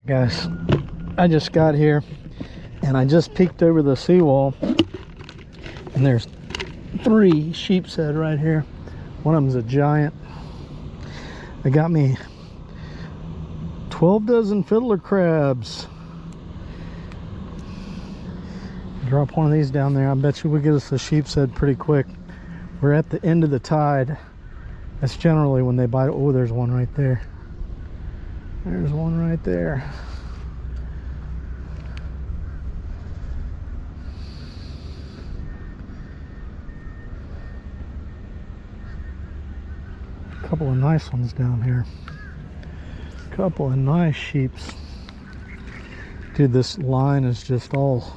Guys, I just got here and I just peeked over the seawall and there's 3 sheepshead right here. One of them's a giant. They got me 12 dozen fiddler crabs. Drop one of these down there. I bet you we'll get us a sheepshead pretty quick. We're at the end of the tide. That's generally when they bite. Oh, there's one right there. There's one right there. A couple of nice ones down here. A couple of nice sheeps. Dude, this line is just all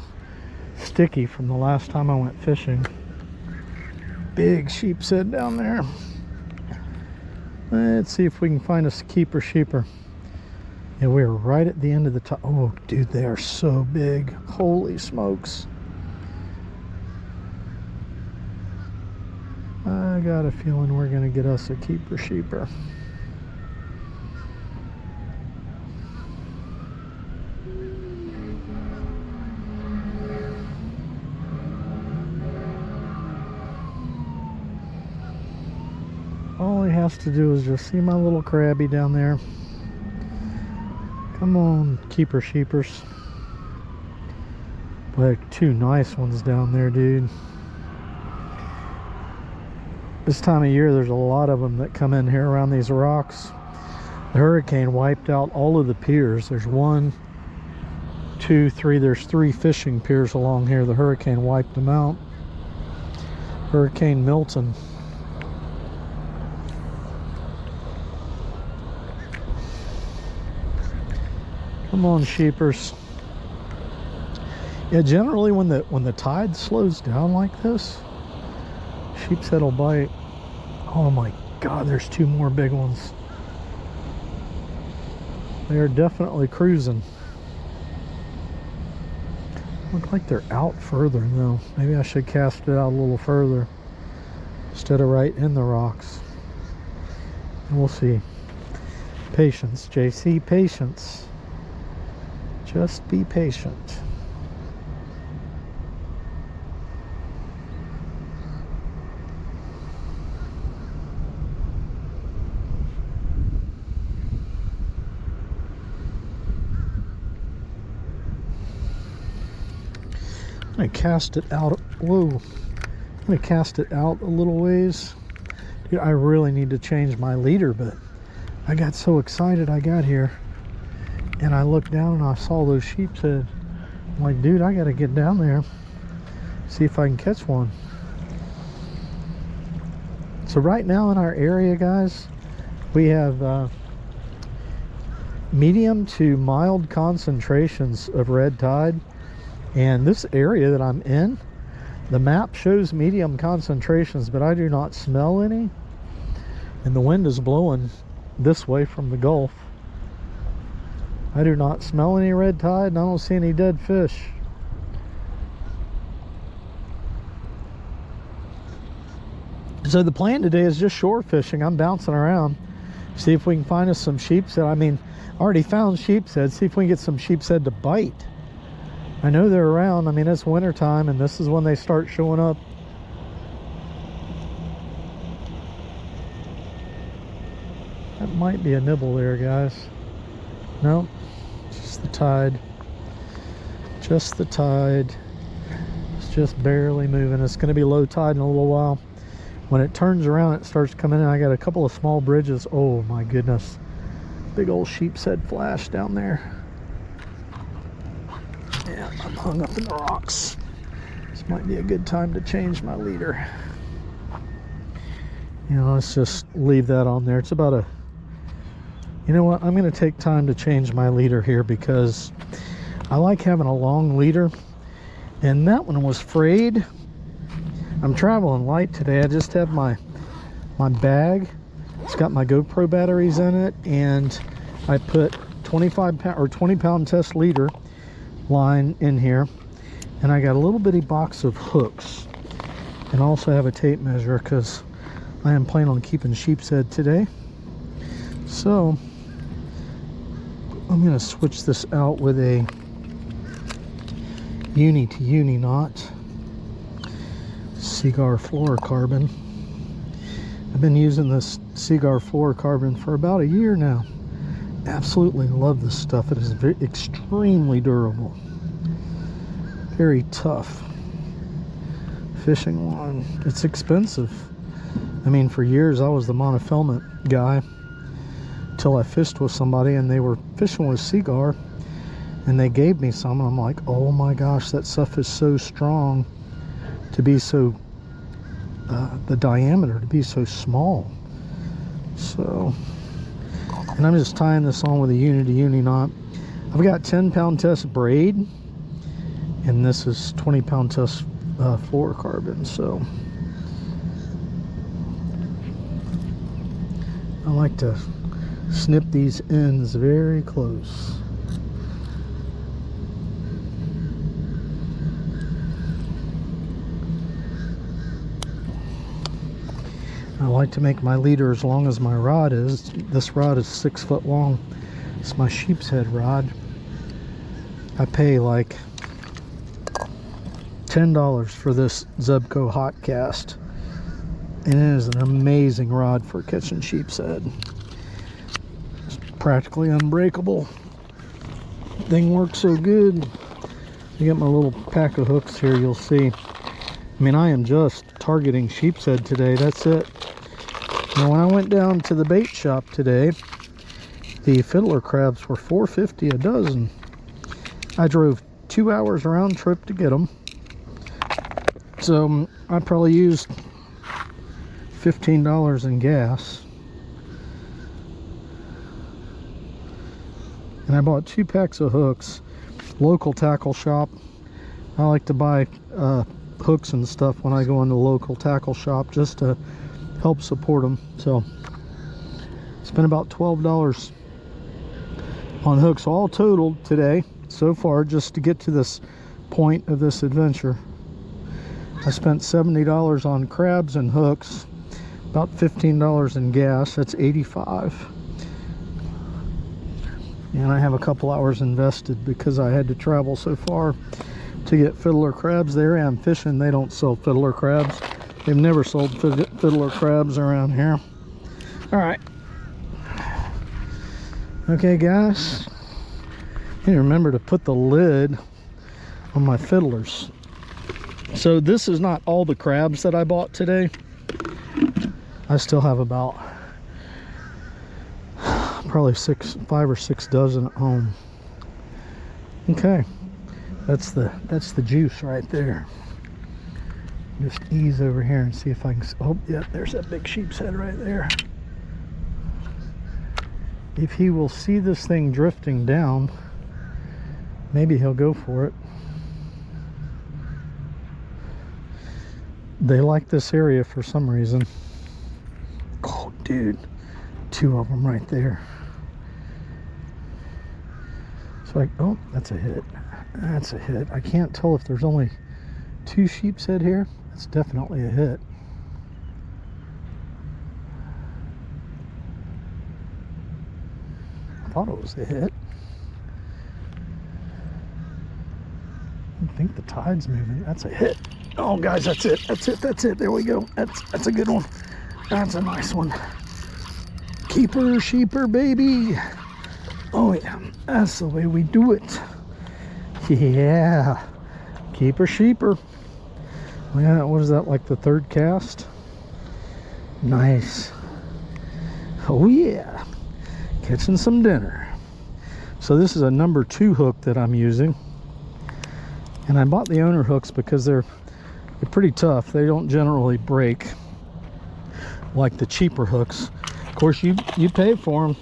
sticky from the last time I went fishing. Big sheepshead down there. Let's see if we can find a keeper sheeper. Yeah, we're right at the end of the top. Oh, dude, they are so big. Holy smokes. I got a feeling we're going to get us a keeper sheeper. All he has to do is just see my little crabby down there. Come on, keeper sheepers. Boy, 2 nice ones down there, dude. This time of year, there's a lot of them that come in here around these rocks. The hurricane wiped out all of the piers. There's 1, 2, 3. There's 3 fishing piers along here. The hurricane wiped them out. Hurricane Milton. Come on, sheepers. Yeah, generally when the tide slows down like this, sheepshead will bite. Oh my God, there's 2 more big ones. They are definitely cruising. Look like they're out further though. Maybe I should cast it out a little further instead of right in the rocks. And we'll see. Patience, JC, patience. Just be patient. I'm gonna cast it out. Whoa. I'm gonna cast it out a little ways. Dude, I really need to change my leader, but I got so excited I got here. And I looked down and I saw those sheepshead. I'm like, dude, I gotta get down there, see if I can catch one. So right now in our area, guys, we have medium to mild concentrations of red tide. And this area that I'm in, the map shows medium concentrations, but I do not smell any. And the wind is blowing this way from the Gulf. I do not smell any red tide, and I don't see any dead fish. So the plan today is just shore fishing. I'm bouncing around, see if we can find us some sheepshead. I mean, I already found sheepshead. See if we can get some sheepshead to bite. I know they're around. I mean, it's winter time, and this is when they start showing up. That might be a nibble there, guys. No. Just the tide. Just the tide. It's just barely moving. It's going to be low tide in a little while. When it turns around, it starts coming in. I got a couple of small bridges. Oh my goodness. Big old sheepshead flash down there. Yeah, I'm hung up in the rocks. This might be a good time to change my leader. You know, let's just leave that on there. It's about a... You know what? I'm going to take time to change my leader here because I like having a long leader. And that one was frayed. I'm traveling light today. I just have my bag. It's got my GoPro batteries in it. And I put 25 pound or 20 pound test leader line in here. And I got a little bitty box of hooks. And I also have a tape measure because I am planning on keeping sheepshead today. So I'm going to switch this out with a uni to uni knot Seaguar fluorocarbon. I've been using this Seaguar fluorocarbon for about a year now. Absolutely love this stuff. It is extremely durable, very tough fishing line. It's expensive. I mean, for years I was the monofilament guy till I fished with somebody and they were fishing with Seaguar and they gave me some and I'm like, oh my gosh, that stuff is so strong to be so the diameter to be so small. So, and I'm just tying this on with a uni to uni knot. I've got 10-pound test braid and this is 20-pound test fluorocarbon. So I like to snip these ends very close. I like to make my leader as long as my rod is. This rod is 6 foot long. It's my Sheepshead rod. I pay like $10 for this Zebco hot cast. And it is an amazing rod for catching sheepshead. It's practically unbreakable. Thing works so good. You get my little pack of hooks here, you'll see. I mean, I am just targeting sheepshead today, that's it. Now, when I went down to the bait shop today, the fiddler crabs were $4.50 a dozen. I drove 2 hours round trip to get them. So I probably used $15 in gas. And I bought 2 packs of hooks. Local tackle shop. I like to buy hooks and stuff when I go into the local tackle shop just to help support them. So spent about $12 on hooks all totaled today so far, just to get to this point of this adventure. I spent $70 on crabs and hooks, about $15 in gas. That's $85. And I have a couple hours invested because I had to travel so far to get fiddler crabs. There I am fishing. They don't sell fiddler crabs. They've never sold fiddler crabs around here. All right. Okay, guys. I need to remember to put the lid on my fiddlers. So this is not all the crabs that I bought today. I still have about probably 5 or 6 dozen at home. Okay, that's the juice right there. Just ease over here and see if I can. Oh yeah, there's that big sheepshead right there. If he will see this thing drifting down, maybe he'll go for it. They like this area for some reason. Oh dude, 2 of them right there. So oh, that's a hit. That's a hit. I can't tell if there's only 2 sheepshead here. That's definitely a hit. I thought it was a hit. I think the tide's moving. That's a hit. Oh guys, that's it. That's it. That's it. There we go. That's a good one. That's a nice one. Keeper, sheeper, baby. Oh yeah, that's the way we do it. Yeah. Keeper, sheeper. Yeah, what is that, like the 3rd cast? Nice. Oh yeah. Catching some dinner. So this is a number 2 hook that I'm using. And I bought the owner hooks because they're pretty tough. They don't generally break like the cheaper hooks. Of course, you pay for them.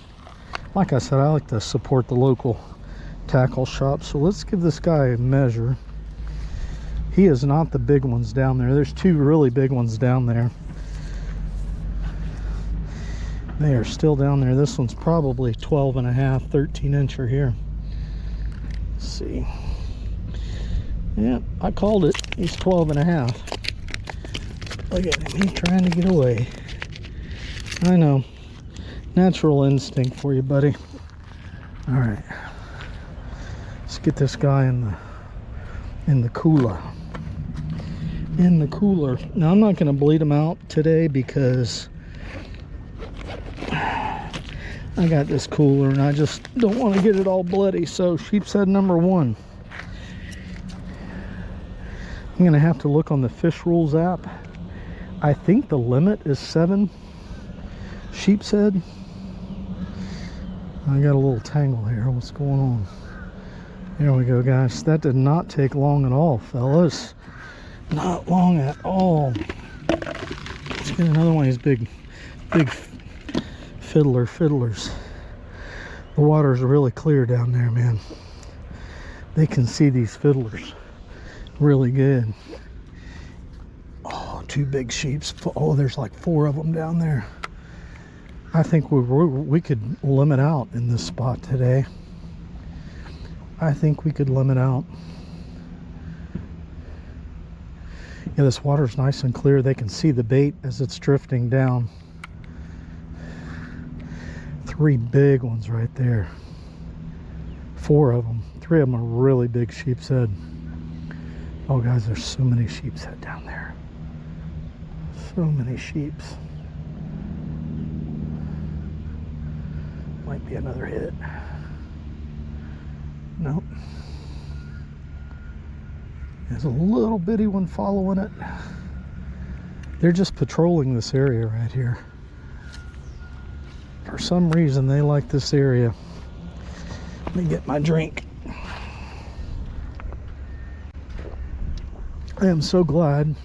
Like I said, I like to support the local tackle shop. So let's give this guy a measure. He is not the big ones down there. There's 2 really big ones down there. They are still down there. This one's probably 12 and a half, 13 incher here. Let's see. Yeah, I called it. He's 12 and a half. Look at him. He's trying to get away. I know. Natural instinct for you, buddy. All right. get this guy in the cooler. In the cooler. Now I'm not going to bleed him out today because I got this cooler and I just don't want to get it all bloody. So sheepshead number 1. I'm going to have to look on the Fish Rules app. I think the limit is 7 sheepshead. I got a little tangle here. What's going on? There we go, guys. That did not take long at all, fellas. Not long at all. Let's get another one of these big fiddlers. The water's really clear down there, man. They can see these fiddlers really good. Oh, 2 big sheeps. Oh, there's like 4 of them down there. I think we could limit out in this spot today. I think we could limit out. Yeah, this water's nice and clear. They can see the bait as it's drifting down. 3 big ones right there. 4 of them. 3 of them are really big sheepshead. Oh, guys, there's so many sheepshead down there. So many sheeps. Might be another hit. Nope. There's a little bitty one following it. They're just patrolling this area right here. For some reason, they like this area. Let me get my drink. I am so glad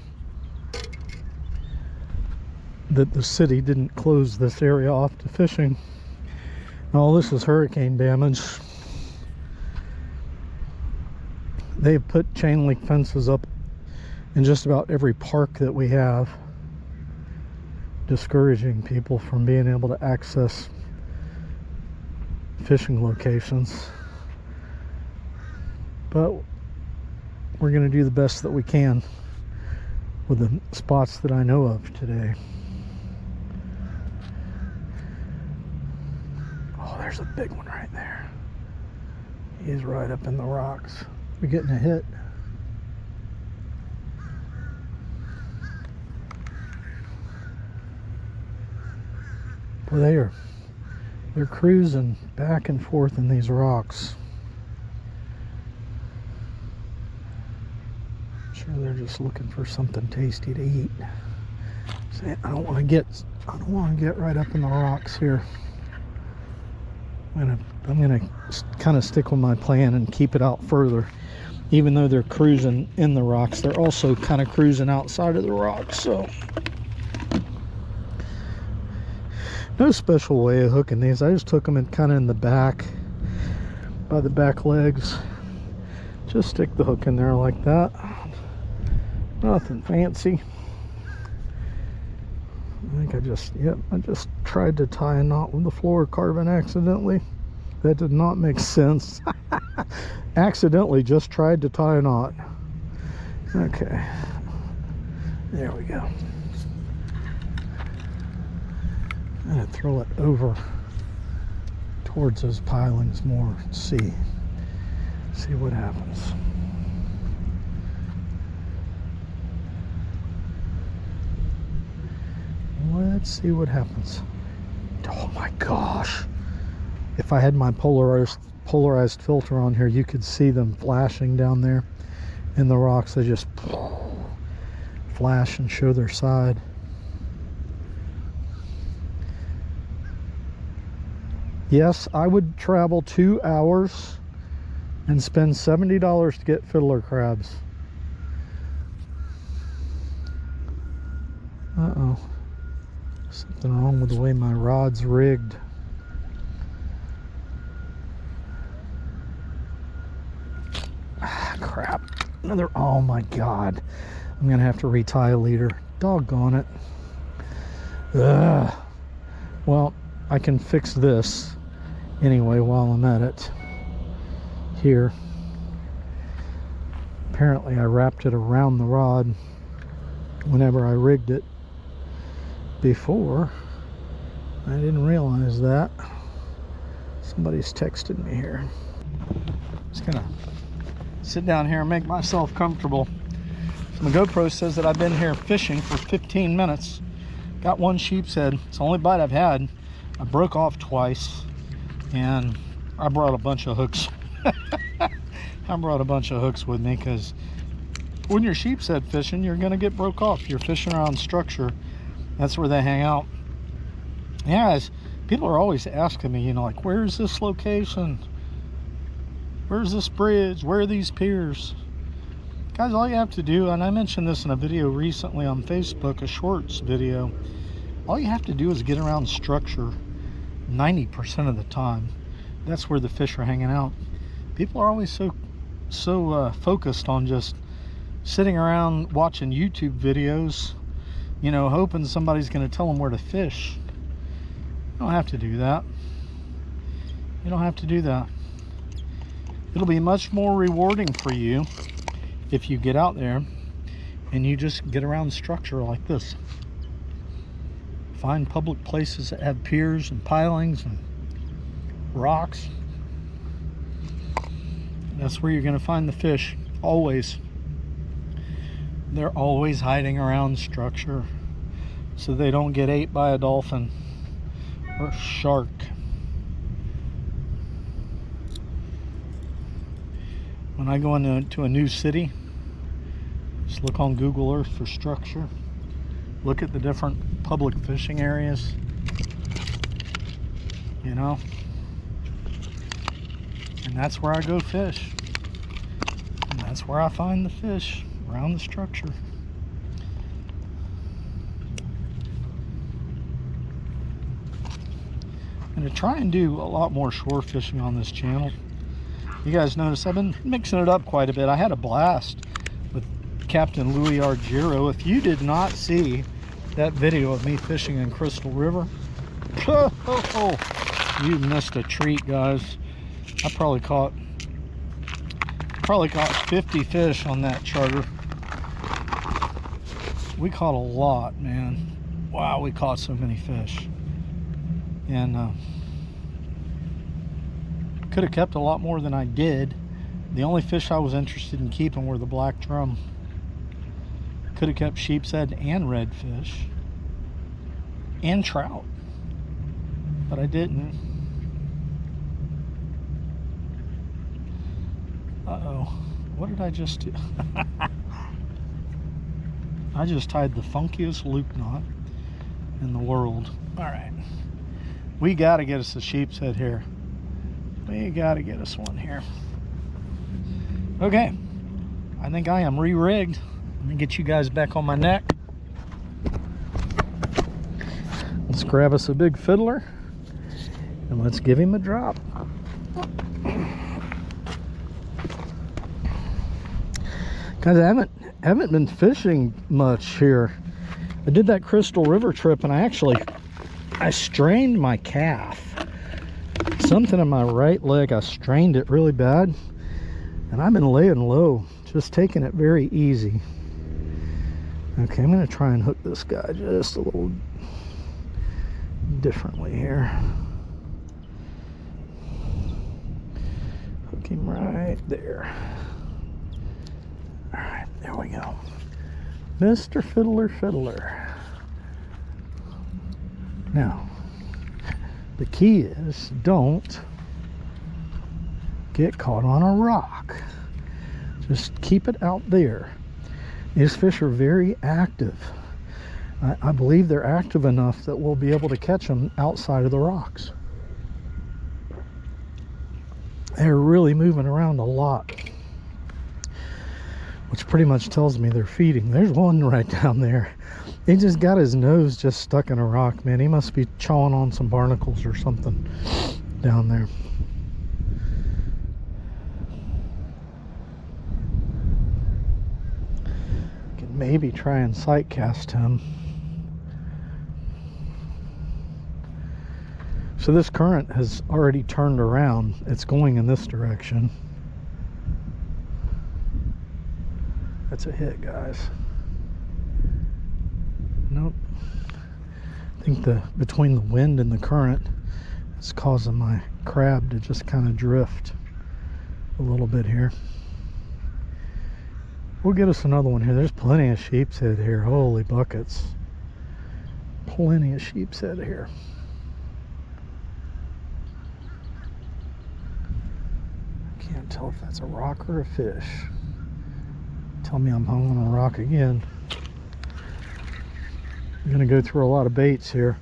that the city didn't close this area off to fishing. All this is hurricane damage. They've put chain link fences up in just about every park that we have, discouraging people from being able to access fishing locations. But we're going to do the best that we can with the spots that I know of today. Oh, there's a big one right there. He's right up in the rocks. We're getting a hit. Well, they're cruising back and forth in these rocks. I'm sure they're just looking for something tasty to eat. See, I don't want to get right up in the rocks here. I'm gonna kind of stick with my plan and keep it out further. Even though they're cruising in the rocks, they're also kind of cruising outside of the rocks. So no special way of hooking these. I just took them kind of in the back, by the back legs. Just stick the hook in there like that. Nothing fancy. I think I just tried to tie a knot with the fluorocarbon accidentally. That did not make sense. Accidentally just tried to tie a knot. Okay. There we go. I'm going to throw it over towards those pilings more. See what happens. Let's see what happens. Oh my gosh. If I had my polarized filter on here, you could see them flashing down there in the rocks. They just flash and show their side. Yes, I would travel 2 hours and spend $70 to get fiddler crabs. Uh-oh. Something wrong with the way my rod's rigged. Ah, crap. Another, oh my God. I'm gonna have to retie a leader. Doggone it. Ugh. Well, I can fix this anyway while I'm at it. Here. Apparently I wrapped it around the rod whenever I rigged it before. I didn't realize that. Somebody's texted me here. See, Gonna sit down here and make myself comfortable. So my GoPro says that I've been here fishing for 15 minutes. Got one sheepshead. It's the only bite I've had. I broke off twice, and I brought a bunch of hooks. I brought a bunch of hooks with me, because when you're sheepshead fishing, you're gonna get broke off. You're fishing around structure. That's where they hang out. Yeah, guys, people are always asking me, you know, like, where's this location? Where's this bridge? Where are these piers? Guys, all you have to do, and I mentioned this in a video recently on Facebook, a shorts video, all you have to do is get around structure 90% of the time. That's where the fish are hanging out. People are always so focused on just sitting around watching YouTube videos, you know, hoping somebody's going to tell them where to fish. You don't have to do that. You don't have to do that. It'll be much more rewarding for you if you get out there and you just get around structure like this. Find public places that have piers and pilings and rocks. That's where you're going to find the fish, always. They're always hiding around structure so they don't get ate by a dolphin or shark. When I go into a new city, just look on Google Earth for structure. Look at the different public fishing areas, you know, and that's where I go fish. And that's where I find the fish, around the structure. I'm going to try and do a lot more shore fishing on this channel. You guys notice I've been mixing it up quite a bit. I had a blast with Captain Louis Argiro. If you did not see that video of me fishing in Crystal River, you missed a treat, guys. I probably caught 50 fish on that charter. We caught a lot, man. Wow, we caught so many fish. And could have kept a lot more than I did. The only fish I was interested in keeping were the black drum. Could have kept sheepshead and redfish and trout, but I didn't. Uh-oh, what did I just do? I just tied the funkiest loop knot in the world. All right, we got to get us a sheepshead here. We got to get us one here. Okay, I think I am re-rigged. Let me get you guys back on my neck. Let's grab us a big fiddler and let's give him a drop. Guys, I haven't been fishing much here. I did that Crystal River trip and I strained my calf. Something in my right leg, I strained it really bad, and I've been laying low, just taking it very easy. Okay, I'm going to try and hook this guy just a little differently here. Hook him right there. All right, there we go. Mr. Fiddler. Now, the key is don't get caught on a rock. Just keep it out there. These fish are very active. I believe they're active enough that we'll be able to catch them outside of the rocks. They're really moving around a lot, which pretty much tells me they're feeding. There's one right down there. He just got his nose just stuck in a rock, man. He must be chawing on some barnacles or something down there. Can maybe try and sight cast him. So this current has already turned around. It's going in this direction. That's a hit, guys. Nope. I think between the wind and the current, it's causing my crab to just kind of drift. a little bit here. We'll get us another one here. There's plenty of sheepshead here. Holy buckets. Plenty of sheepshead here. Can't tell if that's a rock or a fish. Tell me I'm hung on a rock again. I'm gonna go through a lot of baits here.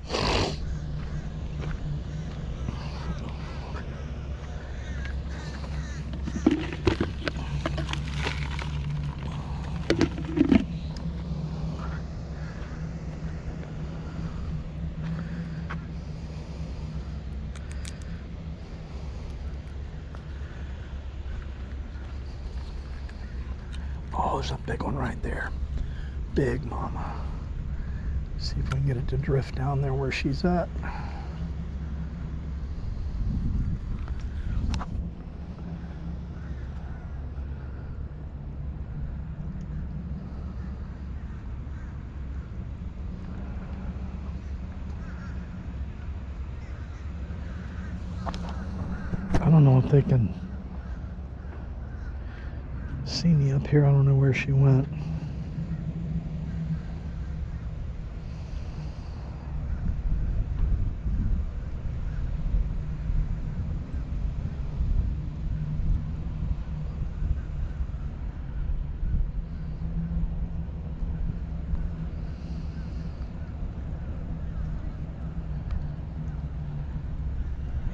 Oh, there's a big one right there. Big mama. See if we can get it to drift down there where she's at. I don't know if they can see me up here. I don't know where she went.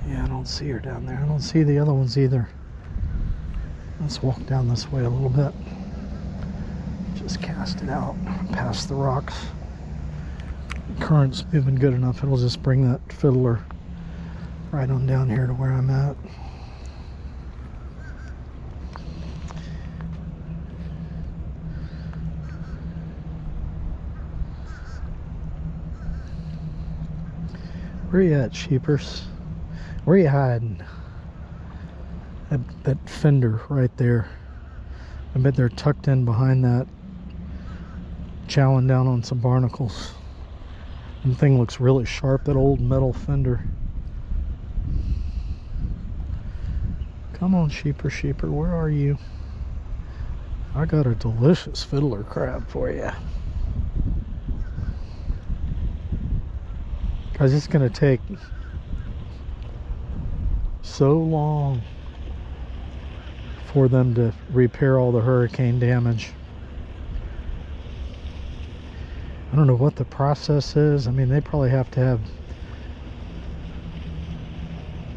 Yeah, I don't see her down there. I don't see the other ones either. Let's walk down this way a little bit. Just cast it out past the rocks. The current's moving good enough. It'll just bring that fiddler right on down here to where I'm at. Where you at, sheepers? Where you hiding? That fender right there. I bet they're tucked in behind that, chowing down on some barnacles. The thing looks really sharp, that old metal fender. Come on, sheeper, where are you? I got a delicious fiddler crab for you. Guys, it's gonna take so long for them to repair all the hurricane damage. I don't know what the process is. I mean, they probably have to have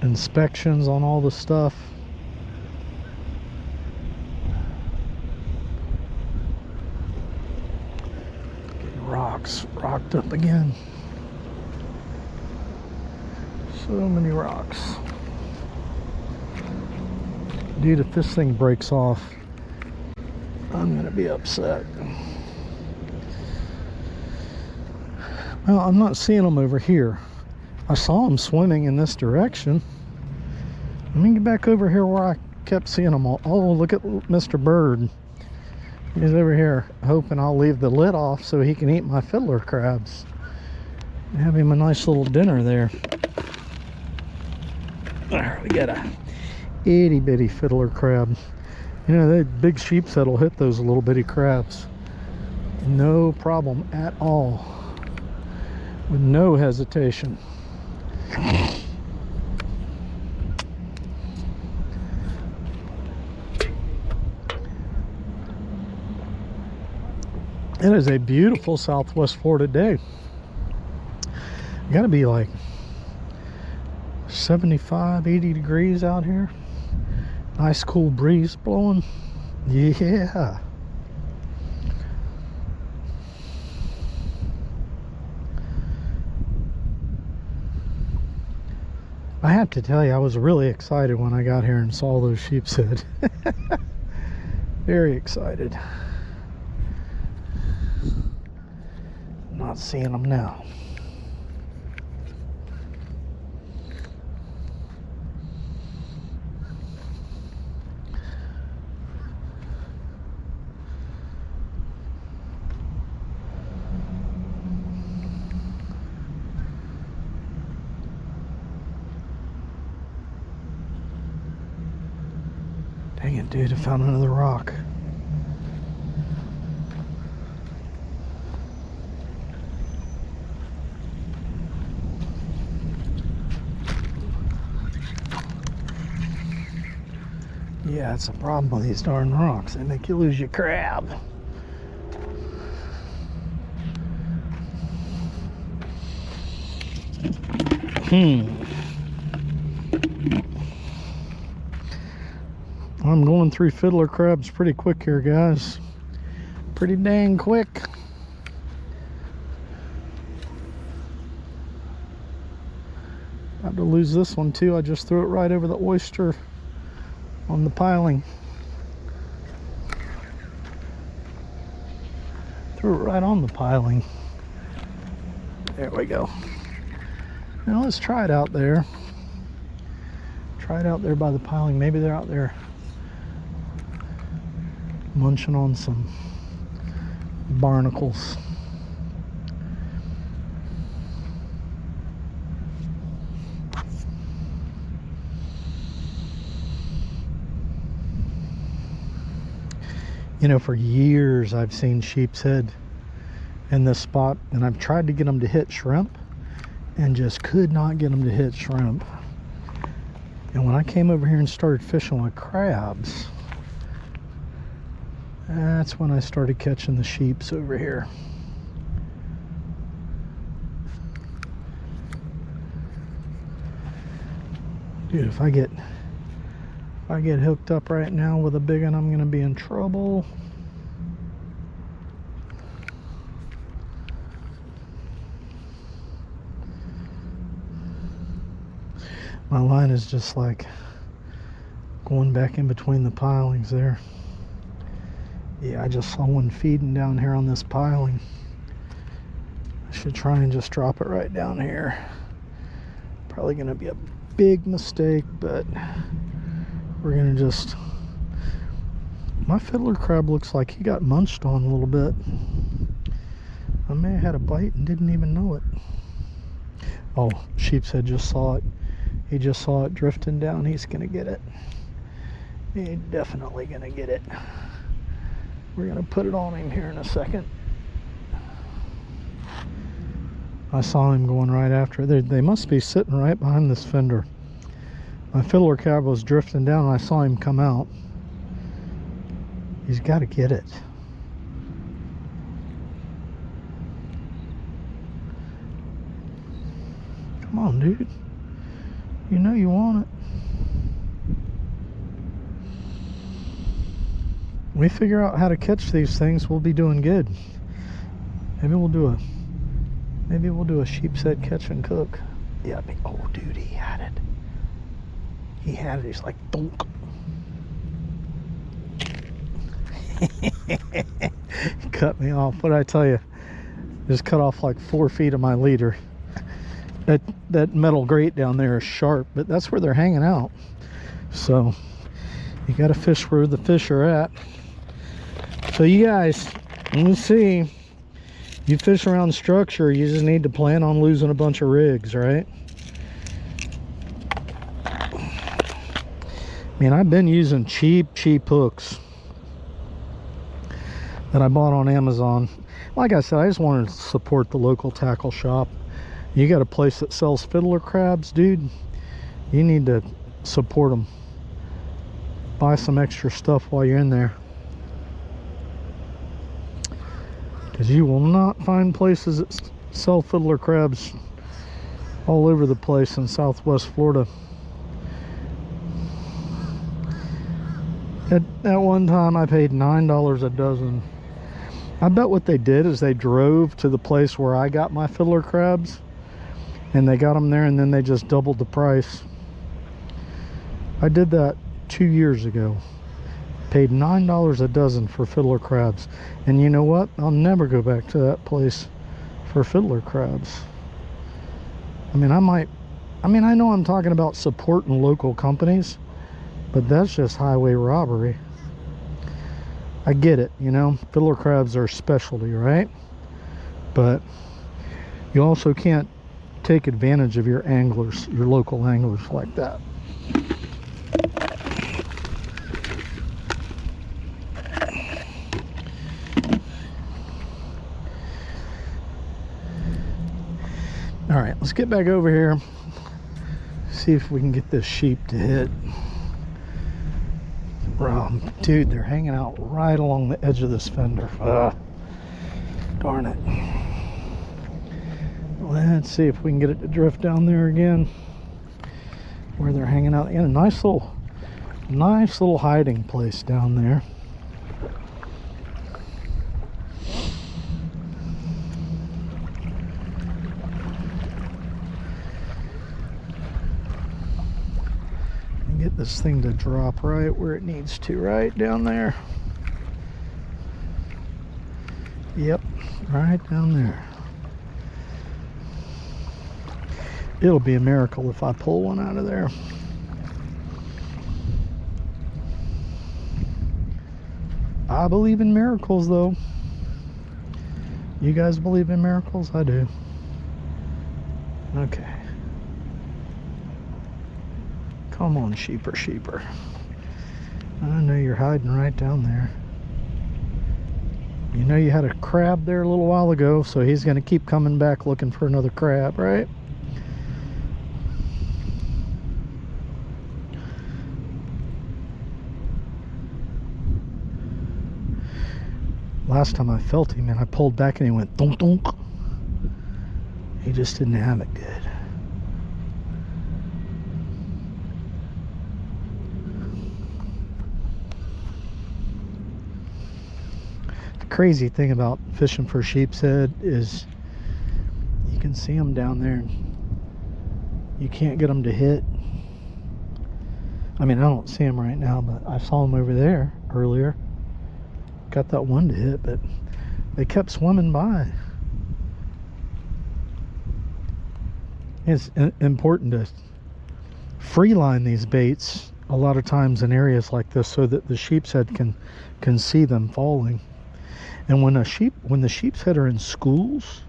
inspections on all the stuff. Getting rocked up again. So many rocks. Dude, if this thing breaks off, I'm gonna be upset. Well, I'm not seeing them over here. I saw them swimming in this direction. Let me get back over here where I kept seeing them all. Oh, look at Mr. Bird. He's over here hoping I'll leave the lid off so he can eat my fiddler crabs. Have him a nice little dinner there. There, we got a itty bitty fiddler crab. You know, the big sheepshead will hit those little bitty crabs. No problem at all. With no hesitation. It is a beautiful Southwest Florida day. Gotta be like 75, 80 degrees out here. Nice cool breeze blowing. Yeah. I have to tell you, I was really excited when I got here and saw those sheepshead. Very excited. Not seeing them now. Dang it, dude, I found another rock. Yeah, it's a problem with these darn rocks. They make you lose your crab. I'm going through fiddler crabs pretty quick here, guys. Pretty dang quick. About to lose this one too. I just threw it right over the oyster on the piling. Threw it right on the piling. There we go. Now let's try it out there. Try it out there by the piling. Maybe they're out there munching on some barnacles. You know, for years I've seen sheepshead in this spot, and I've tried to get them to hit shrimp and just could not get them to hit shrimp. And when I came over here and started fishing with crabs, that's when I started catching the sheeps over here. Dude, if I get hooked up right now with a big one, I'm gonna be in trouble. My line is just like going back in between the pilings there. Yeah, I just saw one feeding down here on this piling. I should try and just drop it right down here. Probably gonna be a big mistake, but we're gonna just... My fiddler crab looks like he got munched on a little bit. I may have had a bite and didn't even know it. Oh, Sheepshead just saw it. He just saw it drifting down. He's gonna get it. He's definitely gonna get it. We're gonna put it on him here in a second. I saw him going right after it. They must be sitting right behind this fender. My fiddler crab was drifting down and I saw him come out. He's got to get it. Come on, dude. You know you want it. When we figure out how to catch these things, we'll be doing good. Maybe we'll do a sheepshead catch and cook. Yeah, oh dude, he had it. He had it. He's like, donk. Cut me off. What did I tell you? Just cut off like 4 feet of my leader. That metal grate down there is sharp, but that's where they're hanging out. So you got to fish where the fish are at. So you guys, let me see. You fish around structure, you just need to plan on losing a bunch of rigs, right? I mean, I've been using cheap hooks that I bought on Amazon. Like I said, I just wanted to support the local tackle shop. You got a place that sells fiddler crabs, dude, you need to support them. Buy some extra stuff while you're in there, because you will not find places that sell fiddler crabs all over the place in Southwest Florida. At one time I paid $9 a dozen. I bet what they did is they drove to the place where I got my fiddler crabs and they got them there, and then they just doubled the price. I did that 2 years ago. Paid $9 a dozen for fiddler crabs, and you know what? I'll never go back to that place for fiddler crabs. I mean, I know I'm talking about supporting local companies, but that's just highway robbery. I get it, you know, fiddler crabs are a specialty, right? But you also can't take advantage of your anglers, your local anglers, like that. All right, let's get back over here. See if we can get this sheep to hit. Dude, they're hanging out right along the edge of this fender. Darn it. Let's see if we can get it to drift down there again where they're hanging out. In a nice little hiding place down there. Get this thing to drop right where it needs to, right down there. Yep, right down there. It'll be a miracle if I pull one out of there. I believe in miracles, though. You guys believe in miracles? I do. Okay. Come on, sheeper. I know you're hiding right down there. You know you had a crab there a little while ago, so he's going to keep coming back looking for another crab, right? Last time I felt him and I pulled back and he went donk donk. He just didn't have it good. Crazy thing about fishing for sheepshead is you can see them down there and you can't get them to hit. I mean, I don't see them right now, but I saw them over there earlier. Got that one to hit, but they kept swimming by. It's important to free line these baits a lot of times in areas like this so that the sheepshead can see them falling. And when the sheepshead are in schools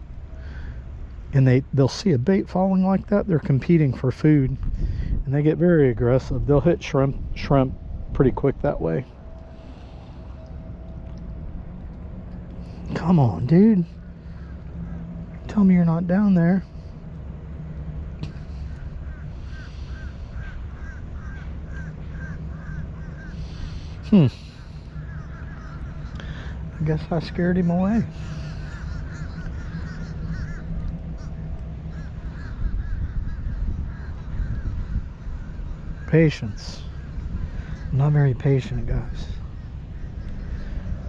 and they'll see a bait falling like that, they're competing for food and they get very aggressive. They'll hit shrimp pretty quick that way. Come on, dude. Tell me you're not down there. I guess I scared him away. Patience. I'm not very patient, guys.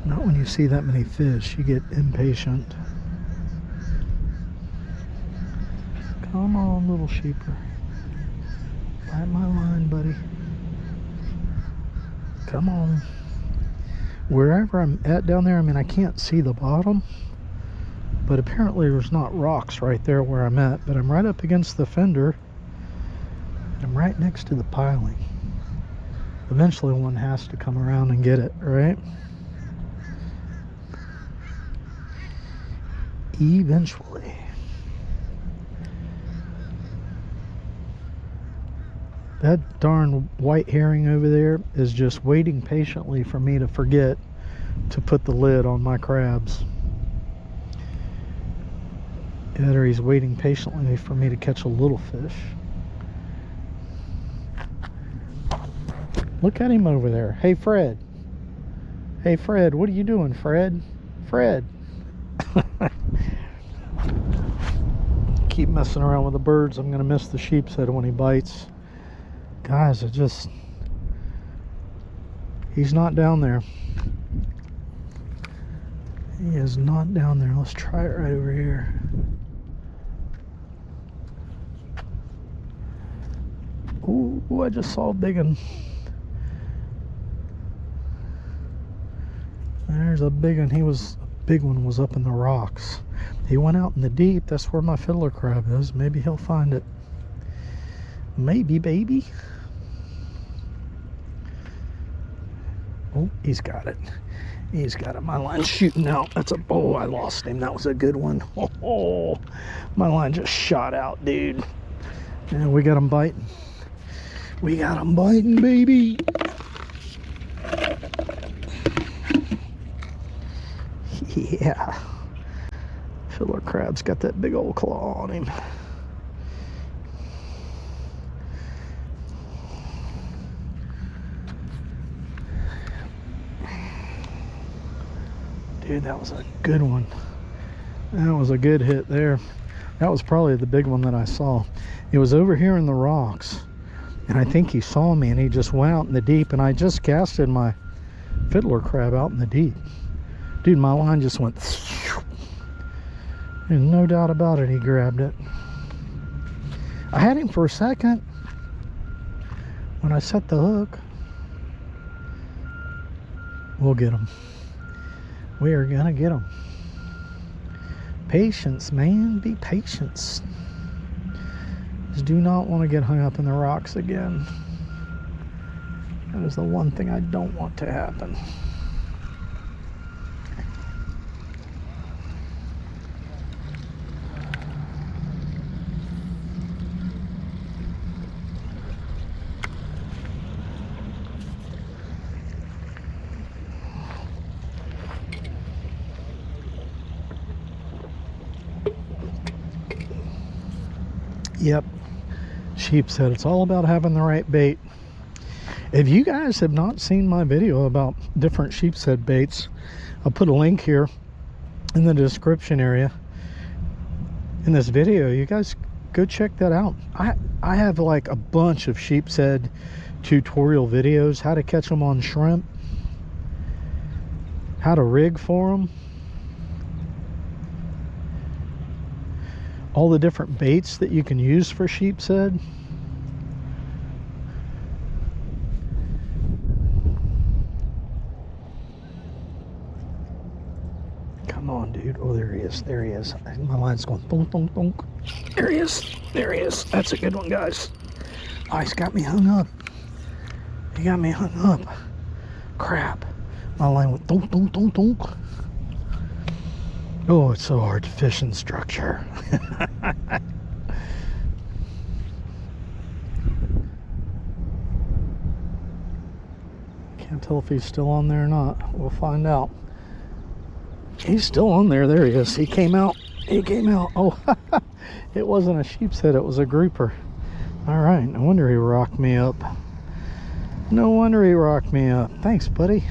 Not when you see that many fish. You get impatient. Come on, little sheeper. Bite my line, buddy. Come on. Wherever I'm at down there, I mean, I can't see the bottom, but apparently there's not rocks right there where I'm at, but I'm right up against the fender. I'm right next to the piling. Eventually one has to come around and get it, right? Eventually. That darn white herring over there is just waiting patiently for me to forget to put the lid on my crabs. Either he's waiting patiently for me to catch a little fish. Look at him over there. Hey, Fred. Hey, Fred, what are you doing, Fred? Fred. Keep messing around with the birds. I'm going to miss the sheepshead when he bites. Guys, he's not down there. He is not down there. Let's try it right over here. Ooh, I just saw a big one. There's a big one. Big one was up in the rocks. He went out in the deep. That's where my fiddler crab is. Maybe he'll find it. Maybe, baby. Oh, he's got it. He's got it. My line's shooting out. Oh, I lost him. That was a good one. Oh, my line just shot out, dude. And we got him biting. We got him biting, baby. Yeah. Fiddler crab's got that big old claw on him. Dude, that was a good one. That was a good hit there. That was probably the big one that I saw. It was over here in the rocks, and I think he saw me and he just went out in the deep, and I just casted my fiddler crab out in the deep. Dude, my line just went, and no doubt about it, he grabbed it. I had him for a second when I set the hook. We'll get him. We are gonna get him. Patience, man. Be patient. Just do not want to get hung up in the rocks again. That is the one thing I don't want to happen. Yep, sheepshead. It's all about having the right bait. If you guys have not seen my video about different sheepshead baits, I'll put a link here in the description area in this video. You guys go check that out. I have like a bunch of sheepshead tutorial videos, how to catch them on shrimp, how to rig for them, all the different baits that you can use for sheepshead. Come on, dude. Oh, there he is. There he is. My line's going thunk, thunk, thunk. There he is. There he is. That's a good one, guys. Oh, he's got me hung up. He got me hung up. Crap. My line went thunk, thunk, thunk, thunk. Oh, it's so hard to fish in structure. Can't tell if he's still on there or not. We'll find out. He's still on there. There he is. He came out. He came out. Oh, it wasn't a sheepshead. It was a grouper. All right. No wonder he rocked me up. No wonder he rocked me up. Thanks, buddy.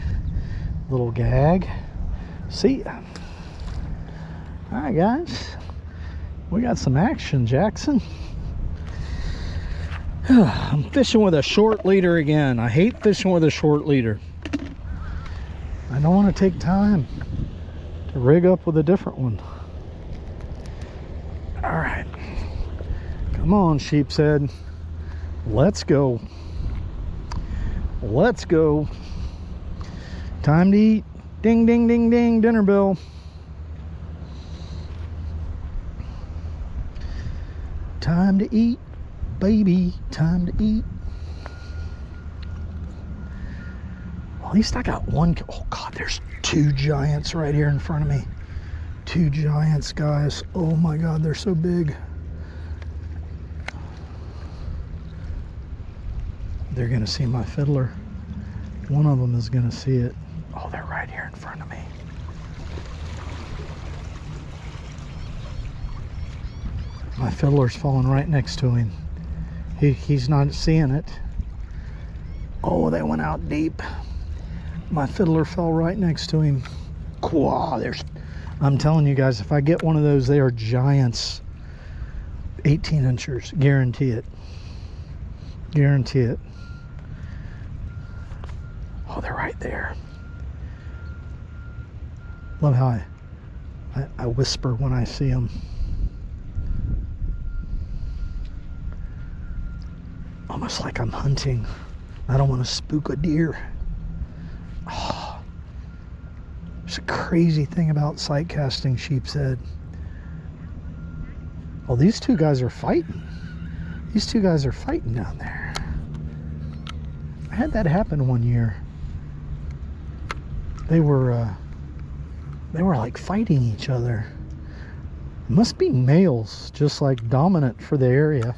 Little gag. See ya. All right, guys. We got some action, Jackson. I'm fishing with a short leader again. I hate fishing with a short leader. I don't want to take time to rig up with a different one. All right. Come on, sheepshead. Let's go. Let's go. Time to eat. Ding, ding, ding, ding. Dinner bell. Time to eat, baby. Time to eat. Well, at least I got one. Oh, God, there's two giants right here in front of me. Two giants, guys. Oh, my God, they're so big. They're going to see my fiddler. One of them is going to see it. Oh, they're right here in front of me. My fiddler's falling right next to him. He's not seeing it. Oh, they went out deep. My fiddler fell right next to him. Wow, I'm telling you guys, if I get one of those, they are giants. 18 inchers, guarantee it. Guarantee it. Oh, they're right there. Love how I whisper when I see them. Almost like I'm hunting. I don't want to spook a deer. Oh, there's a crazy thing about sight casting sheepshead. Well, these two guys are fighting. These two guys are fighting down there. I had that happen one year. They were like fighting each other. It must be males, just like dominant for the area.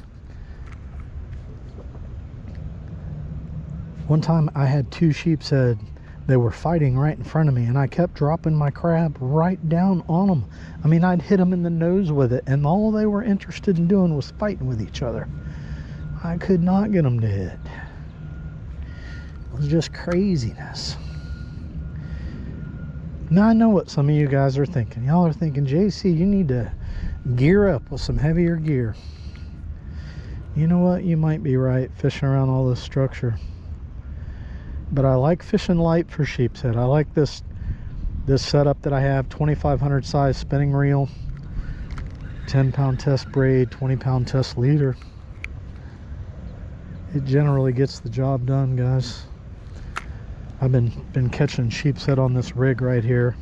One time I had two sheepshead. They were fighting right in front of me, and I kept dropping my crab right down on them. I mean, I'd hit them in the nose with it, and all they were interested in doing was fighting with each other. I could not get them to hit. It was just craziness. Now I know what some of you guys are thinking. Y'all are thinking, JC, you need to gear up with some heavier gear. You know what? You might be right, fishing around all this structure. But I like fishing light for sheepshead. I like this setup that I have, 2500 size spinning reel, 10-pound test braid, 20-pound test leader. It generally gets the job done, guys. I've been catching sheepshead on this rig right here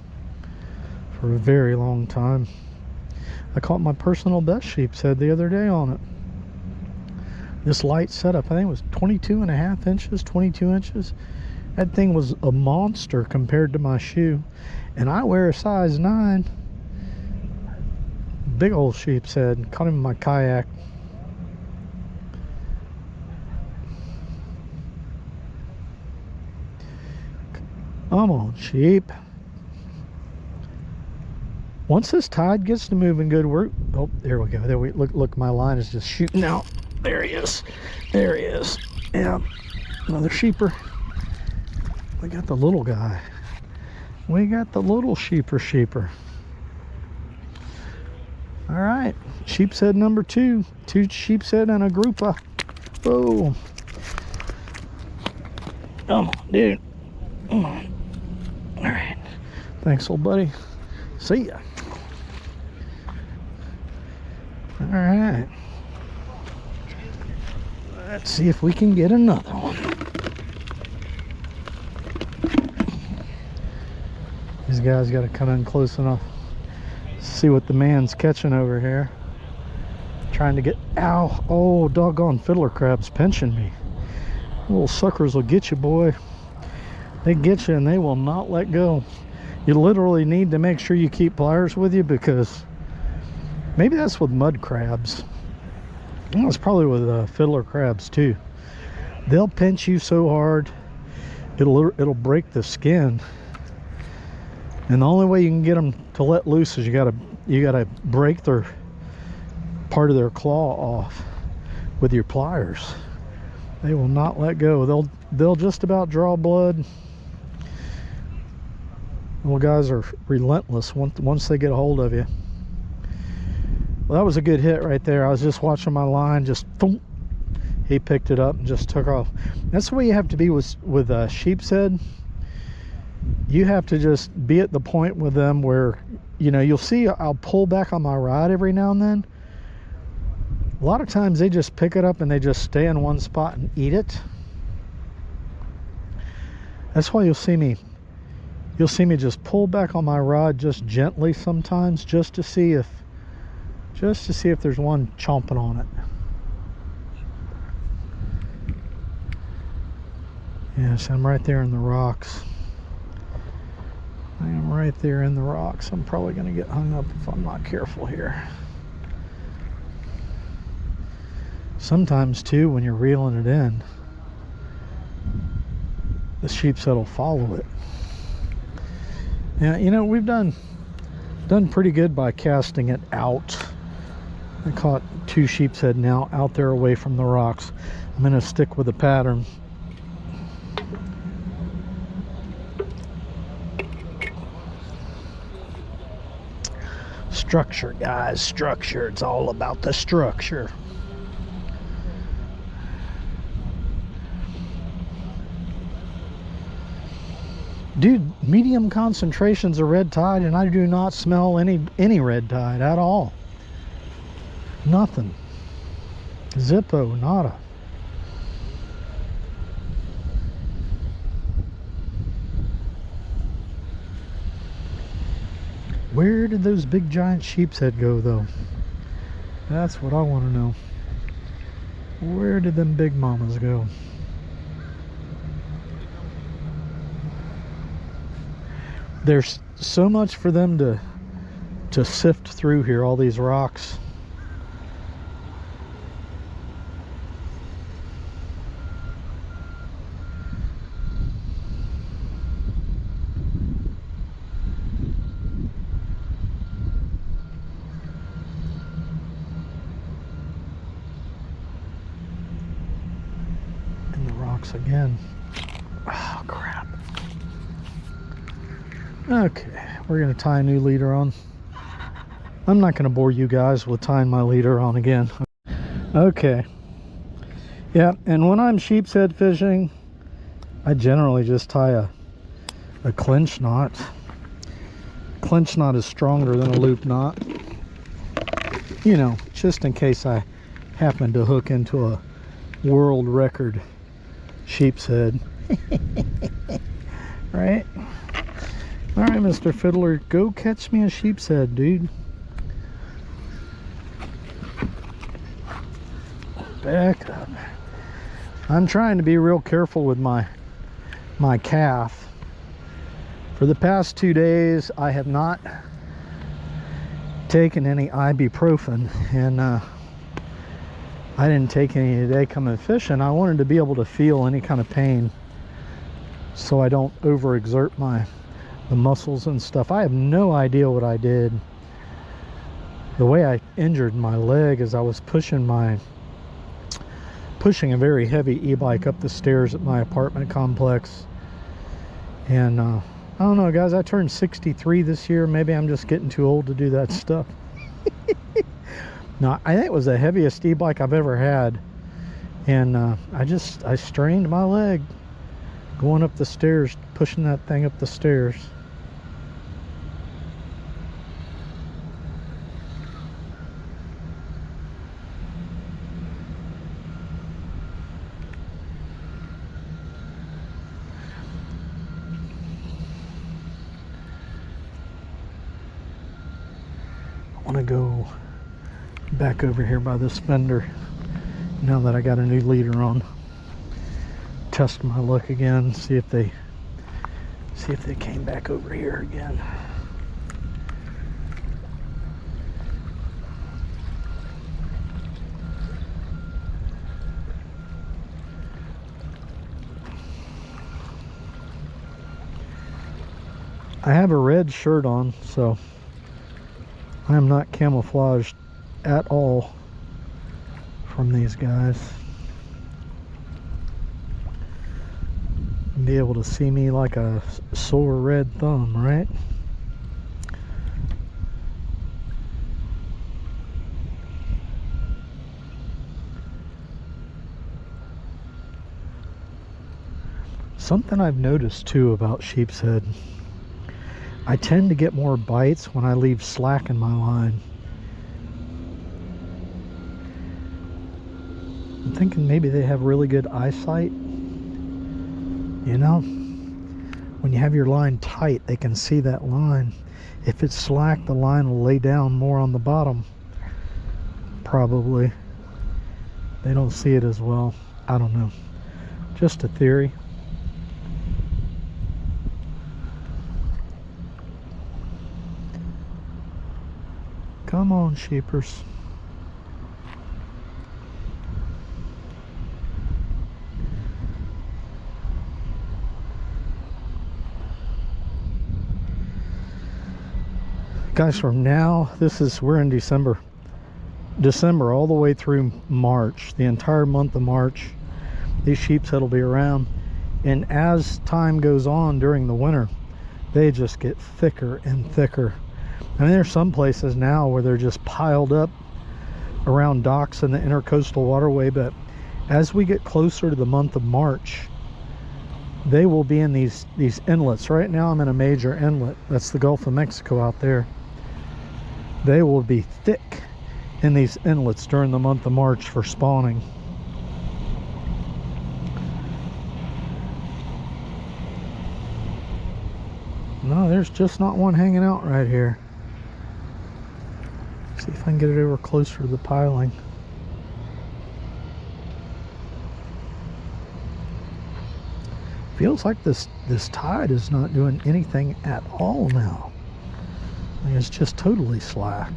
for a very long time. I caught my personal best sheepshead the other day on it. This light setup, I think it was 22.5 inches, 22 inches. That thing was a monster compared to my shoe. And I wear a size 9. Big old sheepshead. Caught him in my kayak. Come on, sheep. Once this tide gets to moving good, oh, there we go. There we look, my line is just shooting out. There he is. There he is. Yeah. Another sheeper. We got the little guy. We got the little sheeper. All right. Sheepshead number 2. 2 sheepshead and a grouper. Whoa. Come on, dude. Come on. All right. Thanks, old buddy. See ya. All right. Let's see if we can get another one. These guys got to come in close enough. See what the man's catching over here. Trying to get, ow, oh, doggone fiddler crabs pinching me. Little suckers will get you, boy. They get you and they will not let go. You literally need to make sure you keep pliers with you, because maybe that's with mud crabs. It's probably with fiddler crabs too. They'll pinch you so hard it'll break the skin, and the only way you can get them to let loose is you gotta break their part of their claw off with your pliers. They will not let go. They'll just about draw blood. Little guys are relentless once they get a hold of you. Well, that was a good hit right there. I was just watching my line, just boom, he picked it up and just took off. That's the way you have to be with sheepshead. You have to just be at the point with them where, you know, you'll see I'll pull back on my rod every now and then. A lot of times they just pick it up and they just stay in one spot and eat it. That's why you'll see me just pull back on my rod just gently sometimes, just to see if there's one chomping on it. Yes, I'm right there in the rocks. I am right there in the rocks. I'm probably going to get hung up if I'm not careful here. Sometimes too, when you're reeling it in, the sheepshead will follow it. Yeah, you know, we've done pretty good by casting it out. I caught 2 sheepshead now out there away from the rocks. I'm going to stick with the pattern. Structure, guys, structure. It's all about the structure. Dude, medium concentrations of red tide, and I do not smell any red tide at all. Nothing. Zippo, nada. Where did those big giant sheepshead go, though? That's what I want to know. Where did them big mamas go? There's so much for them to sift through here, all these rocks. And the rocks again. Oh, crap. Okay, we're gonna tie a new leader on. I'm not gonna bore you guys with tying my leader on again. Okay. Yeah, and when I'm sheepshead fishing, I generally just tie a clinch knot. Clinch knot is stronger than a loop knot. You know, just in case I happen to hook into a world record sheepshead. Right? All right, Mr. Fiddler, go catch me a sheepshead, dude. Back up. I'm trying to be real careful with my calf. For the past 2 days, I have not taken any ibuprofen, and I didn't take any today coming fishing. I wanted to be able to feel any kind of pain so I don't overexert the muscles and stuff. I have no idea what I did. The way I injured my leg is I was pushing a very heavy e-bike up the stairs at my apartment complex, and I don't know, guys, I turned 63 this year. Maybe I'm just getting too old to do that stuff. No, I think it was the heaviest e-bike I've ever had, and I strained my leg going up the stairs, pushing that thing up the stairs. I want to go back over here by this fender now that I got a new leader on. Test my luck again, see if they came back over here again. I have a red shirt on, so I am not camouflaged at all from these guys. Be able to see me like a sore red thumb, right? Something I've noticed too about sheepshead, I tend to get more bites when I leave slack in my line. I'm thinking maybe they have really good eyesight. You know, when you have your line tight, they can see that line. If it's slack, the line will lay down more on the bottom. Probably. They don't see it as well. I don't know. Just a theory. Come on, sheepers. Guys, from now, we're in December all the way through March, the entire month of March, these sheepshead will be around. And as time goes on during the winter, they just get thicker and thicker. I mean, there's some places now where they're just piled up around docks in the intercoastal waterway, but as we get closer to the month of March, they will be in these inlets. Right now I'm in a major inlet. That's the Gulf of Mexico out there. They will be thick in these inlets during the month of March for spawning. No, there's just not one hanging out right here. See if I can get it over closer to the piling. Feels like this tide is not doing anything at all now. I mean, it's just totally slack,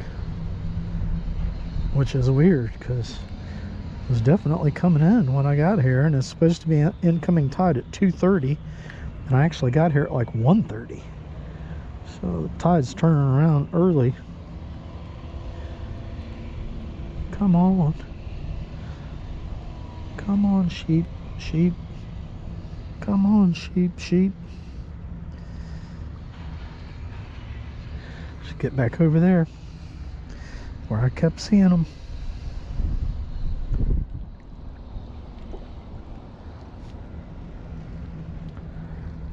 which is weird because it was definitely coming in when I got here, and it's supposed to be incoming tide at 2:30, and I actually got here at like 1:30. So the tide's turning around early. Come on. Come on, sheep. Come on, sheep. get back over there where I kept seeing them.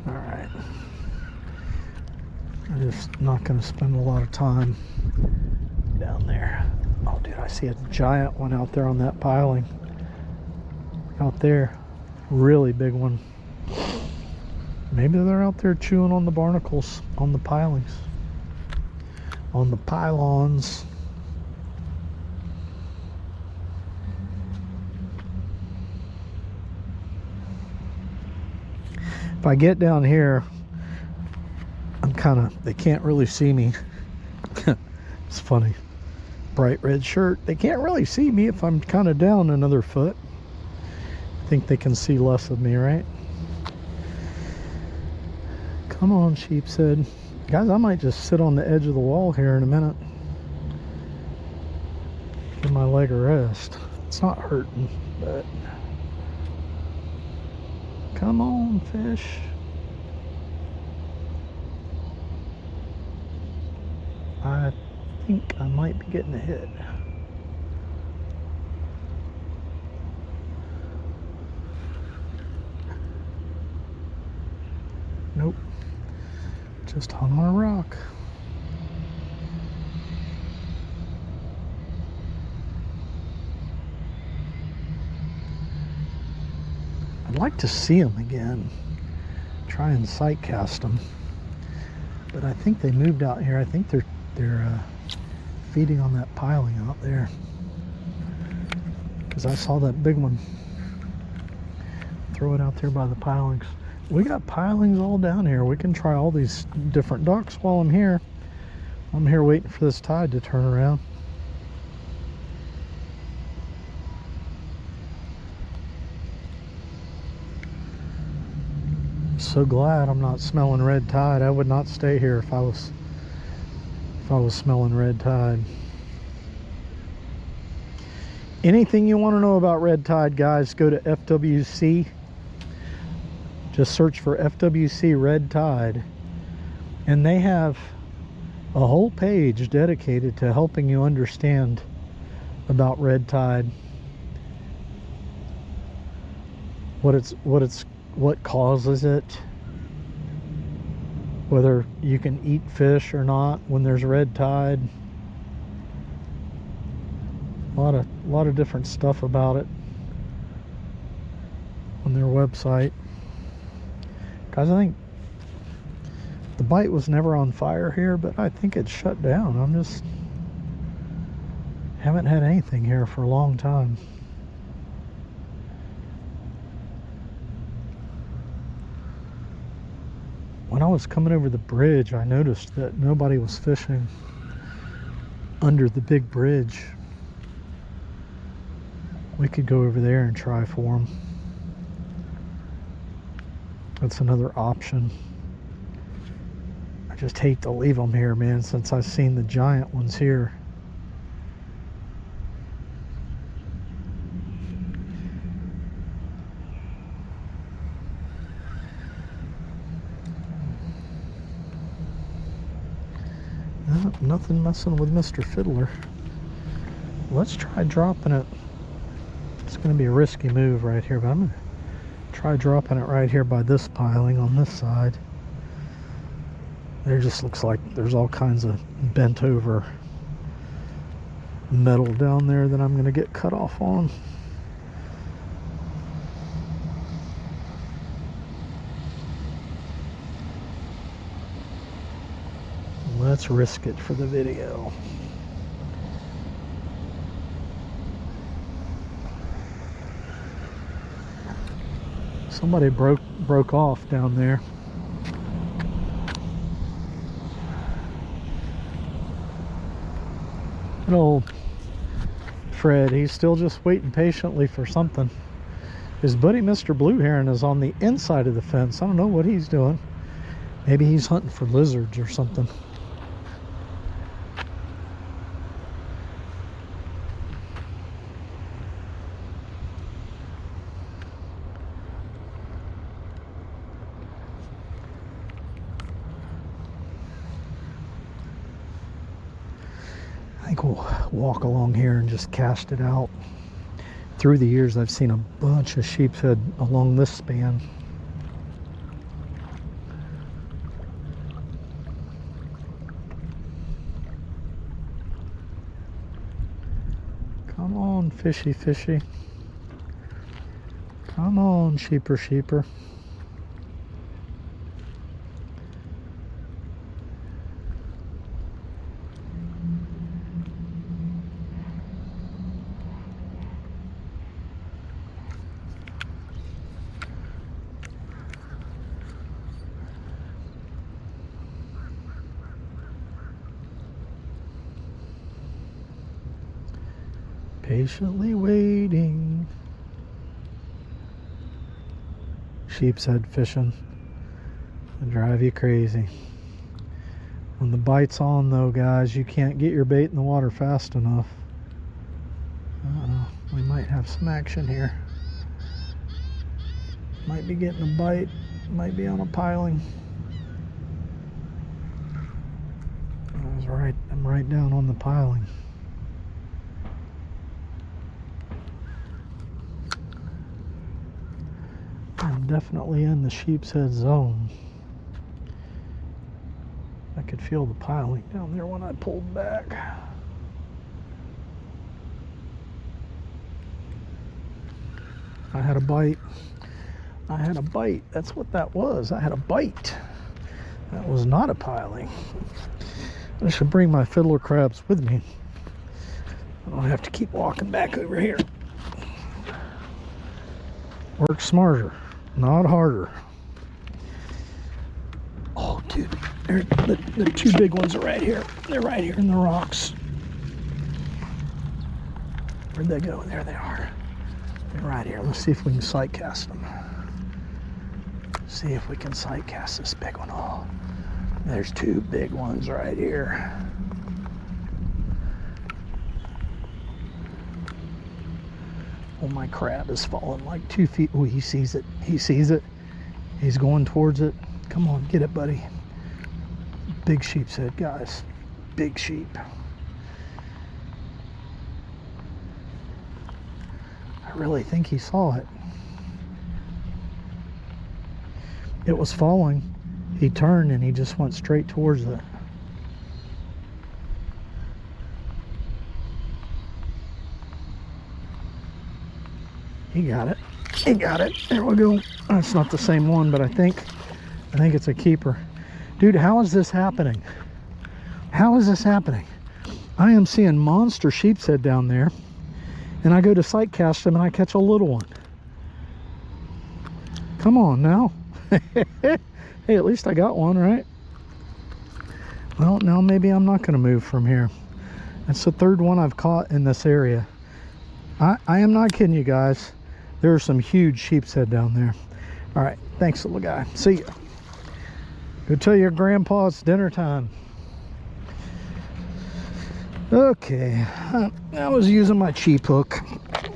All right. I'm just not going to spend a lot of time down there. Oh, dude, I see a giant one out there on that piling. Out there. Really big one. Maybe they're out there chewing on the barnacles on the pilings. On the pylons. If I get down here, I'm kind of, they can't really see me. It's funny. Bright red shirt. They can't really see me if I'm kind of down another foot. I think they can see less of me, right? Come on, sheepshead. Guys, I might just sit on the edge of the wall here in a minute. Give my leg a rest. It's not hurting, but... Come on, fish. I think I might be getting a hit. Nope. Just hung on a rock. I'd like to see them again. Try and sight cast them. But I think they moved out here. I think they're feeding on that piling out there. Because I saw that big one. Throw it out there by the pilings. We got pilings all down here. We can try all these different ducks while I'm here. I'm here waiting for this tide to turn around. So glad I'm not smelling red tide. I would not stay here if I was smelling red tide. Anything you want to know about red tide, guys, go to FWC. Just search for FWC red tide, and they have a whole page dedicated to helping you understand about red tide, what causes it, whether you can eat fish or not when there's red tide. A lot of different stuff about it on their website. Guys, I think the bite was never on fire here, but I think it's shut down. I'm just haven't had anything here for a long time. When I was coming over the bridge, I noticed that nobody was fishing under the big bridge. We could go over there and try for them. That's another option. I just hate to leave them here, man, since I've seen the giant ones here. Nothing messing with Mr. Fiddler. Let's try dropping it. It's going to be a risky move right here, but I'm going to try dropping it right here by this piling on this side. There just looks like there's all kinds of bent over metal down there that I'm going to get cut off on. Let's risk it for the video. Somebody broke off down there. Good old Fred, he's still just waiting patiently for something. His buddy Mr. Blue Heron is on the inside of the fence. I don't know what he's doing. Maybe he's hunting for lizards or something. I think we'll walk along here and just cast it out. Through the years, I've seen a bunch of sheepshead along this span. Come on, fishy, fishy. Come on, sheeper, sheeper. Patiently waiting. Sheepshead fishing will drive you crazy. When the bite's on though, guys, you can't get your bait in the water fast enough. Uh-oh, we might have some action here. Might be getting a bite, might be on a piling. I'm right down on the piling. I'm definitely in the sheepshead zone. I could feel the piling down there when I pulled back. I had a bite. I had a bite. That's what that was. I had a bite. That was not a piling. I should bring my fiddler crabs with me. I don't have to keep walking back over here. Work smarter, not harder. Oh, dude, the two big ones are right here. They're right here in the rocks. Where'd they go? There they are. They're right here. Let's see if we can sight cast them. See if we can sight cast this big one. Oh, there's two big ones right here. Oh, my crab is falling like 2 feet. Oh, he sees it. He sees it. He's going towards it. Come on, get it, buddy. Big sheepshead, guys. Big sheep. I really think he saw it. It was falling. He turned and he just went straight towards it. He got it. He got it. There we go. That's not the same one, but I think it's a keeper. Dude, how is this happening? How is this happening? I am seeing monster sheepshead down there, and I go to sight cast them and I catch a little one. Come on now. Hey, at least I got one, right? Well, now maybe I'm not going to move from here. That's the third one I've caught in this area. I am not kidding you guys. There are some huge sheepshead down there. All right, thanks, little guy. See ya. Go tell your grandpa it's dinner time. Okay, I was using my cheap hook.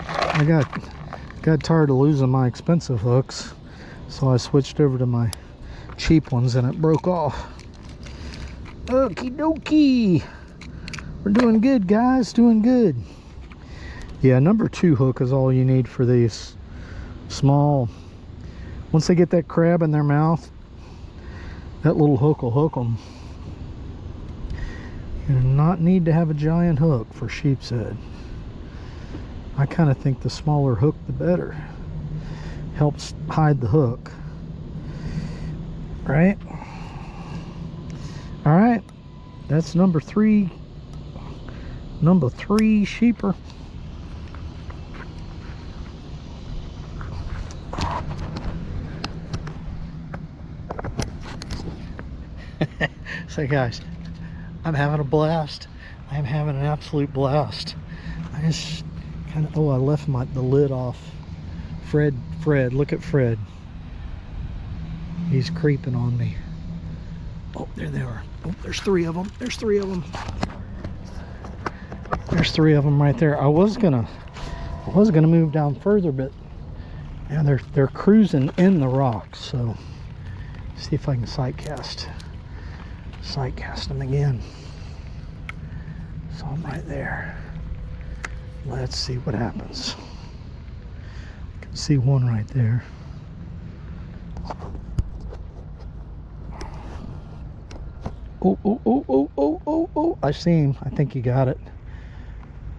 I got tired of losing my expensive hooks, so I switched over to my cheap ones and it broke off. Okie dokie. We're doing good, guys, doing good. Yeah, number 2 hook is all you need for these small. Once they get that crab in their mouth, that little hook will hook them. You do not need to have a giant hook for sheepshead. I kind of think the smaller hook the better. Helps hide the hook. Right? All right, that's number 3. Number 3 sheeper. So guys, I'm having a blast. I'm having an absolute blast. I just kind of, I left the lid off. Fred, look at Fred. He's creeping on me. Oh, there they are. Oh, there's 3 of them. There's 3 of them. There's 3 of them right there. I was gonna move down further, but yeah, they're cruising in the rocks. So see if I can sight cast them again. Saw him right there. Let's see what happens. Can see one right there. Oh, oh, oh, oh, oh, oh, oh. I see him. I think he got it.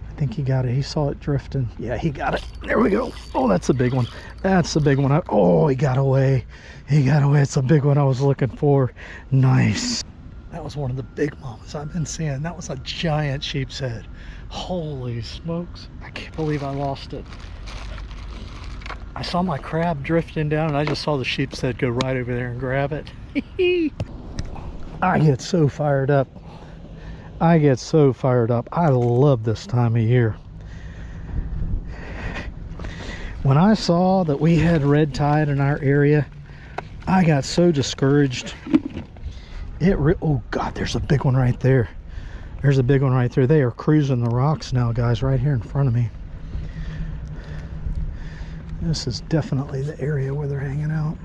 I think he got it. He saw it drifting. Yeah, he got it. There we go. Oh, that's a big one. That's the big one. Oh, he got away. He got away. It's a big one I was looking for. Nice. That was one of the big mamas I've been seeing. That was a giant sheepshead. Holy smokes. I can't believe I lost it. I saw my crab drifting down and I just saw the sheepshead go right over there and grab it. I get so fired up. I get so fired up. I love this time of year. When I saw that we had red tide in our area, I got so discouraged. Oh God, there's a big one right there. There's a big one right there. They are cruising the rocks now, guys, right here in front of me. This is definitely the area where they're hanging out.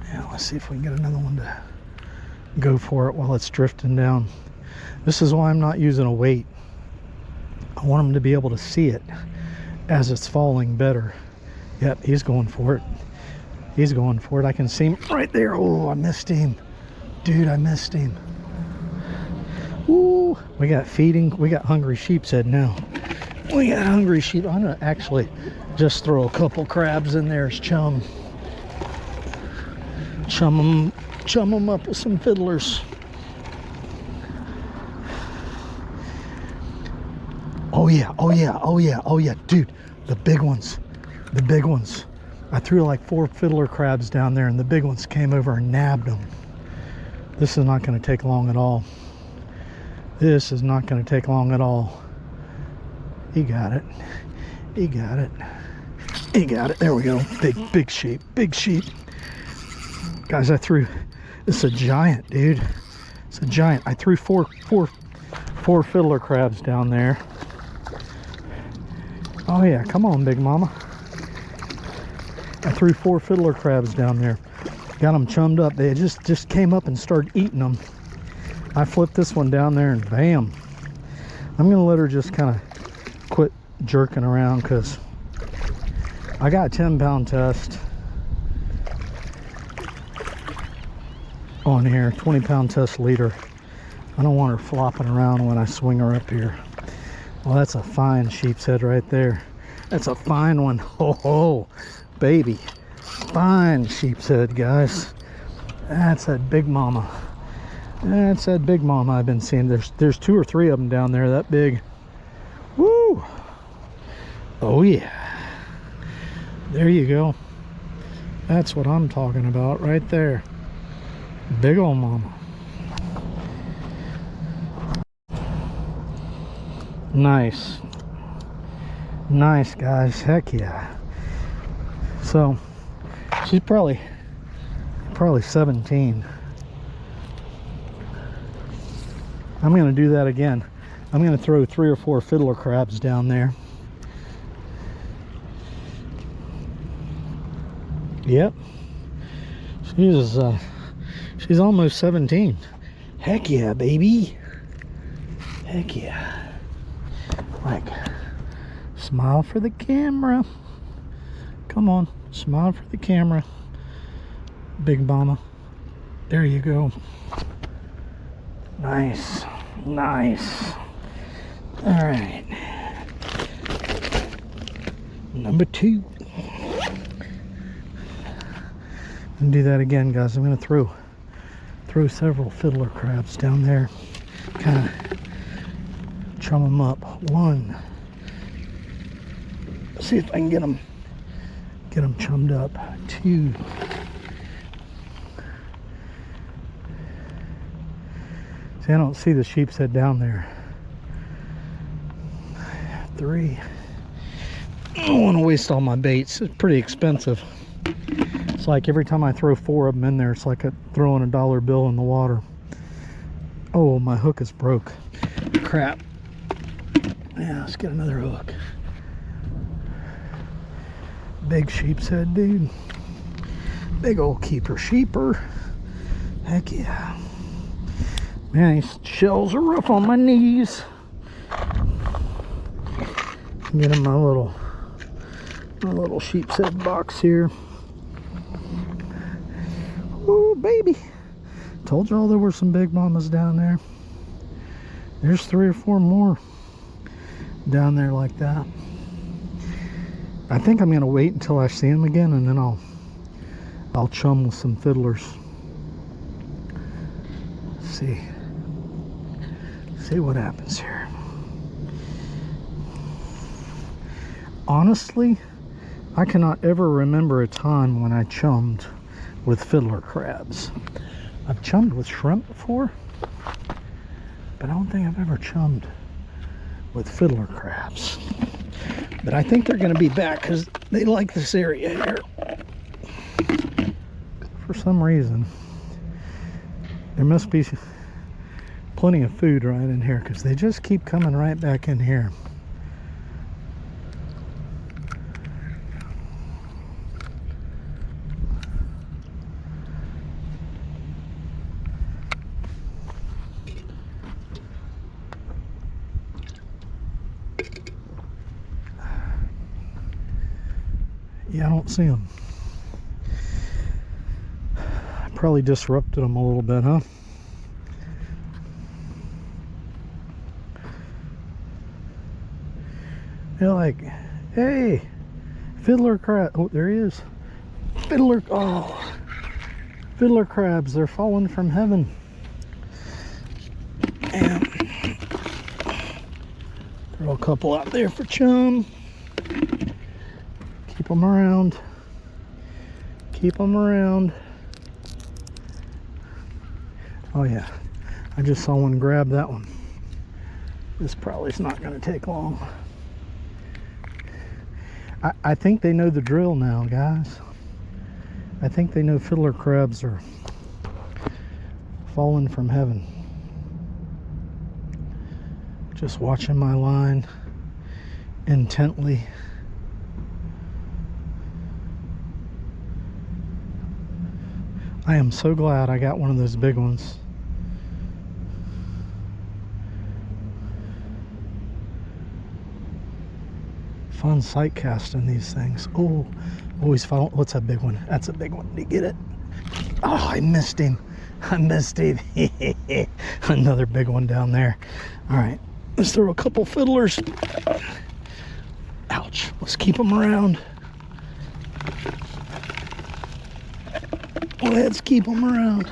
Yeah, let's see if we can get another one to go for it while it's drifting down. This is why I'm not using a weight. I want them to be able to see it as it's falling better. Yep, he's going for it. He's going for it. I can see him right there. Oh, I missed him. Dude, I missed him. Ooh, we got feeding. We got hungry sheepshead now. We got hungry sheep. I'm gonna actually just throw a couple crabs in there as chum. Chum them up with some fiddlers. Oh yeah, oh yeah, oh yeah, oh yeah, dude, the big ones, the big ones. I threw like 4 fiddler crabs down there and the big ones came over and nabbed them. This is not going to take long at all. This is not going to take long at all. He got it. He got it. He got it. There we go. Big sheep. Big sheep. Guys, I threw, this is a giant, dude. It's a giant. I threw four fiddler crabs down there. Oh yeah, come on, big mama. I threw 4 fiddler crabs down there. Got them chummed up. They just came up and started eating them. I flipped this one down there and bam. I'm gonna let her just kind of quit jerking around because I got a 10-pound test on here, 20-pound test leader. I don't want her flopping around when I swing her up here. Well, that's a fine sheepshead right there. That's a fine one. Oh, baby. Fine sheepshead, guys. That's that big mama. That's that big mama I've been seeing. There's 2 or 3 of them down there that big. Woo! Oh yeah. There you go. That's what I'm talking about right there. Big old mama. Nice. Nice, guys. Heck yeah. So she's probably 17. I'm gonna do that again. I'm gonna throw 3 or 4 fiddler crabs down there. Yep. She's almost 17. Heck yeah, baby. Heck yeah. Like, smile for the camera. Come on, smile for the camera. Big mama. There you go. Nice. Nice. All right. Number 2. And do that again, guys. I'm gonna throw several fiddler crabs down there. Kind of chum them up. 1. See if I can get them chummed up. 2. See, I don't see the sheepshead down there. 3. I don't want to waste all my baits. It's pretty expensive. It's like every time I throw 4 of them in there, it's like throwing a dollar bill in the water. Oh, my hook is broke. Crap. Yeah, let's get another hook. Big sheepshead, dude. Big old keeper sheeper. Heck yeah. Man, these shells are rough on my knees. Get in my little sheepshead box here. Oh, baby. Told y'all there were some big mamas down there. There's 3 or 4 more down there like that. I think I'm gonna wait until I see them again, and then I'll chum with some fiddlers. See what happens here. Honestly, I cannot ever remember a time when I chummed with fiddler crabs. I've chummed with shrimp before, but I don't think I've ever chummed with fiddler crabs. But I think they're going to be back because they like this area here. For some reason, there must be plenty of food right in here because they just keep coming right back in here. Yeah, I don't see them. I probably disrupted them a little bit, huh? They're like, hey, fiddler crab. Oh, there he is. Fiddler crabs. They're falling from heaven. And throw a couple out there for chum. Keep them around. Keep them around. Oh yeah, I just saw one grab that one. This probably is not going to take long. I think they know the drill now, guys. I think they know fiddler crabs are falling from heaven. Just watching my line intently. I am so glad I got one of those big ones. Fun sight casting these things. Oh, always follow. What's that big one? That's a big one. Did you get it? Oh, I missed him. I missed him. Another big one down there. All right, let's throw a couple fiddlers. Ouch. Let's keep them around. Let's keep them around.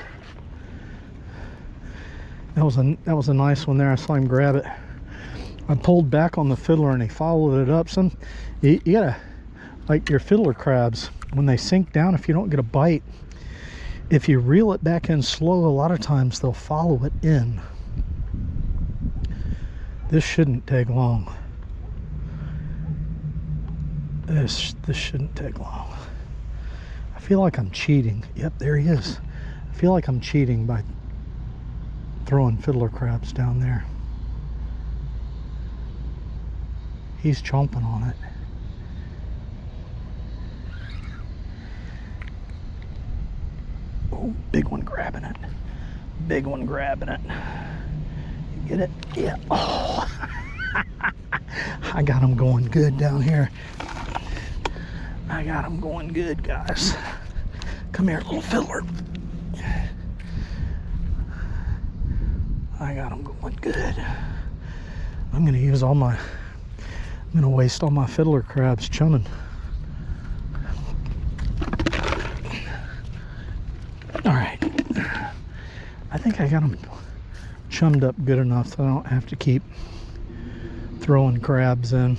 That was a nice one there. I saw him grab it. I pulled back on the fiddler and he followed it up. You gotta, like your fiddler crabs, when they sink down, if you don't get a bite, if you reel it back in slow, a lot of times they'll follow it in. This shouldn't take long. This shouldn't take long. I feel like I'm cheating. Yep, there he is. I feel like I'm cheating by throwing fiddler crabs down there. He's chomping on it. Oh, big one grabbing it. Big one grabbing it. You get it? Yeah. Oh. I got him going good down here. I got him going good, guys. Come here, little fiddler. I got him going good. I'm gonna waste all my fiddler crabs chumming. All right. I think I got them chummed up good enough so I don't have to keep throwing crabs in.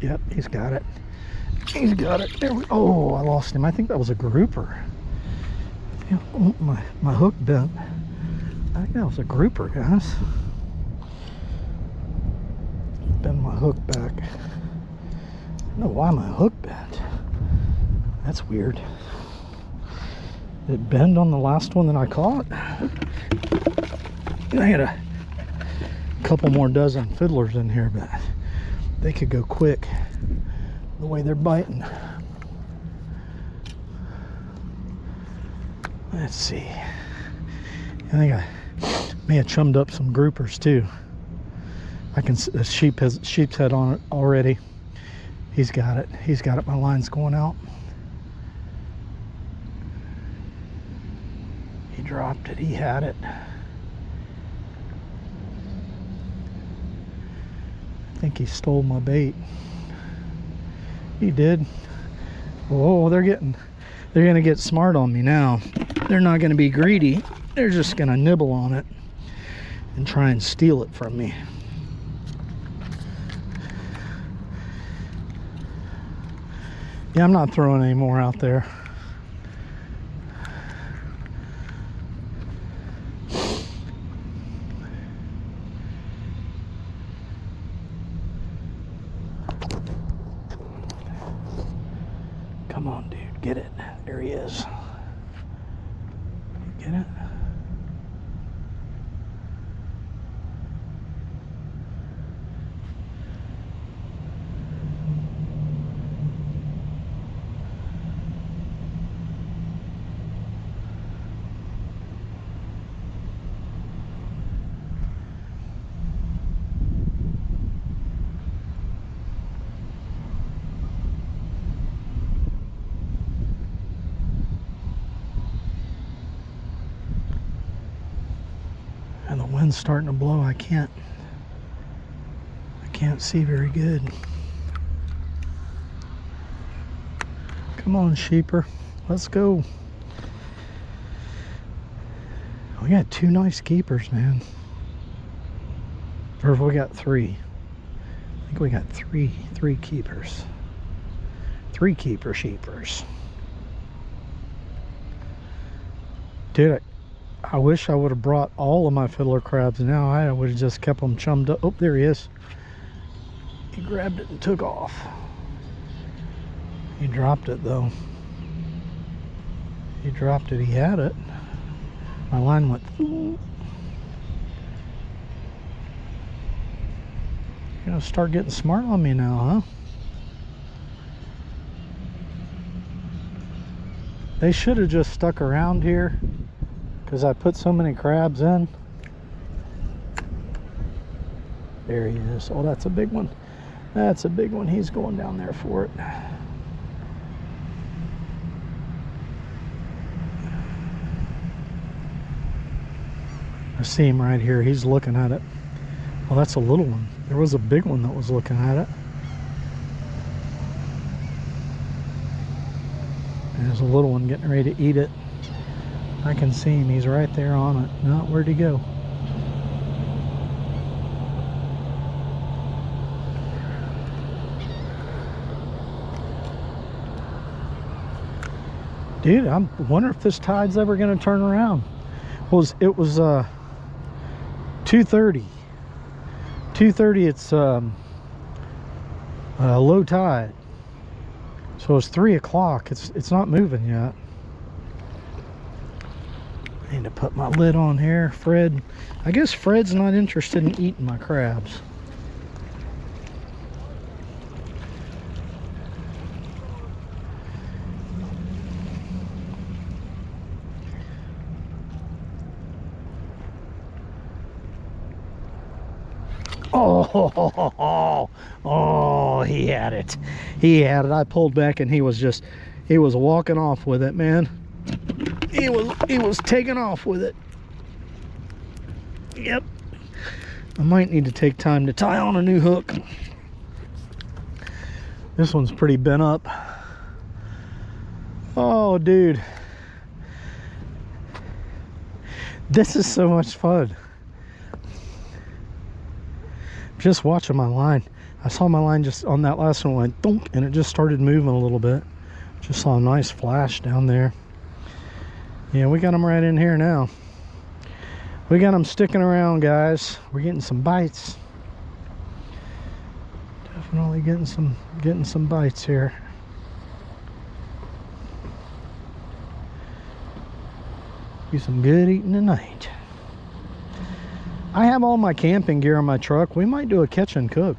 Yep, he's got it. He's got it. There we go. Oh, I lost him. I think that was a grouper. Oh, my hook bent. I think that was a grouper, guys. Bend my hook back. I don't know why my hook bent. That's weird. Did it bend on the last one that I caught? I had a couple more dozen fiddlers in here, but they could go quick. the way they're biting. Let's see. I think I may have chummed up some groupers too. I can see a sheephead on it already. He's got it. He's got it. My line's going out. He dropped it. He had it. I think he stole my bait. He did. Oh, they're gonna get smart on me now. They're not gonna be greedy. They're just gonna nibble on it and try and steal it from me. Yeah, I'm not throwing any more out there. Come on, dude, get it. There he is. Get it? And the wind's starting to blow. I can't see very good. Come on, sheeper, let's go. We got two nice keepers, man. Or we got three. I think we got three keepers. 3 keeper sheepers. Dude, I wish I would have brought all of my fiddler crabs now. I would have just kept them chummed up. Oh, there he is. He grabbed it and took off. He dropped it though. He dropped it. He had it. My line went. You're gonna start getting smart on me now, huh? They should have just stuck around here because I put so many crabs in. There he is. Oh, that's a big one. That's a big one. He's going down there for it. I see him right here. He's looking at it. Well, that's a little one. There was a big one that was looking at it. And there's a little one getting ready to eat it. I can see him. He's right there on it. No, where'd he go? Dude, I wonder if this tide's ever going to turn around. It was 2:30. 2:30. It's low tide. So it's 3 o'clock. It's not moving yet. I need to put my lid on here. Fred, I guess Fred's not interested in eating my crabs. Oh, he had it. He had it. I pulled back and he was walking off with it, man. He was taking off with it. Yep. I might need to take time to tie on a new hook. This one's pretty bent up. Oh, dude. This is so much fun. Just watching my line. I saw my line just on that last one went thunk, and it just started moving a little bit. Just saw a nice flash down there. Yeah, we got them right in here now. We got them sticking around, guys. We're getting some bites. Definitely getting some bites here. Be some good eating tonight. I have all my camping gear in my truck. We might do a catch and cook.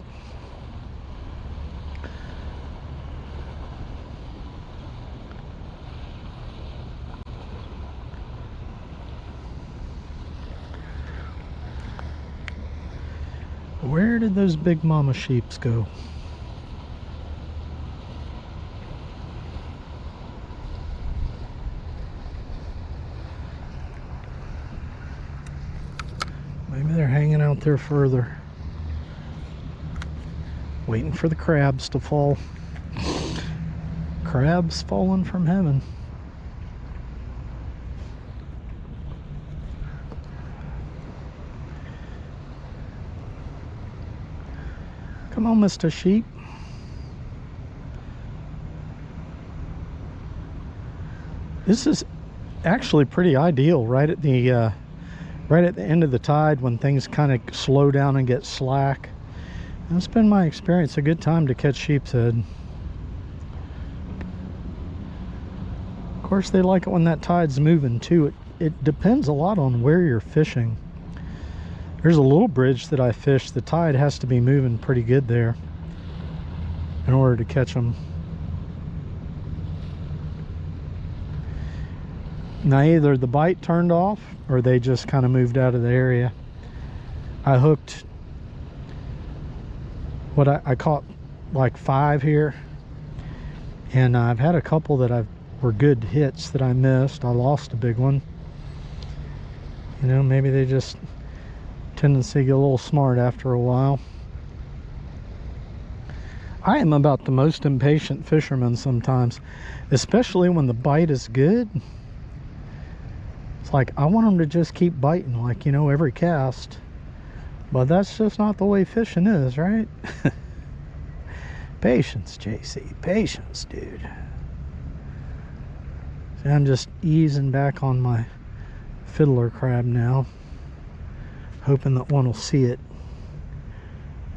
Where did those big mama sheeps go? Maybe they're hanging out there further, waiting for the crabs to fall. Crabs falling from heaven. Come on, Mr. Sheep. This is actually pretty ideal right at the end of the tide, when things kind of slow down and get slack. That's been my experience, a good time to catch sheepshead. Of course, they like it when that tide's moving too. It depends a lot on where you're fishing. There's a little bridge that I fish. The tide has to be moving pretty good there in order to catch them. Now either the bite turned off or they just kind of moved out of the area. I hooked what I caught like 5 here, and I've had a couple that were good hits that I missed. I lost a big one. You know, maybe they just tendency to get a little smart after a while. I am about the most impatient fisherman sometimes, especially when the bite is good. It's like I want them to just keep biting, like, you know, every cast. But that's just not the way fishing is, right? Patience, JC, patience, dude. See, I'm just easing back on my fiddler crab now, hoping that one will see it,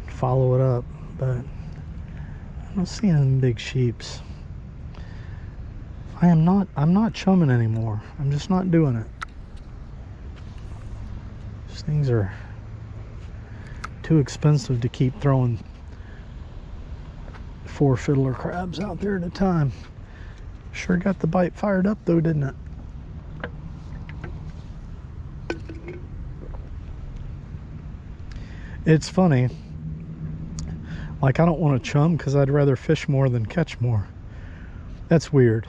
follow it up. But I don't see any big sheeps. I'm not chumming anymore. I'm just not doing it. These things are too expensive to keep throwing 4 fiddler crabs out there at a time. Sure got the bite fired up though, didn't it? It's funny, like I don't want to chum because I'd rather fish more than catch more. That's weird.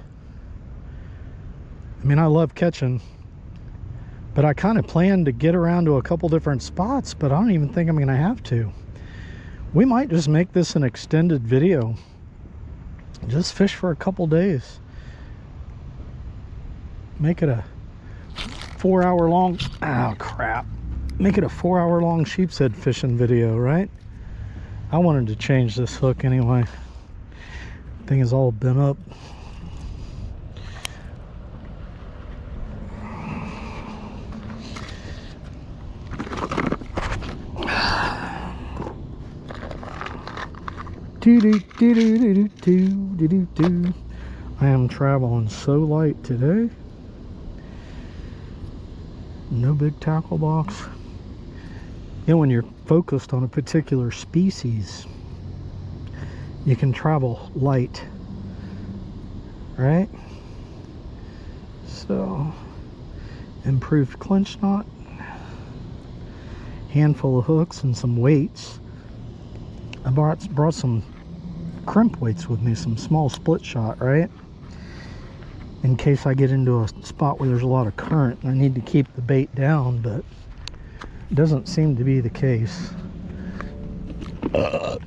I mean, I love catching, but I kind of plan to get around to a couple different spots, but I don't even think I'm going to have to. We might just make this an extended video. Just fish for a couple days. Make it a 4-hour long, oh crap. Make it a 4-hour long sheepshead fishing video, right? I wanted to change this hook anyway. Thing is all bent up. I am traveling so light today. No big tackle box. You know, when you're focused on a particular species, you can travel light, right? So, improved clinch knot, handful of hooks and some weights. I brought some crimp weights with me, some small split shot, right? In case I get into a spot where there's a lot of current and I need to keep the bait down, but it doesn't seem to be the case.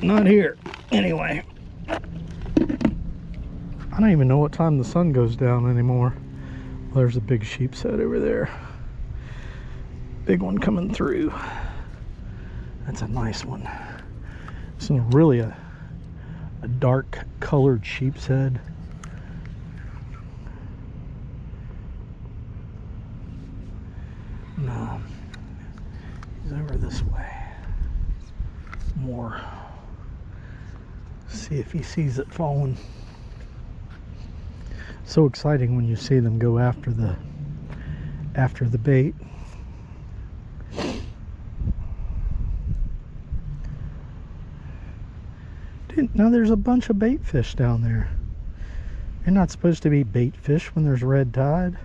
Not here. Anyway. I don't even know what time the sun goes down anymore. Well, there's a big sheepshead over there. Big one coming through. That's a nice one. It's really a dark colored sheepshead. No, he's over this way. More. See if he sees it falling. So exciting when you see them go after the bait. Now there's a bunch of bait fish down there. You're not supposed to be bait fish when there's red tide.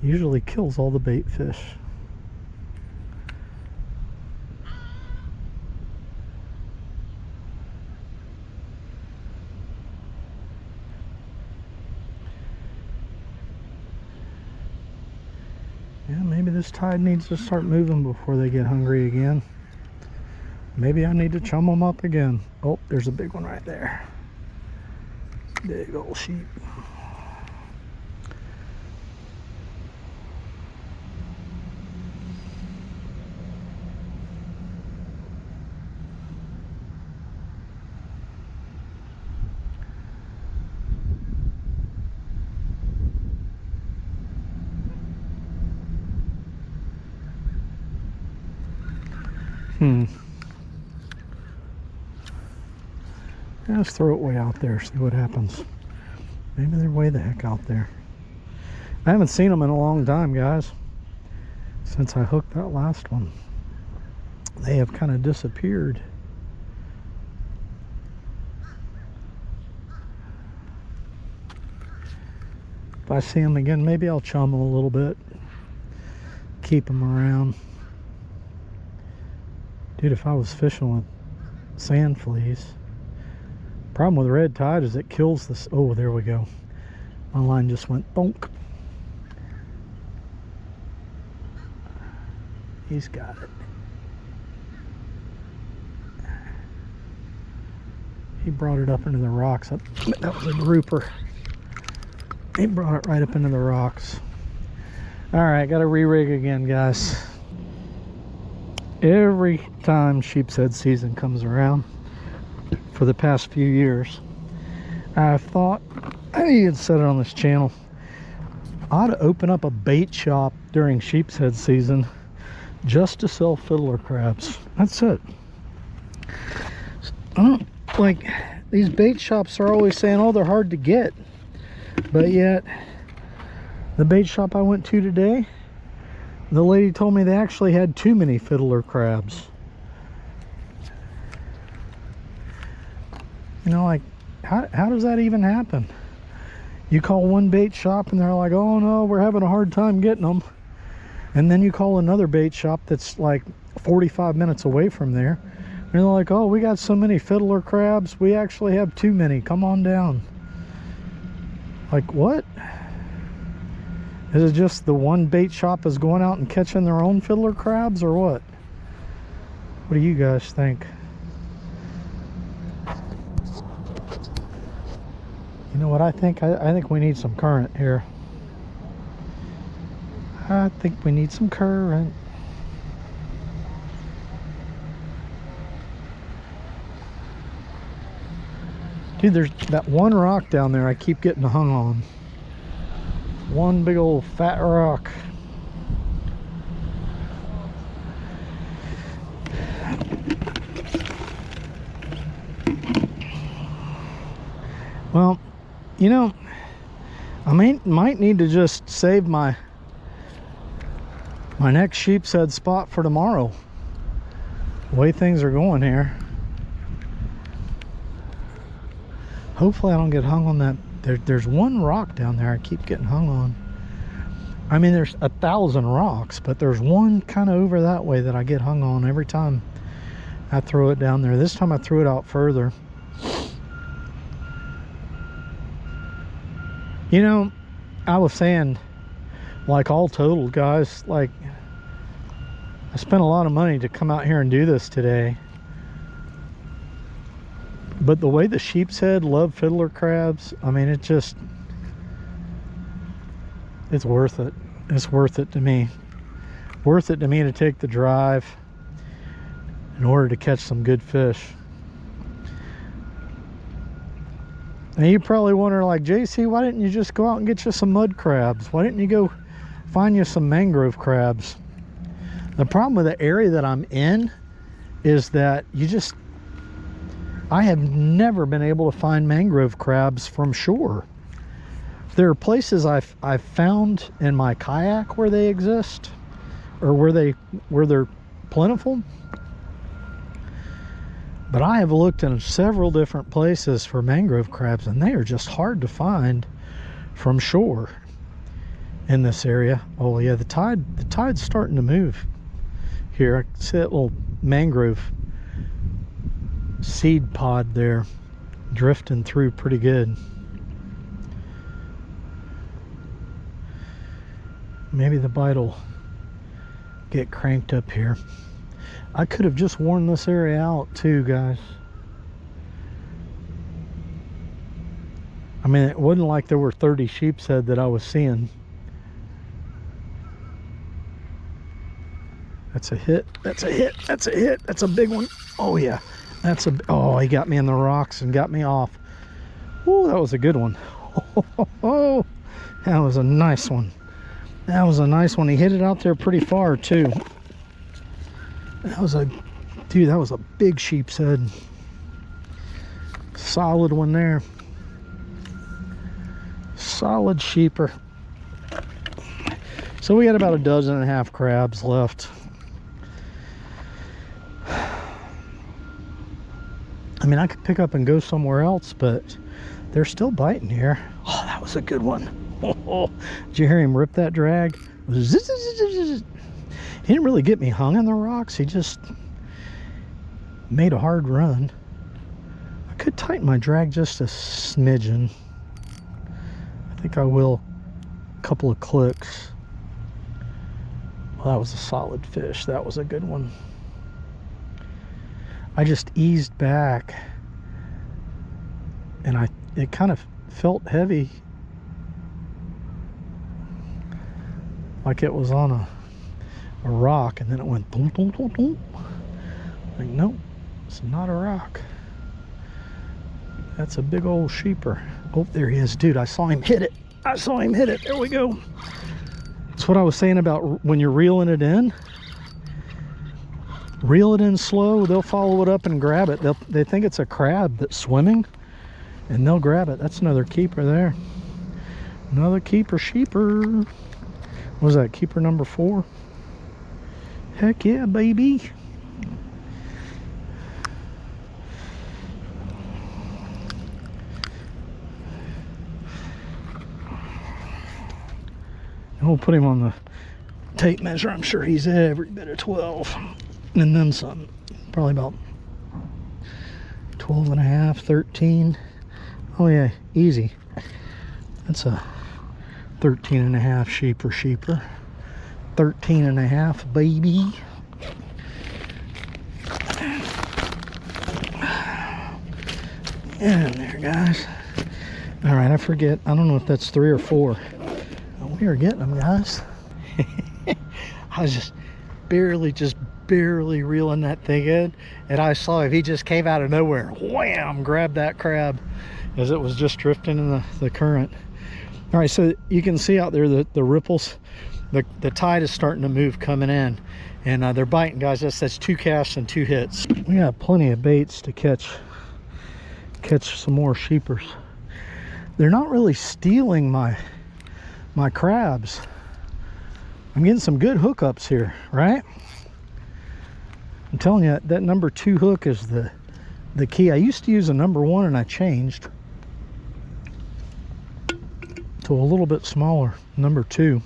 Usually kills all the bait fish. maybe this tide needs to start moving before they get hungry again. Maybe I need to chum them up again. Oh, there's a big one right there. Big old sheep. Let's throw it way out there, see what happens. Maybe they're way the heck out there. I haven't seen them in a long time, guys. Since I hooked that last one. They have kind of disappeared. If I see them again, maybe I'll chum them a little bit. Keep them around. Dude, if I was fishing with sand fleas, problem with red tide is it kills this. Oh, there we go. My line just went bonk. He's got it. He brought it up into the rocks. That was a grouper. He brought it right up into the rocks. All right, got to re-rig again, guys. Every time sheepshead season comes around for the past few years, I've thought, I even said it on this channel, I ought to open up a bait shop during sheepshead season just to sell fiddler crabs. That's it. I don't, like, these bait shops are always saying, oh, they're hard to get. But yet, the bait shop I went to today, the lady told me they actually had too many fiddler crabs. You know, like, how does that even happen? You call one bait shop and they're like, oh no, we're having a hard time getting them. And then you call another bait shop that's like 45 minutes away from there. And they're like, oh, we got so many fiddler crabs, we actually have too many, come on down. Like, what? Is it just the one bait shop is going out and catching their own fiddler crabs, or what? What do you guys think? You know what I think? I think we need some current here. I think we need some current. Dude, there's that one rock down there I keep getting hung on. One big old fat rock. Well, you know, I might need to just save my next sheepshead spot for tomorrow. The way things are going here. Hopefully I don't get hung on that. There's one rock down there I keep getting hung on. I mean, there's 1,000 rocks, but there's one kind of over that way that I get hung on every time I throw it down there. This time I threw it out further. You know, I was saying, like, all totaled, guys, like, I spent a lot of money to come out here and do this today. But the way the sheepshead love fiddler crabs, I mean, it's worth it. It's worth it to me. Worth it to me to take the drive in order to catch some good fish. Now you probably wonder, like, JC, why didn't you just go out and get you some mud crabs? Why didn't you go find you some mangrove crabs? The problem with the area that I'm in is that I have never been able to find mangrove crabs from shore. There are places I've found in my kayak where they exist, or where they're plentiful. But I have looked in several different places for mangrove crabs, and they are just hard to find from shore in this area. Oh yeah, the tide's starting to move here. I can see that little mangrove seed pod there drifting through pretty good. Maybe the bite will get cranked up here. I could have just worn this area out too, guys. I mean, it wasn't like there were 30 sheepshead that I was seeing. That's a hit. That's a hit. That's a hit. That's a big one. Oh yeah. That's a, oh, he got me in the rocks and got me off. Ooh, that was a good one. Oh, that was a nice one. That was a nice one. He hit it out there pretty far too. That was a, dude, that was a big sheepshead. Solid one there. Solid sheeper. So we got about 12.5 crabs left. I mean, I could pick up and go somewhere else, but they're still biting here. Oh, that was a good one. Oh, did you hear him rip that drag? He didn't really get me hung in the rocks. He just made a hard run. I could tighten my drag just a smidgen. I think I will. A couple of clicks. Well, that was a solid fish. That was a good one. I just eased back and it kind of felt heavy, like it was on a rock, and then it went boom, boom, boom, boom. Like, nope, it's not a rock. That's a big old sheeper. Oh, there he is. Dude, I saw him hit it. I saw him hit it. There we go. That's what I was saying about when you're reeling it in. Reel it in slow. They'll follow it up and grab it. They think it's a crab that's swimming, and they'll grab it. That's another keeper there. Another keeper sheeper. What was that? Keeper number 4? Heck yeah, baby. And we'll put him on the tape measure. I'm sure he's every bit of 12. And then some. Probably about 12.5, 13. Oh yeah, easy. That's a 13.5 sheeper. 13.5, baby. And there, guys. All right, I forget. I don't know if that's 3 or 4. We are getting them, guys. I was just barely reeling that thing in, and I saw if he just came out of nowhere, wham, grabbed that crab as it was just drifting in the current. All right, so you can see out there the ripples. The tide is starting to move coming in, and they're biting, guys. That's 2 casts and 2 hits. We got plenty of baits to catch some more sheepers. They're not really stealing my crabs. I'm getting some good hookups here, right? I'm telling you, that number 2 hook is the key. I used to use a number 1, and I changed to a little bit smaller number 2.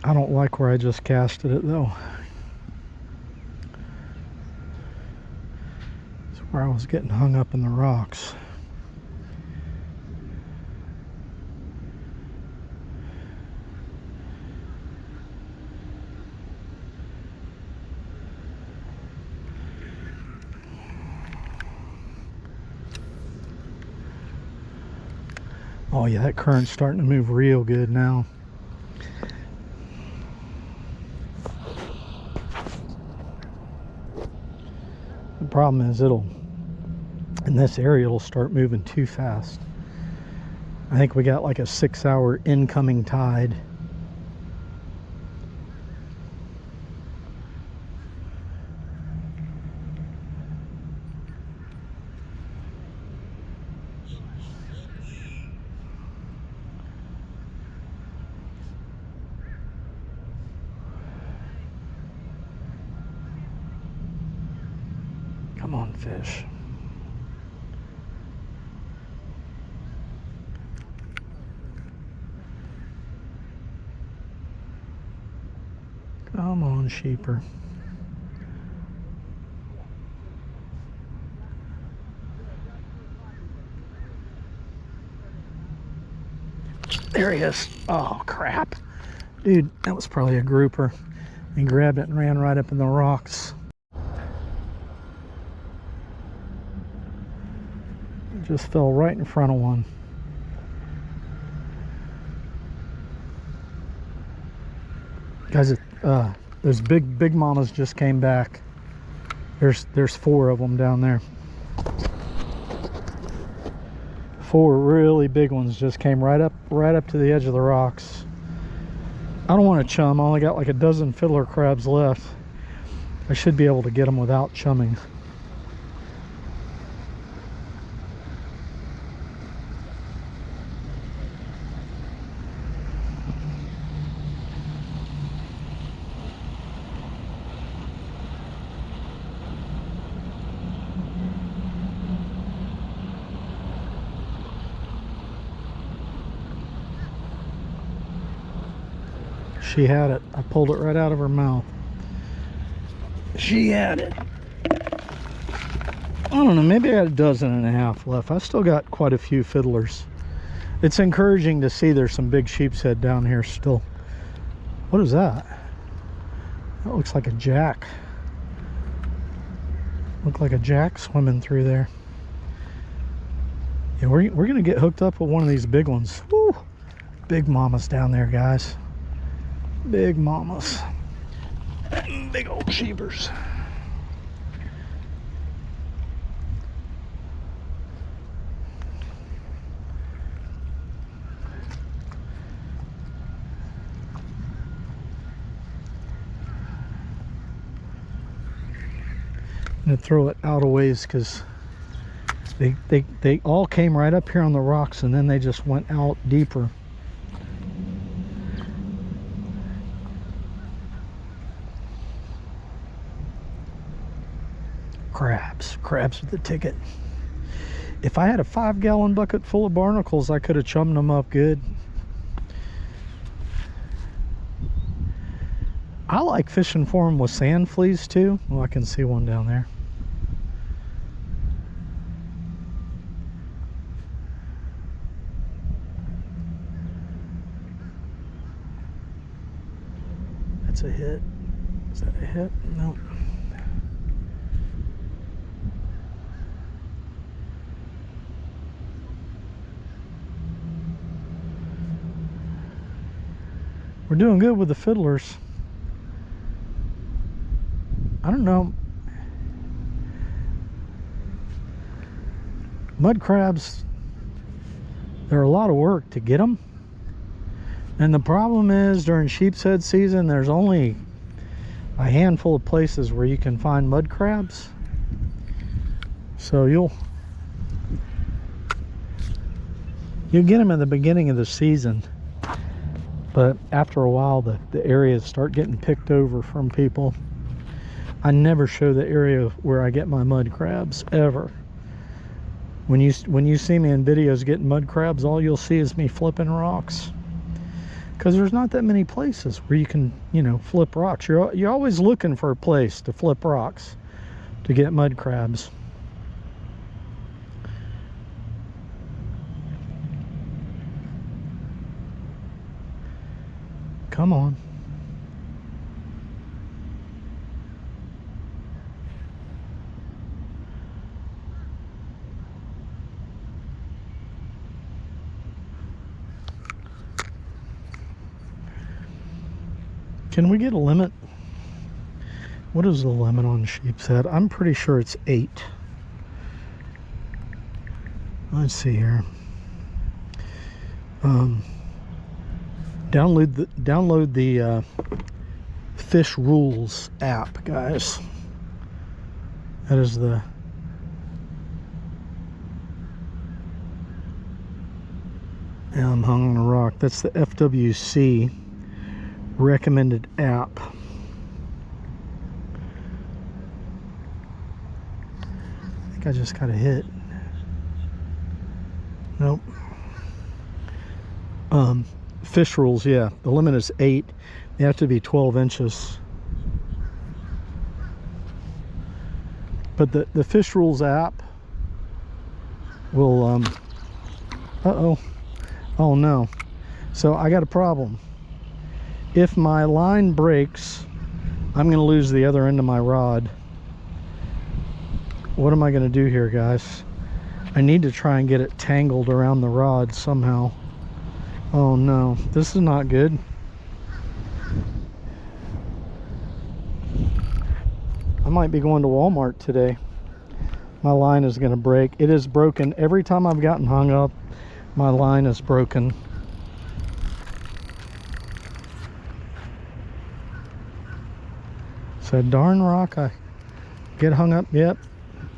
I don't like where I just casted it though. It's where I was getting hung up in the rocks. Oh yeah, that current's starting to move real good now. The problem is in this area, it'll start moving too fast. I think we got like a 6-hour incoming tide. Come on, fish. Come on, sheeper. There he is. Oh, crap. Dude, that was probably a grouper. He grabbed it and ran right up in the rocks. It just fell right in front of one. Guys, those big mamas just came back. There's 4 of them down there. 4 really big ones just came right up to the edge of the rocks. I don't want to chum. I only got like a dozen fiddler crabs left. I should be able to get them without chumming. She had it. I pulled it right out of her mouth. She had it. I don't know, maybe I got a dozen and a half left. I still got quite a few fiddlers. It's encouraging to see there's some big sheepshead down here still. What is that? That looks like a jack. Look like a jack swimming through there. Yeah, we're gonna get hooked up with one of these big ones. Woo! Big mamas down there, guys. Big mamas. Big old sheepers. I'm gonna throw it out a ways because they all came right up here on the rocks and then they just went out deeper. Crabs with the ticket. If I had a 5-gallon bucket full of barnacles, I could have chummed them up good. I like fishing for them with sand fleas too. Well, I can see one down there. That's a hit. Is that a hit? No. We're doing good with the fiddlers. I don't know. Mud crabs, they're a lot of work to get them. And the problem is during sheepshead season, there's only a handful of places where you can find mud crabs. So you'll get them at the beginning of the season. But after a while, the areas start getting picked over from people. I never show the area where I get my mud crabs, ever. When you see me in videos getting mud crabs, all you'll see is me flipping rocks. Because there's not that many places where you can, you know, flip rocks. You're always looking for a place to flip rocks to get mud crabs. Come on. Can we get a limit? What is the limit on sheepshead? I'm pretty sure it's 8. Let's see here. Download the Fish Rules app, guys. That is the I'm hung on a rock. That's the FWC recommended app. I think I just got a hit. Nope. Fish Rules, yeah, the limit is 8. They have to be 12 inches. But the Fish Rules app will oh no. So I got a problem. if my line breaks, I'm going to lose the other end of my rod. What am I going to do here, guys? I need to try and get it tangled around the rod somehow. Oh no, this is not good. I might be going to Walmart today. My line is going to break. It is broken. Every time I've gotten hung up, my line is broken. So darn rock, I get hung up. Yep,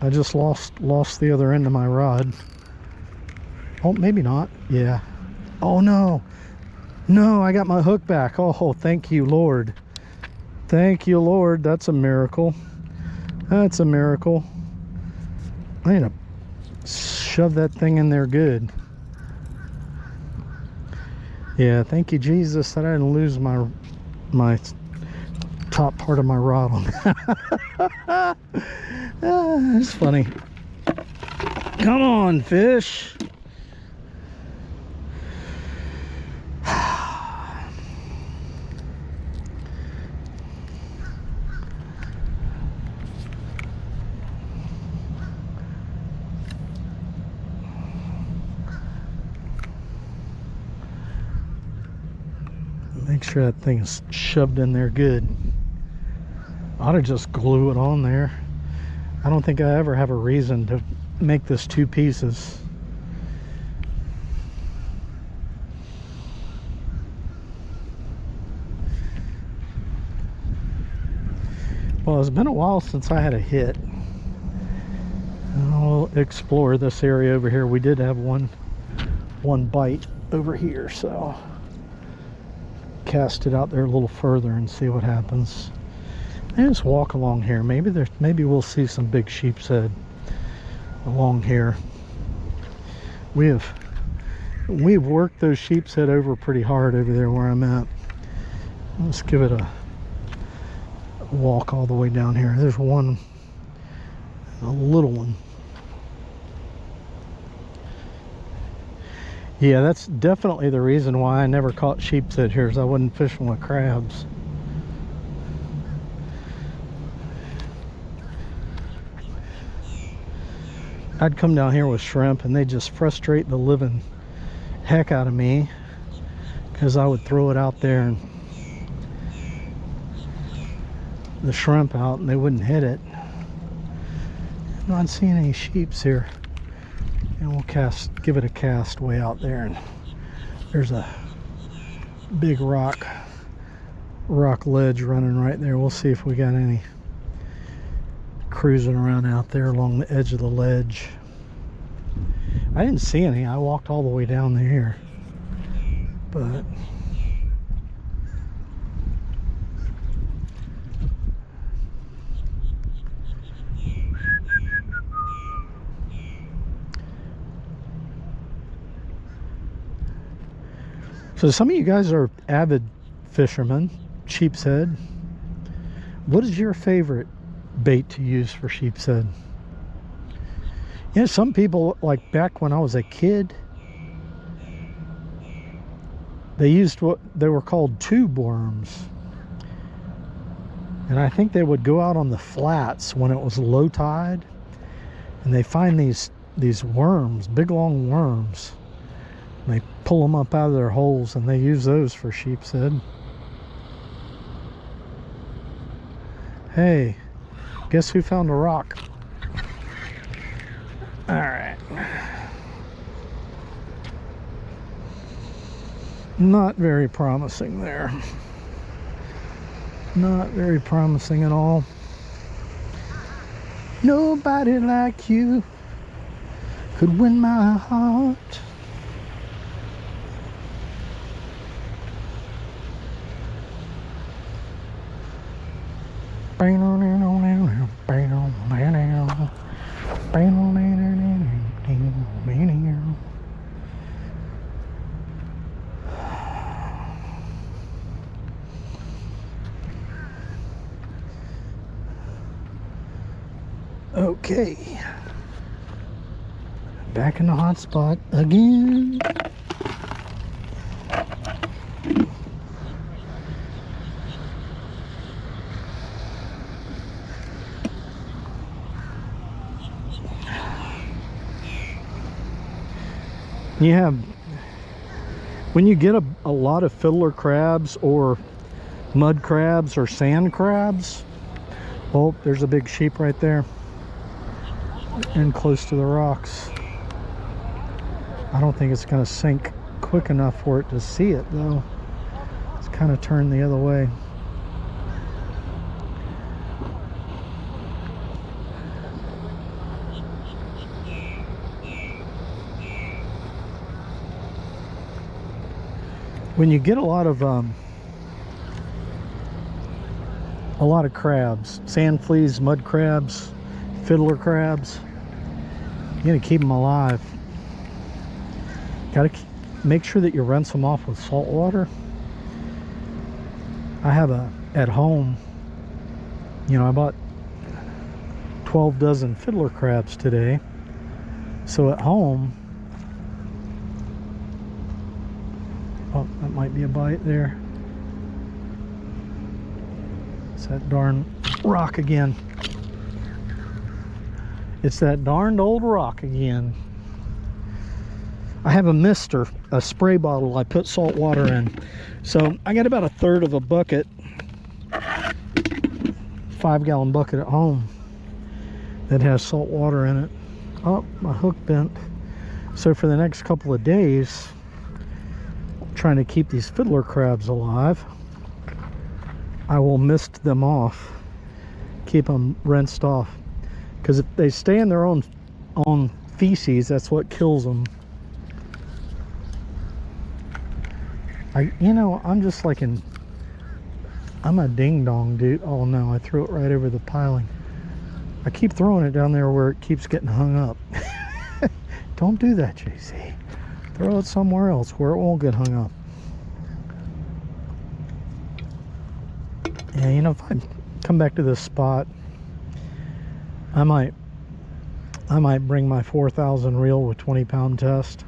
I just lost the other end of my rod. Oh, maybe not. Yeah. Oh no, no, I got my hook back. Oh, thank you, Lord. Thank you, Lord. That's a miracle. That's a miracle. I need to shove that thing in there good. Yeah, thank you, Jesus, that I didn't lose my top part of my rod on that. It's funny. Come on, fish. Make sure that thing is shoved in there good. I ought to just glue it on there. I don't think I ever have a reason to make this two pieces. Well, it's been a while since I had a hit. I'll explore this area over here. We did have one bite over here, so cast it out there a little further and see what happens. And just walk along here. Maybe we'll see some big sheepshead along here. We've worked those sheepshead over pretty hard over there where I'm at. Let's give it a walk all the way down here. There's one, a little one. Yeah, that's definitely the reason why I never caught sheepshead here, is I wasn't fishing with crabs. I'd come down here with shrimp and they just frustrate the living heck out of me, because I would throw it out there and the shrimp out and they wouldn't hit it. I'm not seeing any sheeps here. And we'll give it a cast way out there, and there's a big rock ledge running right there. We'll see if we got any cruising around out there along the edge of the ledge. I didn't see any. I walked all the way down there, but so some of you guys are avid fishermen, sheepshead. What is your favorite bait to use for sheepshead? You know, some people, like back when I was a kid, they used what they were called tube worms. And I think they would go out on the flats when it was low tide, and they find these worms, big long worms. They pull them up out of their holes and they use those for sheepshead. Hey, guess who found a rock? All right. Not very promising there. Not very promising at all. Nobody like you could win my heart. Okay, back in the hot spot again. You have, when you get a lot of fiddler crabs or mud crabs or sand crabs. Oh, there's a big sheep right there and close to the rocks. I don't think it's going to sink quick enough for it to see it though. It's kind of turned the other way. When you get a lot of crabs, sand fleas, mud crabs, fiddler crabs, you gotta keep them alive. Gotta make sure that you rinse them off with salt water. I have at home, you know, I bought 12 dozen fiddler crabs today. So at home, oh, that might be a bite there. It's that darn rock again. It's that darned old rock again. I have a mister, a spray bottle I put salt water in. So I got about 1/3 of a bucket, 5-gallon bucket at home that has salt water in it. Oh, my hook bent. So for the next couple of days, trying to keep these fiddler crabs alive, I will mist them off, keep them rinsed off, because if they stay in their own feces, that's what kills them. You know, I'm just like I'm a ding dong dude. Oh no, I threw it right over the piling. I keep throwing it down there where it keeps getting hung up. Don't do that, JC. Throw it somewhere else where it won't get hung up. Yeah, you know, if I come back to this spot, I might bring my 4,000 reel with 20-pound test.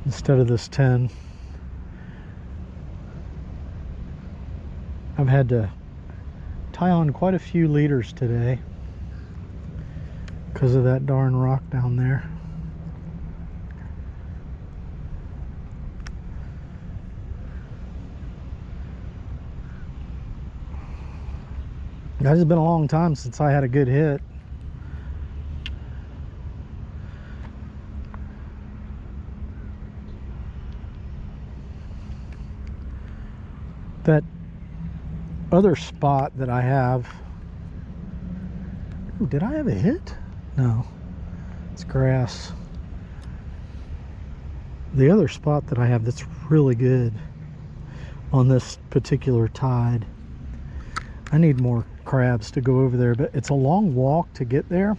Instead of this 10. I've had to tie on quite a few leaders today because of that darn rock down there. Guys, it's been a long time since I had a good hit. That other spot that I have, ooh, did I have a hit? No, it's grass. The other spot that I have that's really good on this particular tide, I need more crabs to go over there, but it's a long walk to get there.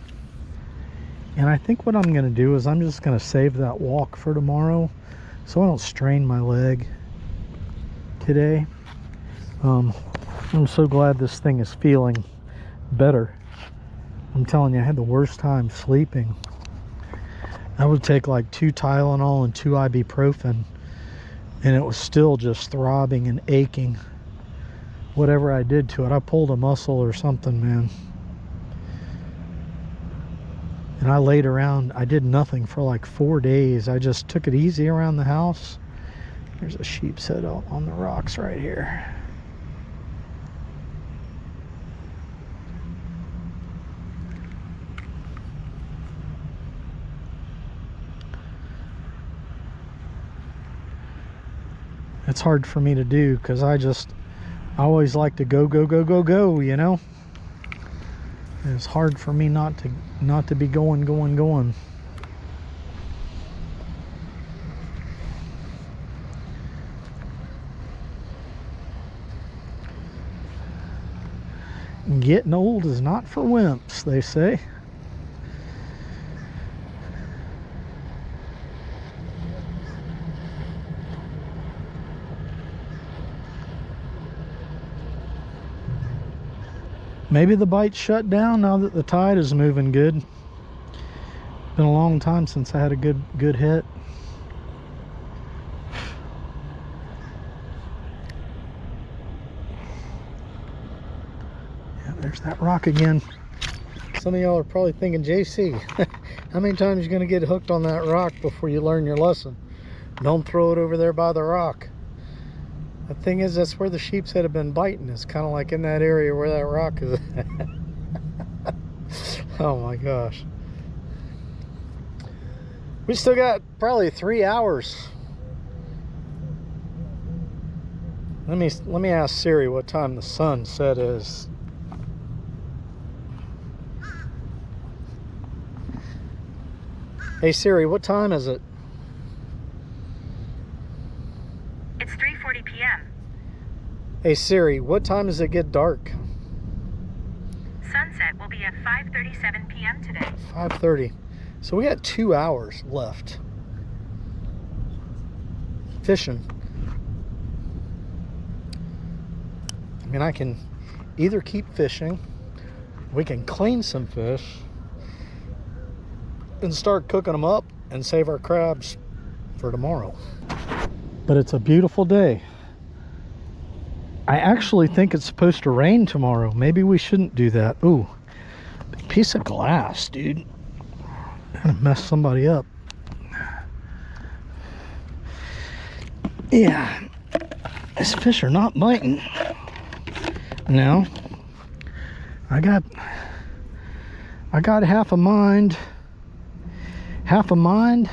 And I think what I'm gonna do is I'm just gonna save that walk for tomorrow so I don't strain my leg today. I'm so glad this thing is feeling better. I'm telling you, I had the worst time sleeping. I would take like 2 Tylenol and 2 ibuprofen, and it was still just throbbing and aching. Whatever I did to it, I pulled a muscle or something, man. And I laid around, I did nothing for like 4 days. I just took it easy around the house. There's a sheepshead on the rocks right here. It's hard for me to do because I always like to go, you know? And it's hard for me not to be going. Getting old is not for wimps, they say. Maybe the bite's shut down now that the tide is moving good. Been a long time since I had a good hit. Yeah, there's that rock again. Some of y'all are probably thinking, JC, how many times are you going to get hooked on that rock before you learn your lesson? Don't throw it over there by the rock. The thing is, that's where the sheepshead have been biting. It's kind of like in that area where that rock is. Oh my gosh. We still got probably 3 hours. Let me ask Siri what time the sunset is. Hey Siri, what time is it? It's 3:40 p.m. Hey Siri, what time does it get dark? Sunset will be at 5:37 p.m. today. 5:30. So we got 2 hours left fishing. I mean, I can either keep fishing, we can clean some fish and start cooking them up and save our crabs for tomorrow. But it's a beautiful day. I actually think it's supposed to rain tomorrow. Maybe we shouldn't do that. Ooh, big piece of glass, dude. I'm gonna mess somebody up. Yeah, these fish are not biting. Now, I got half a mind. Half a mind?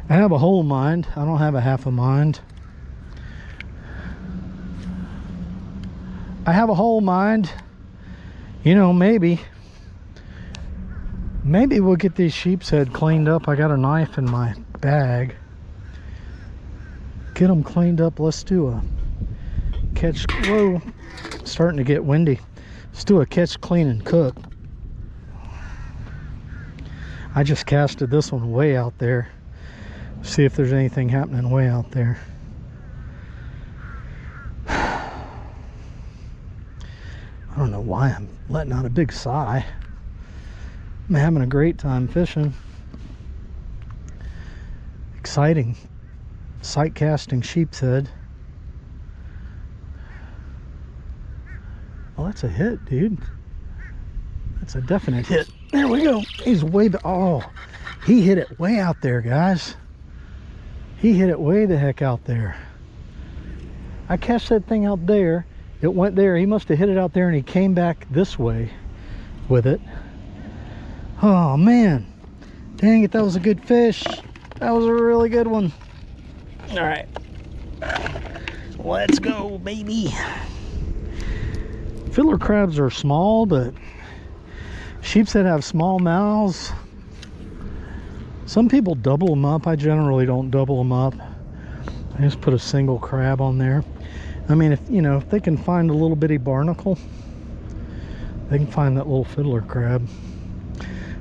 I have a whole mind. I don't have a half a mind. I have a whole mind. You know, maybe we'll get these sheepshead cleaned up. I got a knife in my bag. Get them cleaned up. Let's do a catch. Whoa, starting to get windy. Let's do a catch, clean, and cook. I just casted this one way out there. See if there's anything happening way out there. I don't know why I'm letting out a big sigh. I'm having a great time fishing. Exciting. Sight casting sheepshead. Well, that's a hit, dude. That's a definite hit. There we go. He's way oh, he hit it way out there, guys. He hit it way the heck out there. I cast that thing out there. It went there. He must have hit it out there and he came back this way with it. Oh man, dang it, that was a good fish. That was a really good one. All right, let's go, baby. Fiddler crabs are small, but sheepshead have small mouths. Some people double them up. I generally don't double them up. I just put a single crab on there. I mean, if you know, if they can find a little bitty barnacle, they can find that little fiddler crab.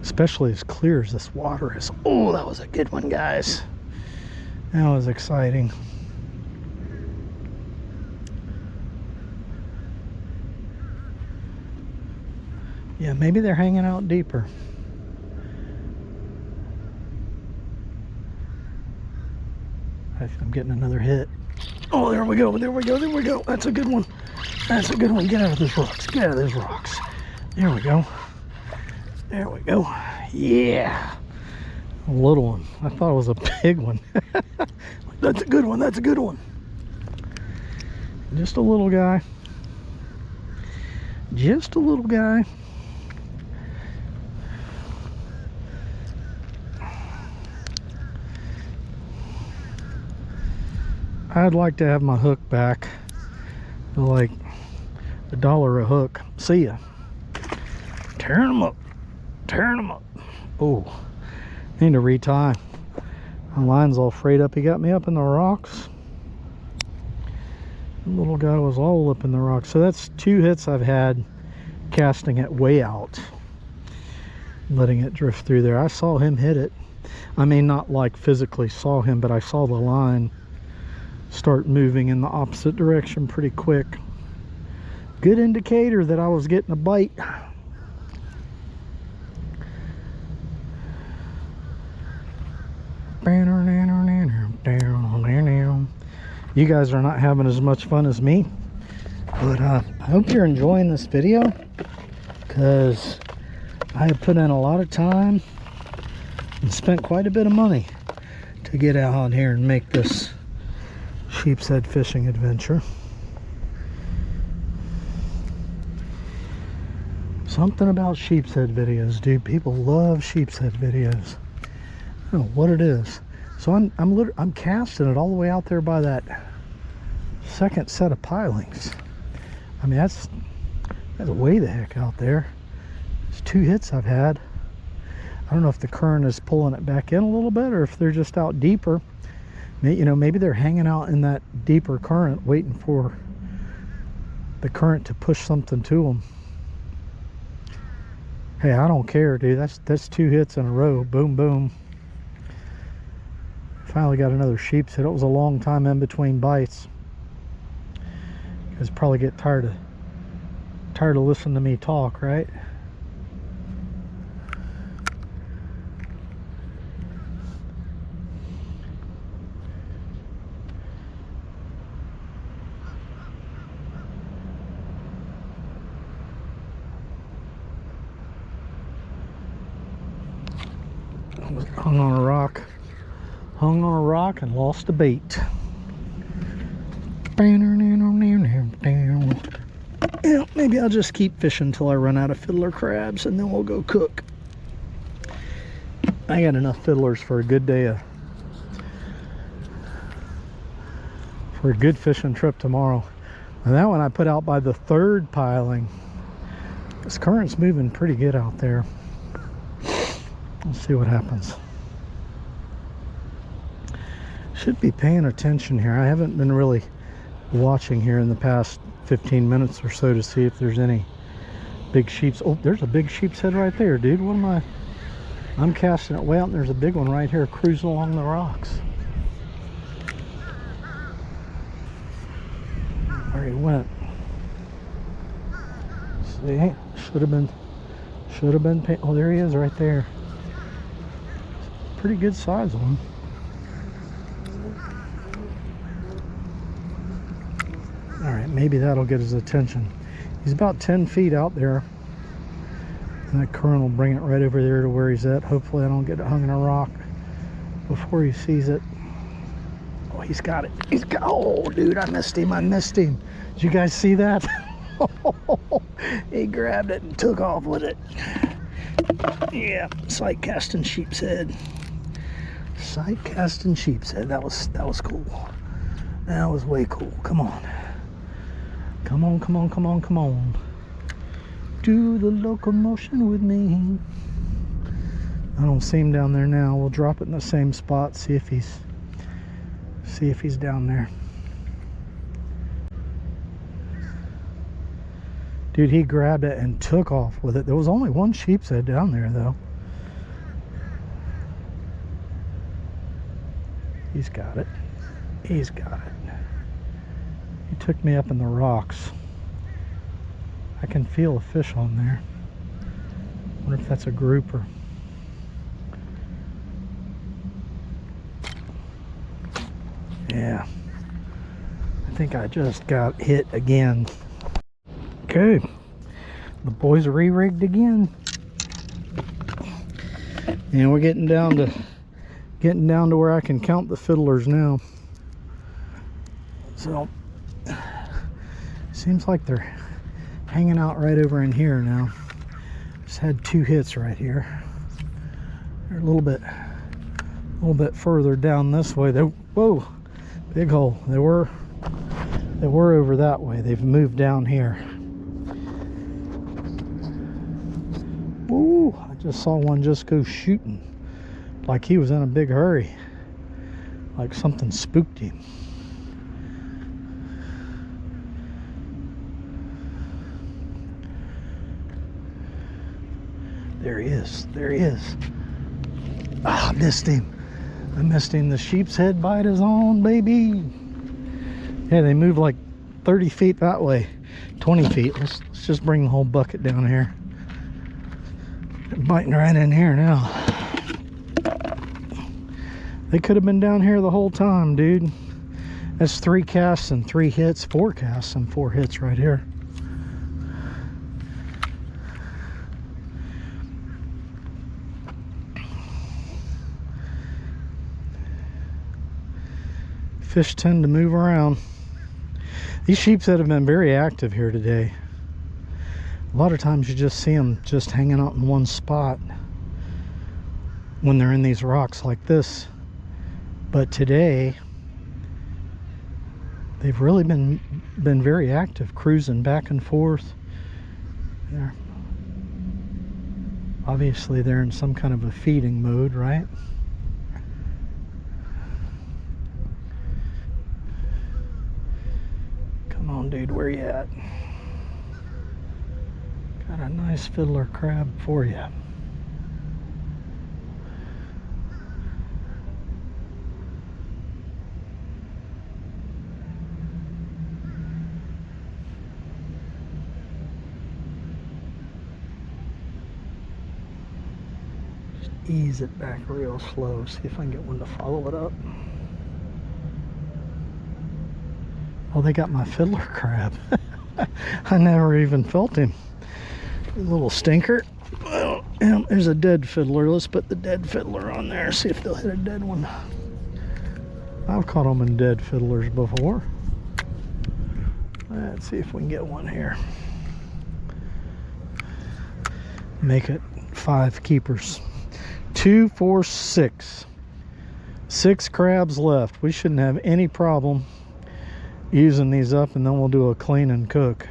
Especially as clear as this water is. Oh, that was a good one, guys. That was exciting. Yeah, maybe they're hanging out deeper. I'm getting another hit. Oh, there we go, there we go, there we go. That's a good one. That's a good one. Get out of those rocks. Get out of those rocks. There we go. There we go. Yeah. A little one. I thought it was a big one. That's a good one. That's a good one. Just a little guy. Just a little guy. I'd like to have my hook back. Like $1 a hook. See ya. Tearing them up. Tearing them up. Oh, need to retie. My line's all frayed up. He got me up in the rocks. The little guy was all up in the rocks. So that's 2 hits I've had casting it way out, letting it drift through there. I saw him hit it. I mean, not like physically saw him, but I saw the line start moving in the opposite direction pretty quick. Good indicator that I was getting a bite. You guys are not having as much fun as me, but I hope you're enjoying this video, because I have put in a lot of time and spent quite a bit of money to get out here and make this sheepshead fishing adventure. Something about sheepshead videos, dude. People love sheepshead videos. I don't know what it is. So I'm casting it all the way out there by that second set of pilings. I mean, that's way the heck out there. It's 2 hits I've had. I don't know if the current is pulling it back in a little bit or if they're just out deeper. You know, maybe they're hanging out in that deeper current waiting for the current to push something to them. Hey, I don't care, dude. That's 2 hits in a row. Boom, boom. Finally got another sheepshead. It was a long time in between bites. You guys probably get tired of listening to me talk, right? Hung on a rock and lost a bait. Yeah, maybe I'll just keep fishing until I run out of fiddler crabs and then we'll go cook. I got enough fiddlers for a good day for a good fishing trip tomorrow. And that one I put out by the 3rd piling. This current's moving pretty good out there. Let's see what happens. Should be paying attention here. I haven't been really watching here in the past 15 minutes or so to see if there's any big sheeps. Oh, there's a big sheepshead right there, dude. What am I? I'm casting it way out and there's a big one right here cruising along the rocks. Where he went. See, should have been. Oh, there he is right there. Pretty good size one. All right, maybe that'll get his attention. He's about 10 feet out there. And that current will bring it right over there to where he's at. Hopefully I don't get it hung in a rock before he sees it. Oh, he's got it. Oh, dude, I missed him. Did you guys see that? He grabbed it and took off with it. Yeah, sight casting sheepshead. Sight casting sheepshead. That was cool. That was way cool. Come on. Come on. Do the locomotion with me. I don't see him down there now. We'll drop it in the same spot, see if he's down there. Dude, he grabbed it and took off with it. There was only one sheepshead down there though. He's got it. He took me up in the rocks. I can feel a fish on there. I wonder if that's a grouper. Yeah. I think I just got hit again. Okay. The boys are re-rigged again. And we're getting down to where I can count the fiddlers now. So seems like they're hanging out right over in here now. Just had 2 hits right here. They're a little bit further down this way. Whoa, big hole. They were over that way. They've moved down here. Ooh, I just saw one just go shooting like he was in a big hurry, like something spooked him. There he is. Ah, I missed him. The sheepshead bite is on, baby. Yeah, they moved like 30 feet that way, 20 feet. Let's just bring the whole bucket down here. They're biting right in here now. They could have been down here the whole time, dude. That's 3 casts and 3 hits, 4 casts and 4 hits right here. Fish tend to move around. These sheepshead have been very active here today. A lot of times you just see them just hanging out in one spot when they're in these rocks like this. But today, they've really been very active, cruising back and forth. They're, obviously, they're in some kind of a feeding mode, right? Come on, dude, where you at? Got a nice fiddler crab for you. Just ease it back real slow. See if I can get one to follow it up. Oh, they got my fiddler crab. I never even felt him. A little stinker. Well, yeah, there's a dead fiddler. Let's put the dead fiddler on there. See if they'll hit a dead one. I've caught them in dead fiddlers before. Let's see if we can get one here. Make it 5 keepers. 2, 4, 6. 6 crabs left. We shouldn't have any problem using these up, and then we'll do a clean and cook.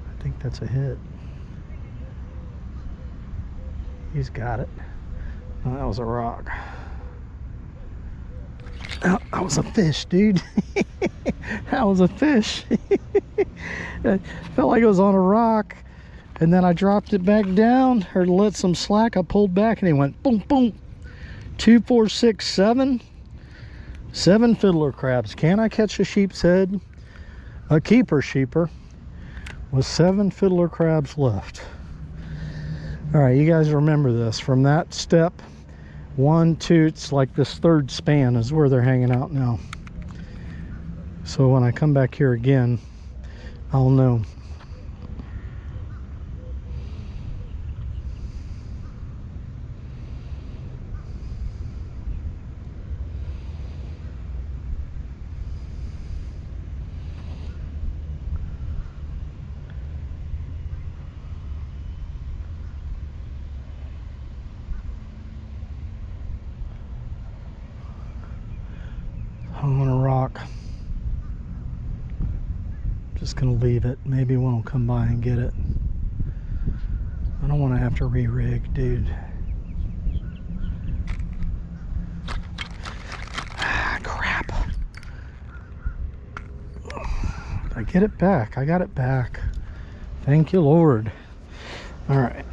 I think that's a hit. He's got it. Oh, that was a rock. Oh, that was a fish, dude. That was a fish. It felt like it was on a rock, and then I dropped it back down, or let some slack. I pulled back and he went boom, boom. 2, 4, 6, 7. 7 fiddler crabs. Can I catch a sheepshead? A keeper sheeper with 7 fiddler crabs left. All right, you guys remember this. From that step, 1, 2, it's like this third span is where they're hanging out now. So when I come back here again, I'll know. I'm on a rock. Just gonna leave it. Maybe one will come by and get it. I don't want to have to re-rig, dude. Ah, crap. I get it back. I got it back. Thank you, Lord. All right.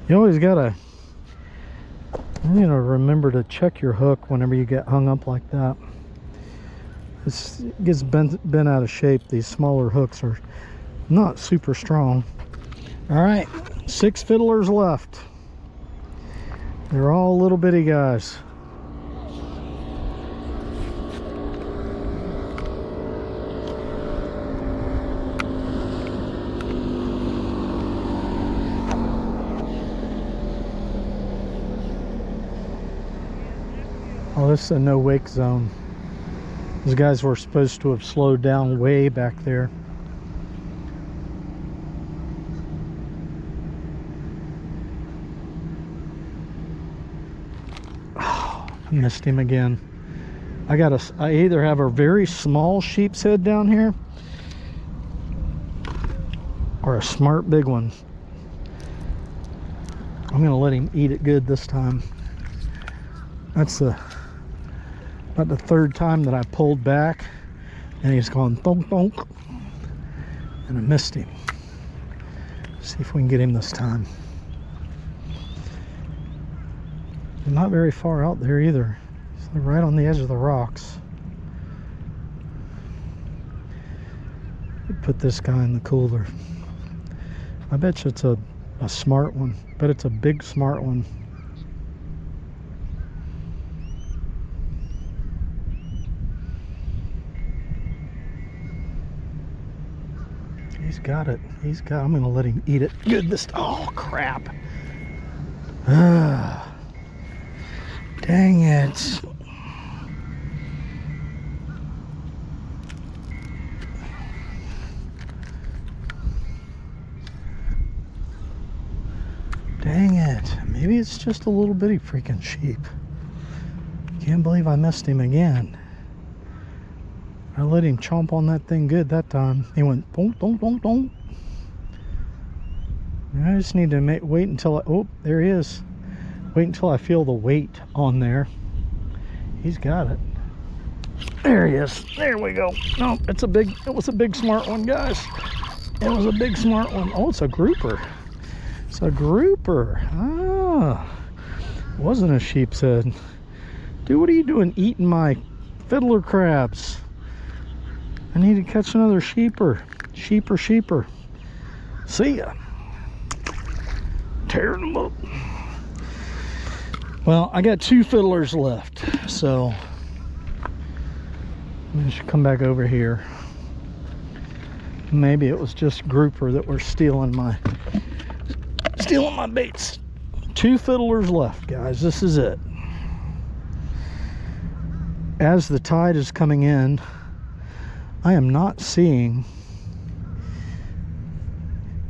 You always gotta, remember to check your hook whenever you get hung up like that. It gets bent out of shape. These smaller hooks are not super strong. All right, 6 fiddlers left. They're all little bitty guys. Oh, this is a no wake zone. These guys were supposed to have slowed down way back there. Oh, I missed him again. I either have a very small sheepshead down here or a smart big one. I'm gonna let him eat it good this time. That's about the 3rd time that I pulled back and he's gone thunk thunk, and I missed him. See if we can get him this time. Not very far out there either. He's right on the edge of the rocks. Put this guy in the cooler. I bet you it's a smart one. But it's a big smart one. He's got it. I'm gonna let him eat it good this. Oh crap! Dang it. Dang it. Maybe it's just a little bitty freaking sheep. Can't believe I missed him again. I let him chomp on that thing good that time. He went bonk, bonk, bonk, bonk. I just need to wait until oh, there he is. Wait until I feel the weight on there. He's got it. There he is. There we go. No, it was a big smart one, guys. It was a big smart one. Oh, it's a grouper. It's a grouper. Ah, wasn't a sheepshead. Dude, what are you doing eating my fiddler crabs? I need to catch another sheeper. Sheeper. See ya. Tearing them up. Well, I got 2 fiddlers left, so I should come back over here. Maybe it was just grouper that were stealing my baits. 2 fiddlers left, guys. This is it. As the tide is coming in, I am not seeing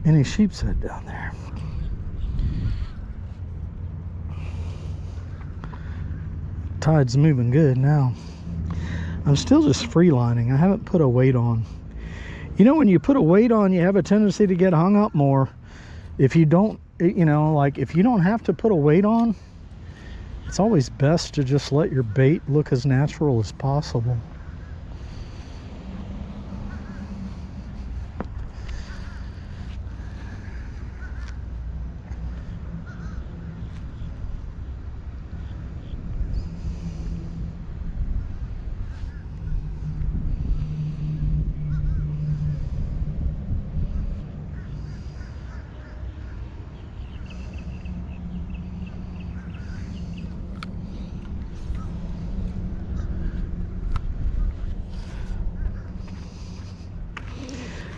any sheepshead down there. Tide's moving good now. I'm still just freelining. I haven't put a weight on. You know, when you put a weight on, you have a tendency to get hung up more. If you don't, you know, like if you don't have to put a weight on, it's always best to just let your bait look as natural as possible.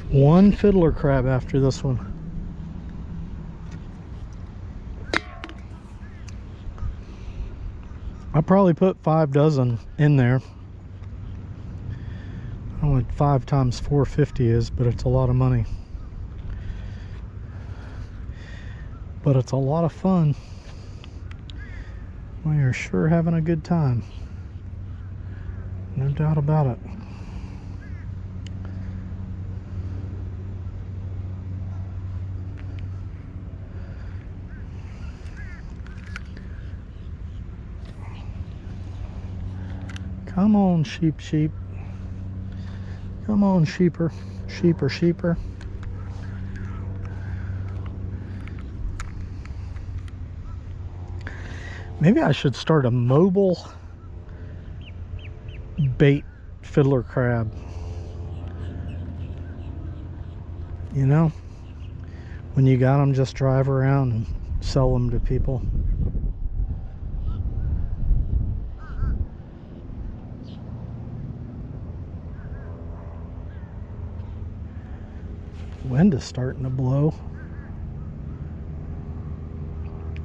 One fiddler crab after this one. I probably put 5 dozen in there. I don't know what 5 times 450 is, but it's a lot of money. But it's a lot of fun. We are sure having a good time. No doubt about it. Come on, sheep. Come on, sheeper. Maybe I should start a mobile bait fiddler crab. You know, when you got them, just drive around and sell them to people. Wind is starting to blow.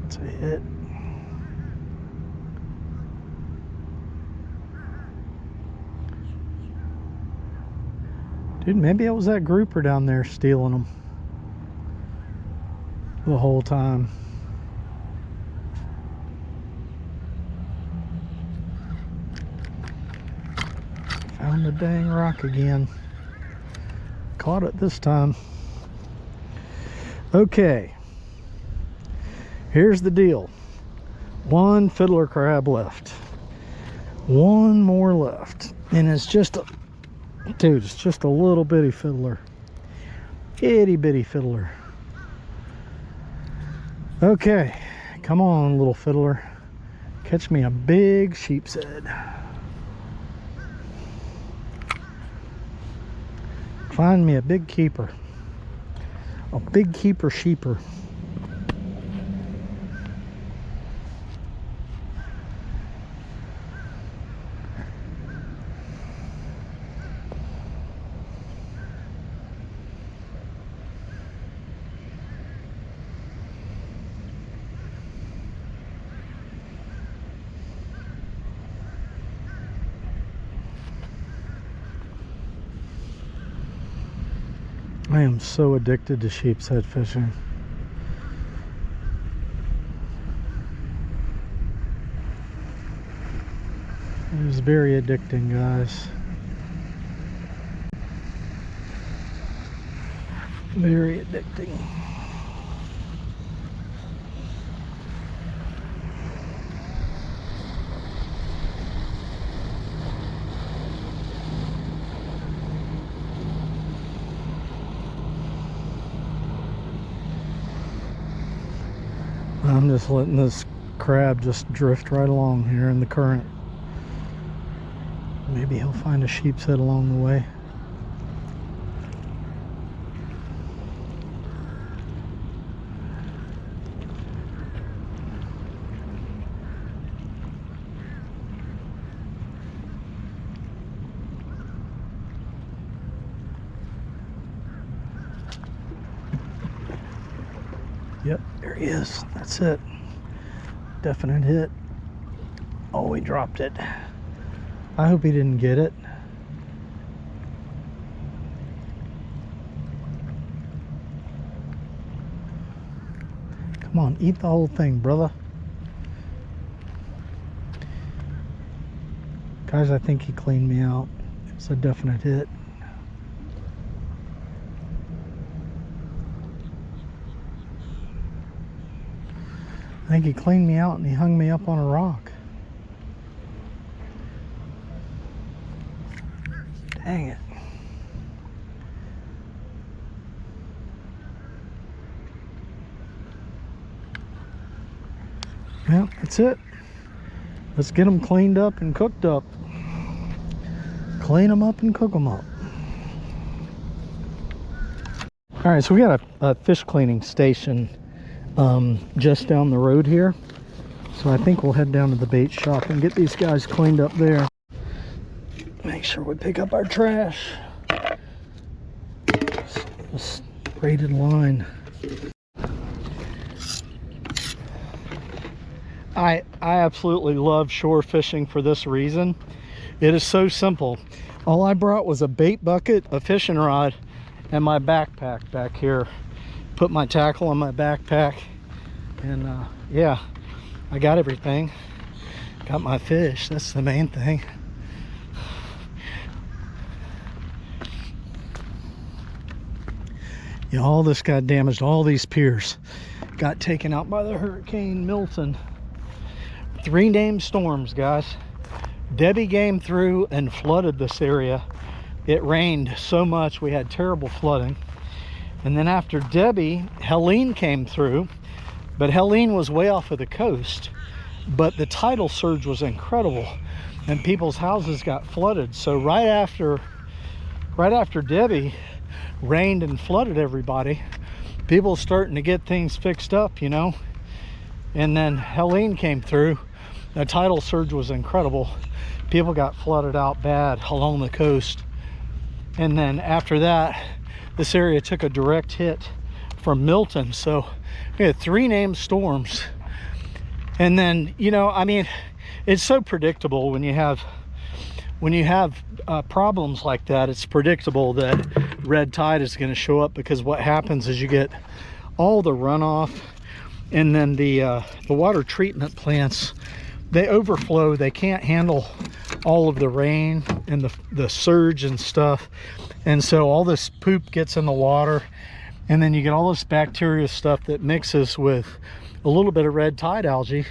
It's a hit. Dude, maybe it was that grouper down there stealing them the whole time. Found the dang rock again. Caught it this time. Okay, here's the deal. 1 fiddler crab left. 1 more left. And it's just a, dude, it's just a little bitty fiddler. Itty bitty fiddler. Okay, come on, little fiddler. Catch me a big sheepshead. Find me a big keeper. A big keeper sheeper. I am so addicted to sheepshead fishing. It is very addicting, guys. Very addicting. I'm just letting this crab just drift right along here in the current. Maybe he'll find a sheepshead along the way. Yep, there he is. That's it. Definite hit. Oh, he dropped it. I hope he didn't get it. Come on, eat the whole thing, brother. Guys, I think he cleaned me out. It's a definite hit. I think he cleaned me out and he hung me up on a rock. Dang it. Well, that's it. Let's get them cleaned up and cooked up. Clean them up and cook them up. All right, so we got a fish cleaning station just down the road here, so I think we'll head down to the bait shop and get these guys cleaned up there. Make sure we pick up our trash. This braided line. I absolutely love shore fishing for this reason. It is so simple. All I brought was a bait bucket, a fishing rod, and my backpack back here. Put my tackle in my backpack, and yeah, I got everything. Got my fish. That's the main thing. Yeah, all this got damaged. All these piers got taken out by the Hurricane Milton. 3 named storms, guys. Debbie came through and flooded this area. It rained so much we had terrible flooding. And then after Debbie, Helene came through, but Helene was way off of the coast. But the tidal surge was incredible, and people's houses got flooded. So right after Debbie rained and flooded everybody, people starting to get things fixed up, you know. And then Helene came through. The tidal surge was incredible. People got flooded out bad along the coast. And then after that, this area took a direct hit from Milton. So we had 3 named storms. And then, you know, I mean, it's so predictable when you have problems like that. It's predictable that red tide is going to show up, because what happens is you get all the runoff, and then the water treatment plants, they overflow. They can't handle all of the rain and the surge and stuff, and so all this poop gets in the water, and then you get all this bacteria stuff that mixes with a little bit of red tide algae,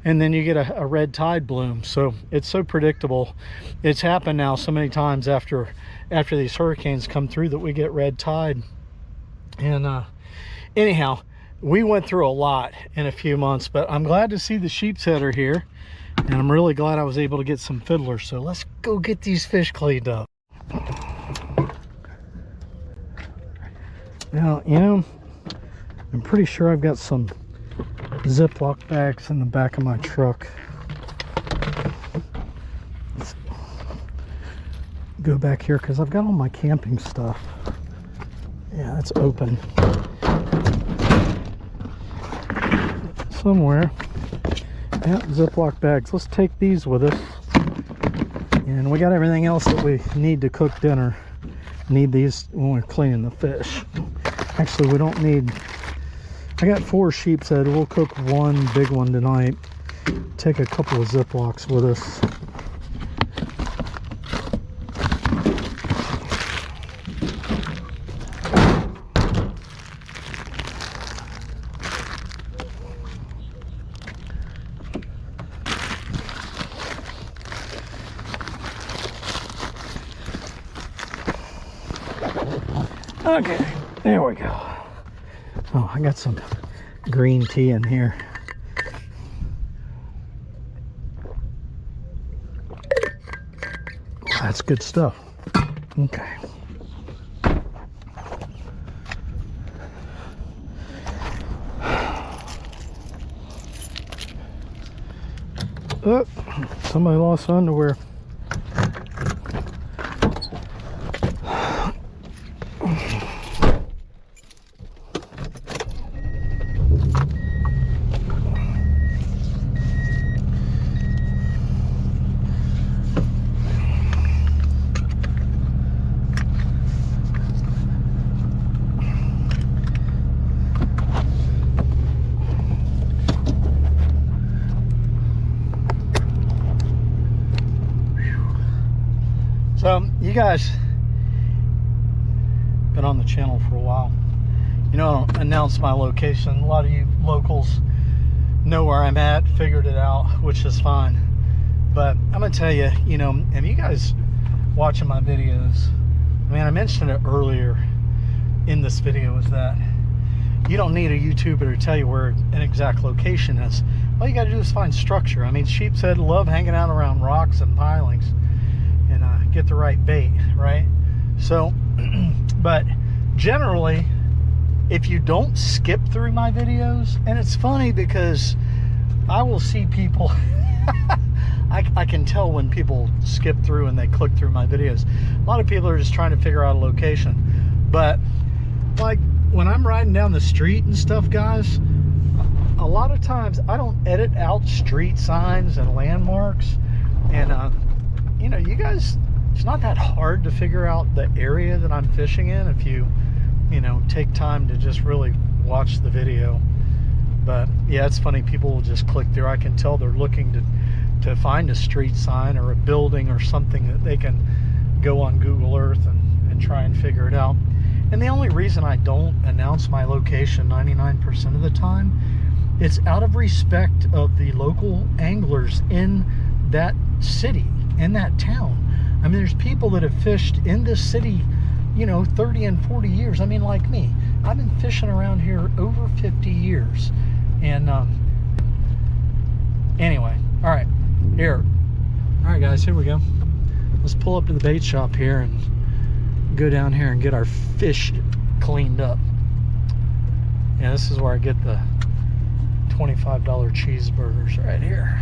and then you get a red tide bloom. So it's so predictable. It's happened now so many times after these hurricanes come through that we get red tide. And anyhow, we went through a lot in a few months, but I'm glad to see the sheepshead are here, and I'm really glad I was able to get some fiddlers. So let's go get these fish cleaned up. Now, you know, I'm pretty sure I've got some Ziploc bags in the back of my truck. Let's go back here because I've got all my camping stuff. Yeah, that's open somewhere. Yeah, Ziploc bags. Let's take these with us. And we got everything else that we need to cook dinner. Need these when we're cleaning the fish. Actually, we don't need, I got 4 sheepshead. We'll cook one big one tonight. Take a couple of Ziplocs with us. Okay, there we go. Oh, I got some green tea in here. That's good stuff. Okay. Oh, somebody lost underwear. So you guys been on the channel for a while. You know, I don't announce my location. A lot of you locals know where I'm at, figured it out, which is fine. But I'm gonna tell you, you know, if you guys watching my videos, I mean, I mentioned it earlier in this video, is that you don't need a YouTuber to tell you where an exact location is. All you gotta do is find structure. I mean, sheepshead love hanging out around rocks and pilings, and get the right bait, right? So, but generally, if you don't skip through my videos, and it's funny because I will see people, I can tell when people skip through and they click through my videos. A lot of people are just trying to figure out a location. But like when I'm riding down the street and stuff, guys, a lot of times I don't edit out street signs and landmarks. And you know, you guys, it's not that hard to figure out the area that I'm fishing in if you know, take time to just really watch the video. But yeah, it's funny, people will just click through. I can tell they're looking to find a street sign or a building or something that they can go on Google Earth and try and figure it out. And the only reason I don't announce my location 99% of the time, it's out of respect of the local anglers in that city, in that town. I mean, there's people that have fished in this city, you know, 30 and 40 years. I mean, like me, I've been fishing around here over 50 years. And anyway, all right, here. All right, guys, here we go. Let's pull up to the bait shop here and go down here and get our fish cleaned up. Yeah, this is where I get the $25 cheeseburgers right here.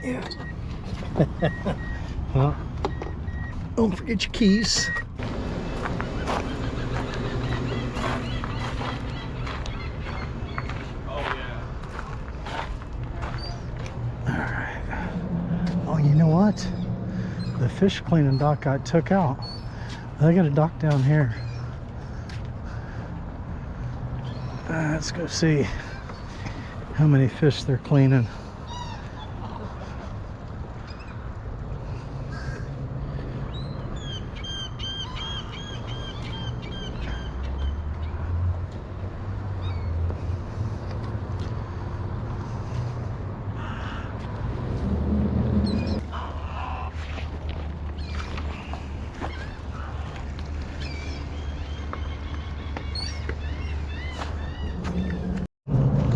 Yeah. Well, don't forget your keys. Alright. Oh, you know what? The fish cleaning dock got took out. I got a dock down here. Let's go see how many fish they're cleaning.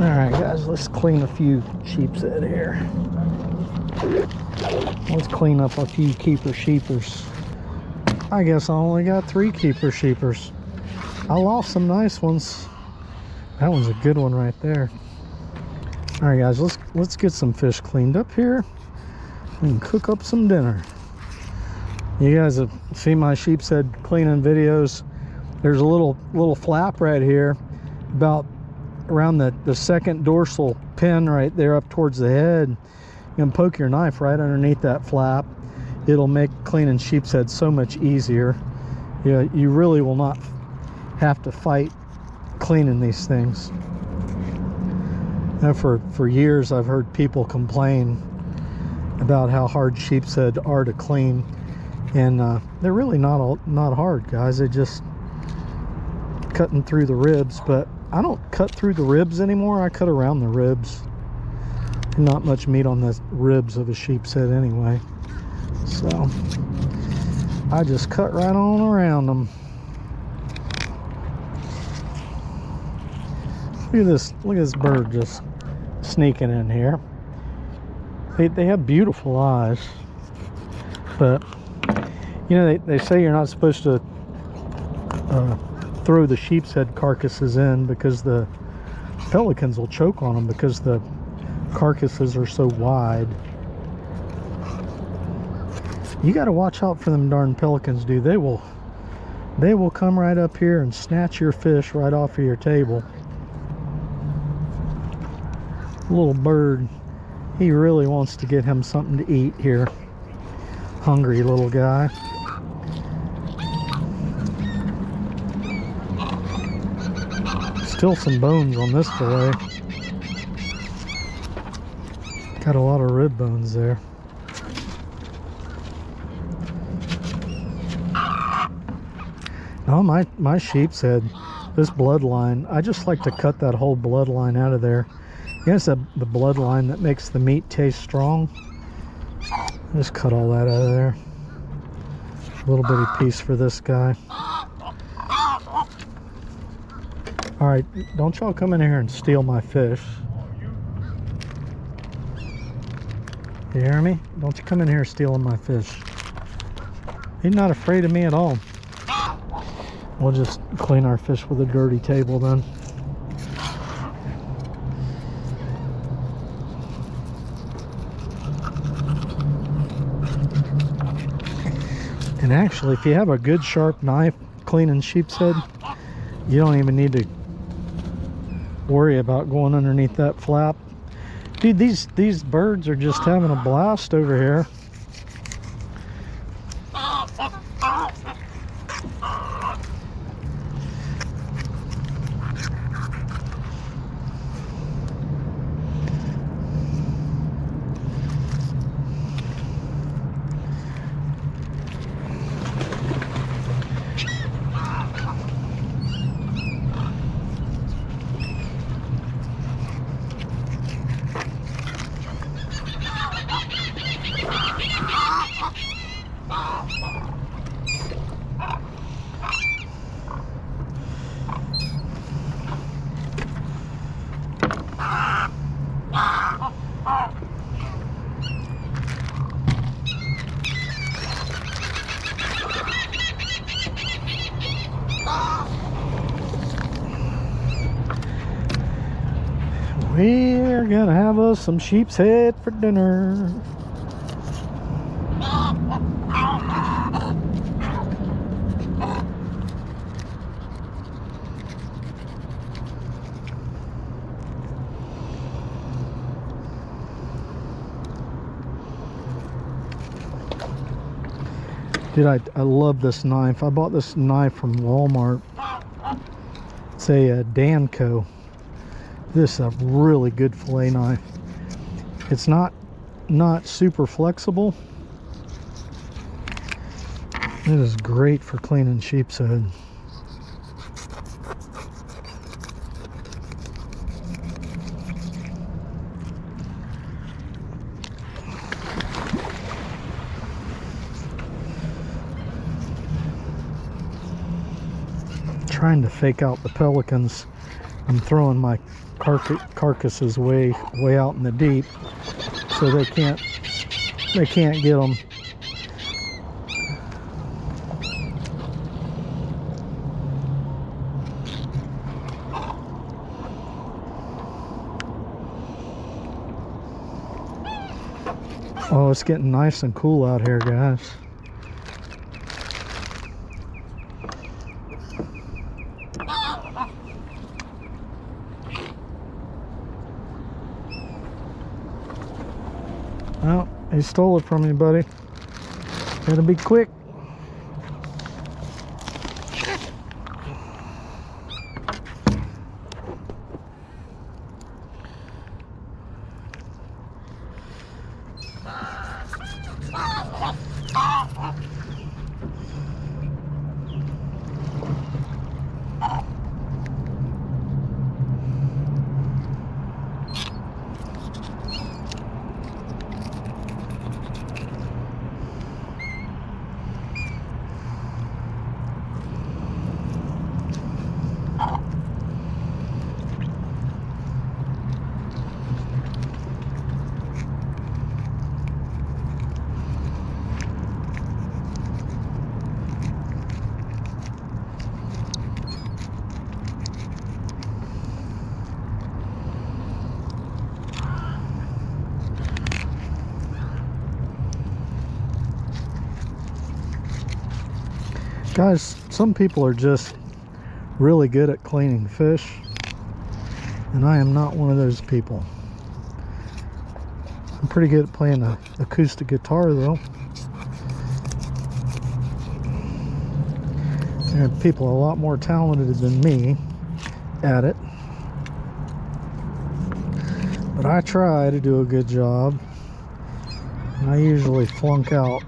Alright guys, let's clean a few sheepshead here. Let's clean up a few keeper sheepers. I guess I only got 3 keeper sheepers. I lost some nice ones. That one's a good one right there. Alright guys, let's get some fish cleaned up here and cook up some dinner. You guys have seen my sheepshead cleaning videos. There's a little flap right here about around the second dorsal pin right there up towards the head. You can poke your knife right underneath that flap. It'll make cleaning sheepshead so much easier. Yeah, you really will not have to fight cleaning these things. Now, for years I've heard people complain about how hard sheepshead are to clean, and they're really not hard, guys. They just cutting through the ribs, but I don't cut through the ribs anymore. I cut around the ribs. Not much meat on the ribs of a sheepshead anyway, so I just cut right on around them. Look at this bird just sneaking in here. They have beautiful eyes, but you know, they say you're not supposed to throw the sheepshead carcasses in because the pelicans will choke on them, because the carcasses are so wide. You got to watch out for them darn pelicans, dude. They will come right up here and snatch your fish right off of your table. Little bird, he really wants to get him something to eat here. Hungry little guy. Still some bones on this fillet. Got a lot of rib bones there. Now my sheepshead, this bloodline, I just like to cut that whole bloodline out of there. Yes, the bloodline that makes the meat taste strong. Just cut all that out of there. A little bitty piece for this guy. All right, don't y'all come in here and steal my fish. You hear me? Don't you come in here stealing my fish. He's not afraid of me at all. We'll just clean our fish with a dirty table then. And actually, if you have a good sharp knife cleaning sheepshead, you don't even need to worry about going underneath that flap. Dude, these birds are just having a blast over here. We're gonna have us some sheepshead for dinner. Dude, I love this knife. I bought this knife from Walmart. It's a Danco. This is a really good fillet knife. It's not super flexible. It is great for cleaning sheepshead. Trying to fake out the pelicans. I'm throwing my carcasses way out in the deep, so they can't get them. Oh, it's getting nice and cool out here, guys. Well, he stole it from me, buddy. Gotta be quick. Guys, some people are just really good at cleaning fish, and I am not one of those people. I'm pretty good at playing the acoustic guitar though. There are people a lot more talented than me at it. But I try to do a good job, and I usually flunk out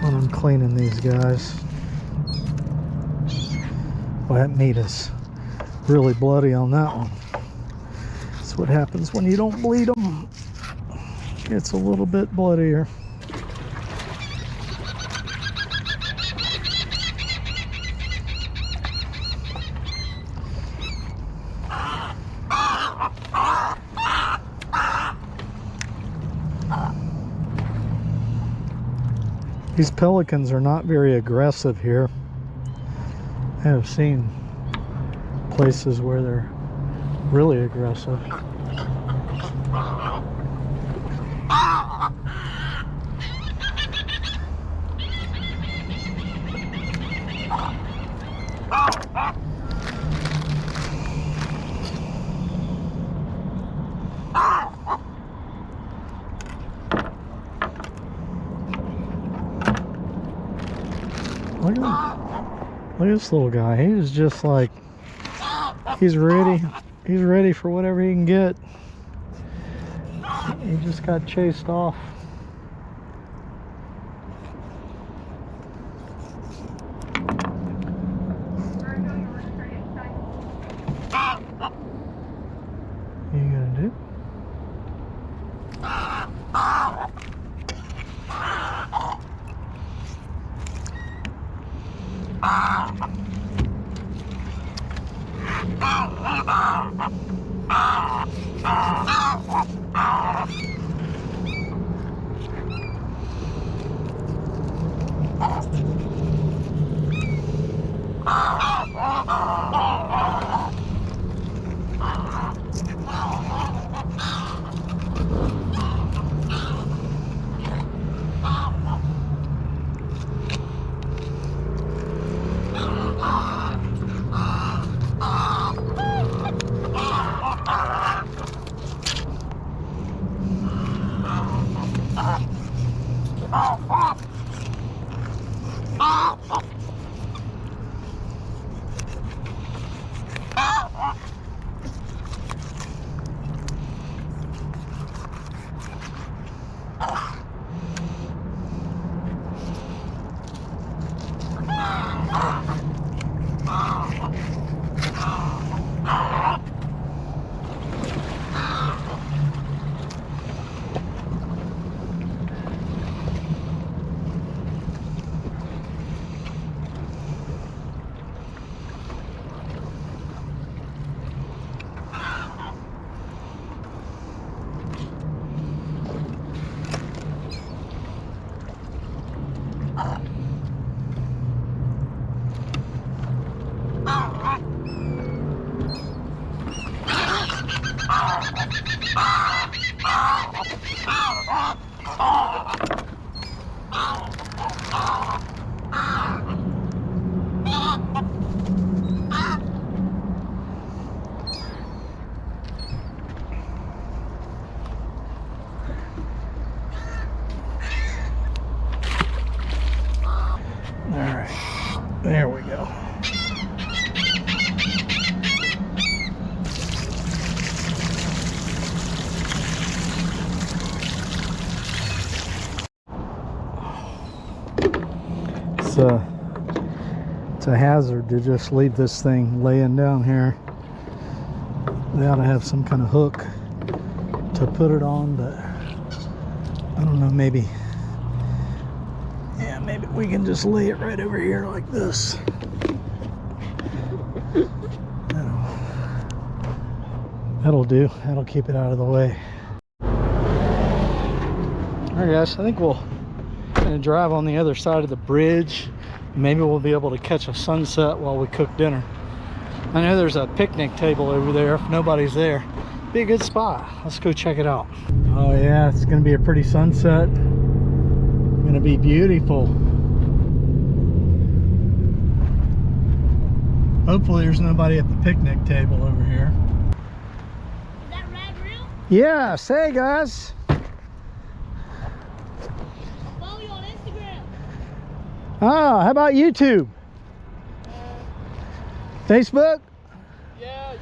when I'm cleaning these guys. Well, that meat is really bloody on that one. That's what happens when you don't bleed them. It's a little bit bloodier. These pelicans are not very aggressive here. I have seen places where they're really aggressive. Look at this little guy. He's just like, he's ready for whatever he can get. He just got chased off. What are you gonna do? There we go. It's a hazard to just leave this thing laying down here. They ought to have some kind of hook to put it on, but I don't know, maybe we can just lay it right over here like this. That'll do. That'll keep it out of the way. Alright guys, I think we'll gonna drive on the other side of the bridge. Maybe we'll be able to catch a sunset while we cook dinner. I know there's a picnic table over there if nobody's there. Be a good spot. Let's go check it out. Oh yeah, it's gonna be a pretty sunset. Gonna be beautiful. Hopefully there's nobody at the picnic table over here. Is that radreel? Yeah, say guys. Follow you on Instagram. Ah, how about YouTube? Facebook? Yeah,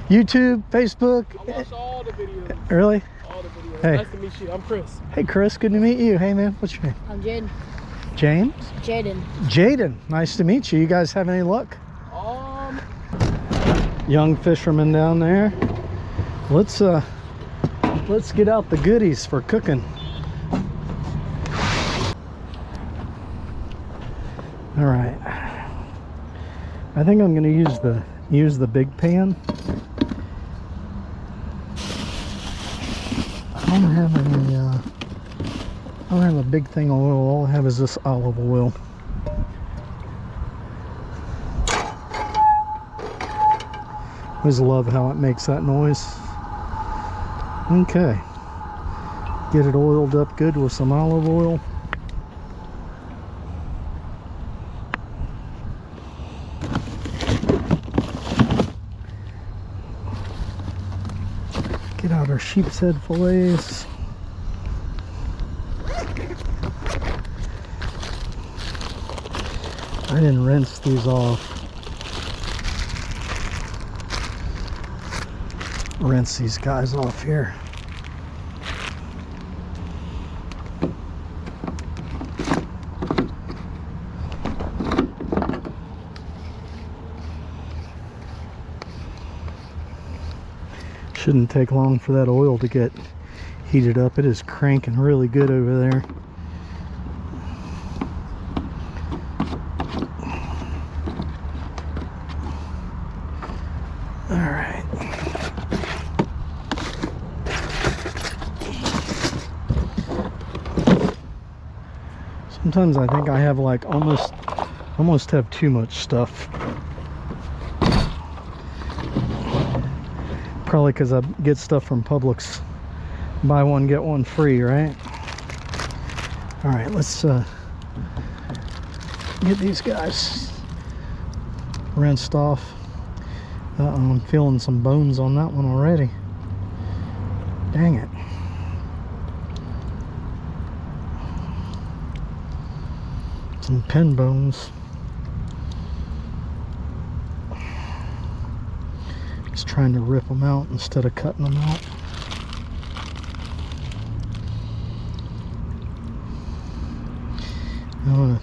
YouTube, YouTube, Facebook. I watch all the videos. Really? All the videos. Hey. Nice to meet you. I'm Chris. Hey Chris, good to meet you. Hey man, what's your name? I'm Jaden. James? Jaden. Jaden, nice to meet you. You guys have any luck? Young fisherman down there. Let's get out the goodies for cooking. All right. I think I'm going to use the big pan. I don't have any I don't have a big thing of oil. All I have is this olive oil. Always love how it makes that noise. Okay. Get it oiled up good with some olive oil. Get out our sheepshead fillets. I didn't rinse these off. Rinse these guys off here. Shouldn't take long for that oil to get heated up. It is cranking really good over there. All right. Sometimes I think I have like almost have too much stuff. Probably because I get stuff from Publix. Buy one, get one free, right? All right, let's get these guys rinsed off. I'm feeling some bones on that one already. Dang it. Some pin bones. Just trying to rip them out instead of cutting them out. I'm gonna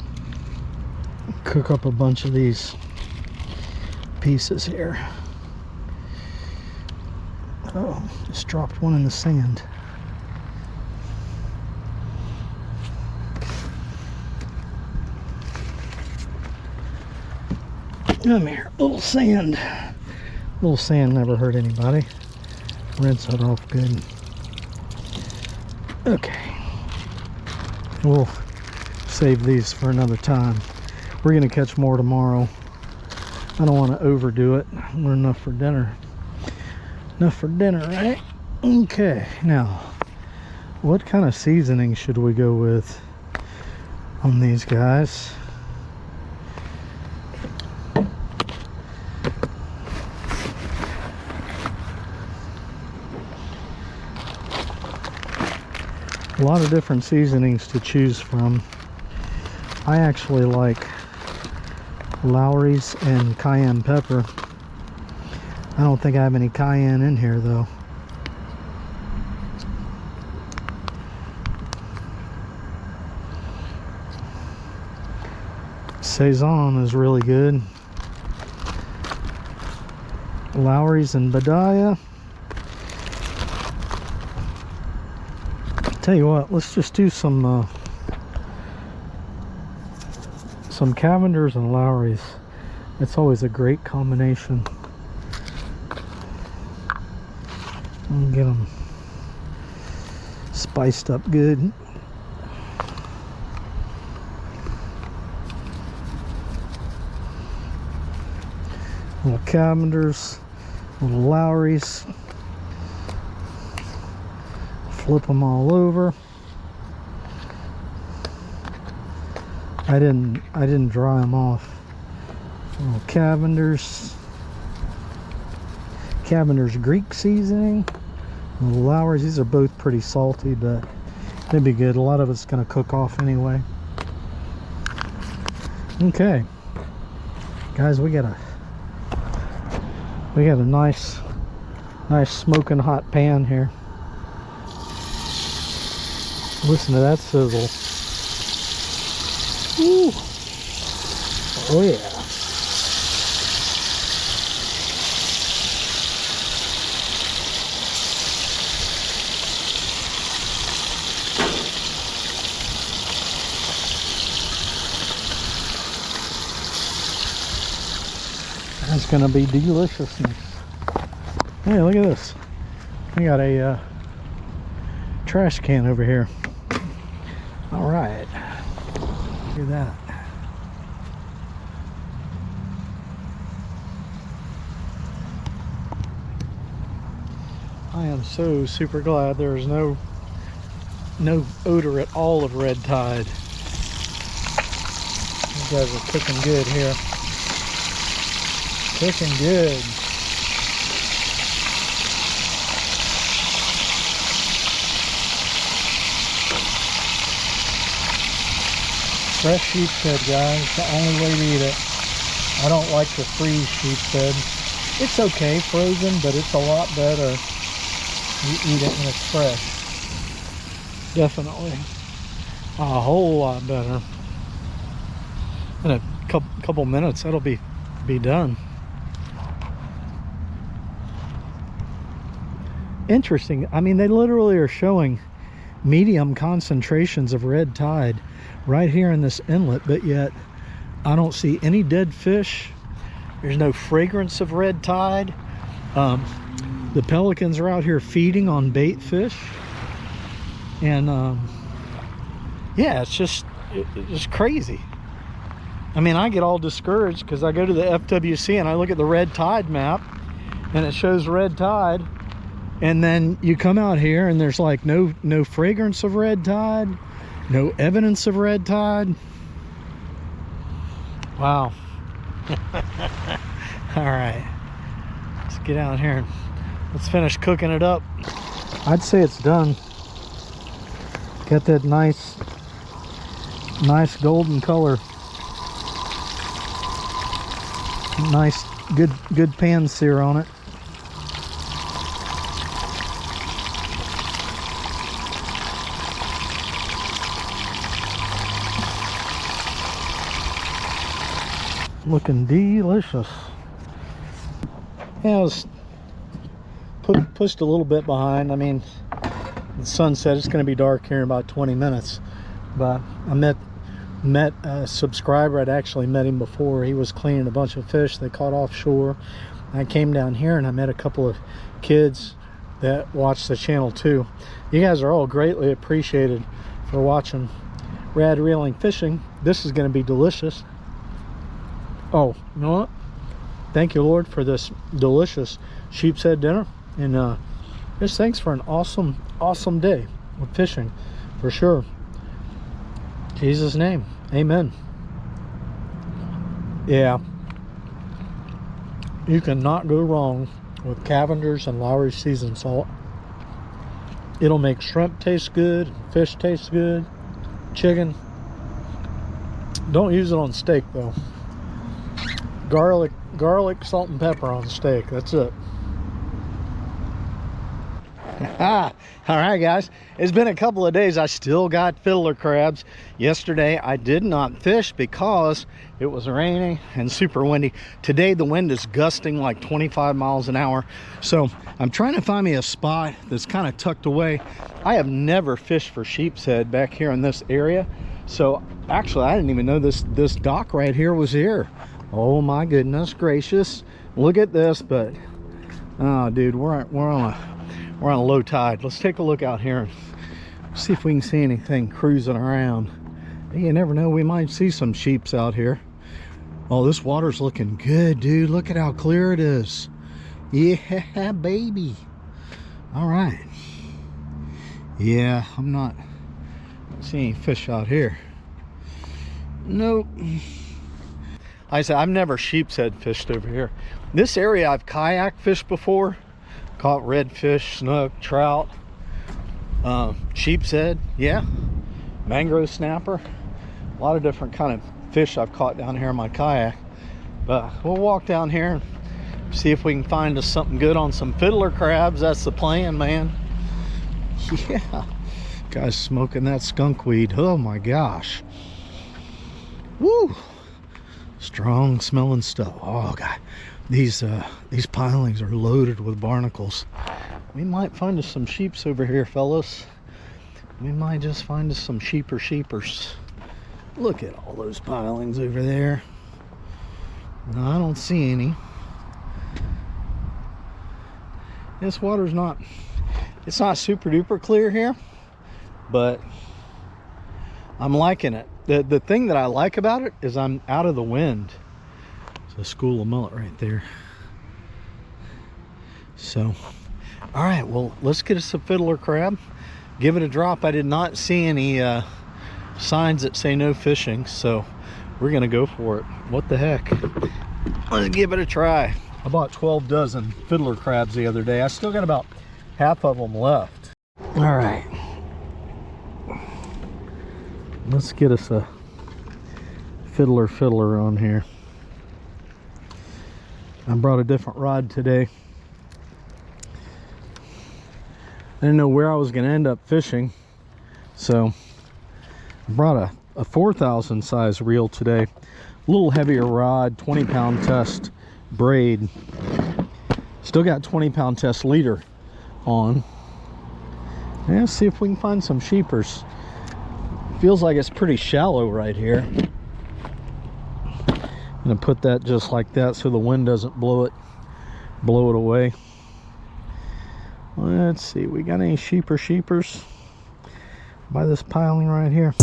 cook up a bunch of these pieces here. Oh, just dropped one in the sand. Come here, little sand. Little sand never hurt anybody. Rinse it off good. Okay. We'll save these for another time. We're gonna catch more tomorrow. I don't want to overdo it. We're enough for dinner. Enough for dinner, right? Okay, now what kind of seasoning should we go with on these guys? A lot of different seasonings to choose from. I actually like Lowry's and cayenne pepper. I don't think I have any cayenne in here though. Saison is really good. Lowry's and Badaya. Tell you what, let's just do some Cavenders and Lowry's. It's always a great combination. And get them spiced up good. Little Cavenders, little Lowry's. Flip them all over. I didn't dry them off. Little Cavender's Greek seasoning. Little Lowry's. These are both pretty salty, but they'd be good. A lot of it's going to cook off anyway. Okay, guys, we got a nice smoking hot pan here. Listen to that sizzle. Ooh. Oh yeah. That's gonna be deliciousness. Hey, look at this. We got a trash can over here. All right, look at that. I am so super glad there is no odor at all of red tide. You guys are cooking good here. Cooking good. Fresh sheepshead, guys, the only way to eat it. I don't like to freeze sheepshead. It's okay frozen, but it's a lot better you eat it when it's fresh. Definitely a whole lot better. In a couple minutes that'll be done. Interesting. I mean, they literally are showing medium concentrations of red tide right here in this inlet, but yet I don't see any dead fish. There's no fragrance of red tide. The pelicans are out here feeding on bait fish, and yeah, it's just crazy. I mean, I get all discouraged because I go to the FWC and I look at the red tide map and it shows red tide, and then you come out here and there's like no fragrance of red tide, no evidence of red tide. Wow. All right, let's get out here and let's finish cooking it up. I'd say it's done. Got that nice golden color. Nice good pan sear on it. Looking delicious. Yeah, I was pushed a little bit behind. I mean, the sun said it's going to be dark here in about 20 minutes, but I met a subscriber. I'd actually met him before. He was cleaning a bunch of fish they caught offshore. I came down here and I met a couple of kids that watch the channel too. You guys are all greatly appreciated for watching radreeling fishing. This is going to be delicious. Oh, you know what? Thank you, Lord, for this delicious sheepshead dinner, and just thanks for an awesome day of fishing, for sure. In Jesus' name, amen. Yeah, you cannot go wrong with Cavender's and Lowry's seasoned salt. It'll make shrimp taste good, fish taste good, chicken. Don't use it on steak though. Garlic, salt and pepper on steak. That's it. All right, guys, it's been a couple of days. I still got fiddler crabs. Yesterday I did not fish because it was raining and super windy. Today the wind is gusting like 25 miles an hour, so I'm trying to find me a spot that's kind of tucked away. I have never fished for sheepshead back here in this area, so actually I didn't even know this dock right here was here. Oh my goodness gracious, look at this. But oh dude, we're on a low tide. Let's take a look out here and see if we can see anything cruising around. You never know, we might see some sheeps out here. Oh, this water's looking good, dude. Look at how clear it is. Yeah, baby. All right. Yeah, I'm not seeing fish out here. Nope. I said I've never sheepshead fished over here. This area I've kayak fished before, caught redfish, snook, trout, sheepshead, yeah, mangrove snapper, a lot of different kind of fish I've caught down here in my kayak. But we'll walk down here and see if we can find us something good on some fiddler crabs. That's the plan, man. Yeah, guys smoking that skunk weed. Oh my gosh. Woo, strong smelling stuff. Oh god, these pilings are loaded with barnacles. We might find us some sheeps over here, fellas. We might just find us some sheepers. Look at all those pilings over there. No, I don't see any. This water's not, it's not super duper clear here, but I'm liking it. The thing that I like about it is I'm out of the wind. It's a school of mullet right there. So, all right, well, let's get us a fiddler crab. Give it a drop. I did not see any signs that say no fishing, so we're gonna go for it. What the heck? Let's give it a try. I bought 12 dozen fiddler crabs the other day. I still got about half of them left. All right. Let's get us a fiddler on here. I brought a different rod today. I didn't know where I was going to end up fishing, so I brought a 4,000 size reel today. A little heavier rod, 20-pound test braid. Still got 20-pound test leader on. And let's see if we can find some sheepers. Feels like it's pretty shallow right here. I'm gonna put that just like that so the wind doesn't blow it away. Let's see, we got any sheepers by this piling right here?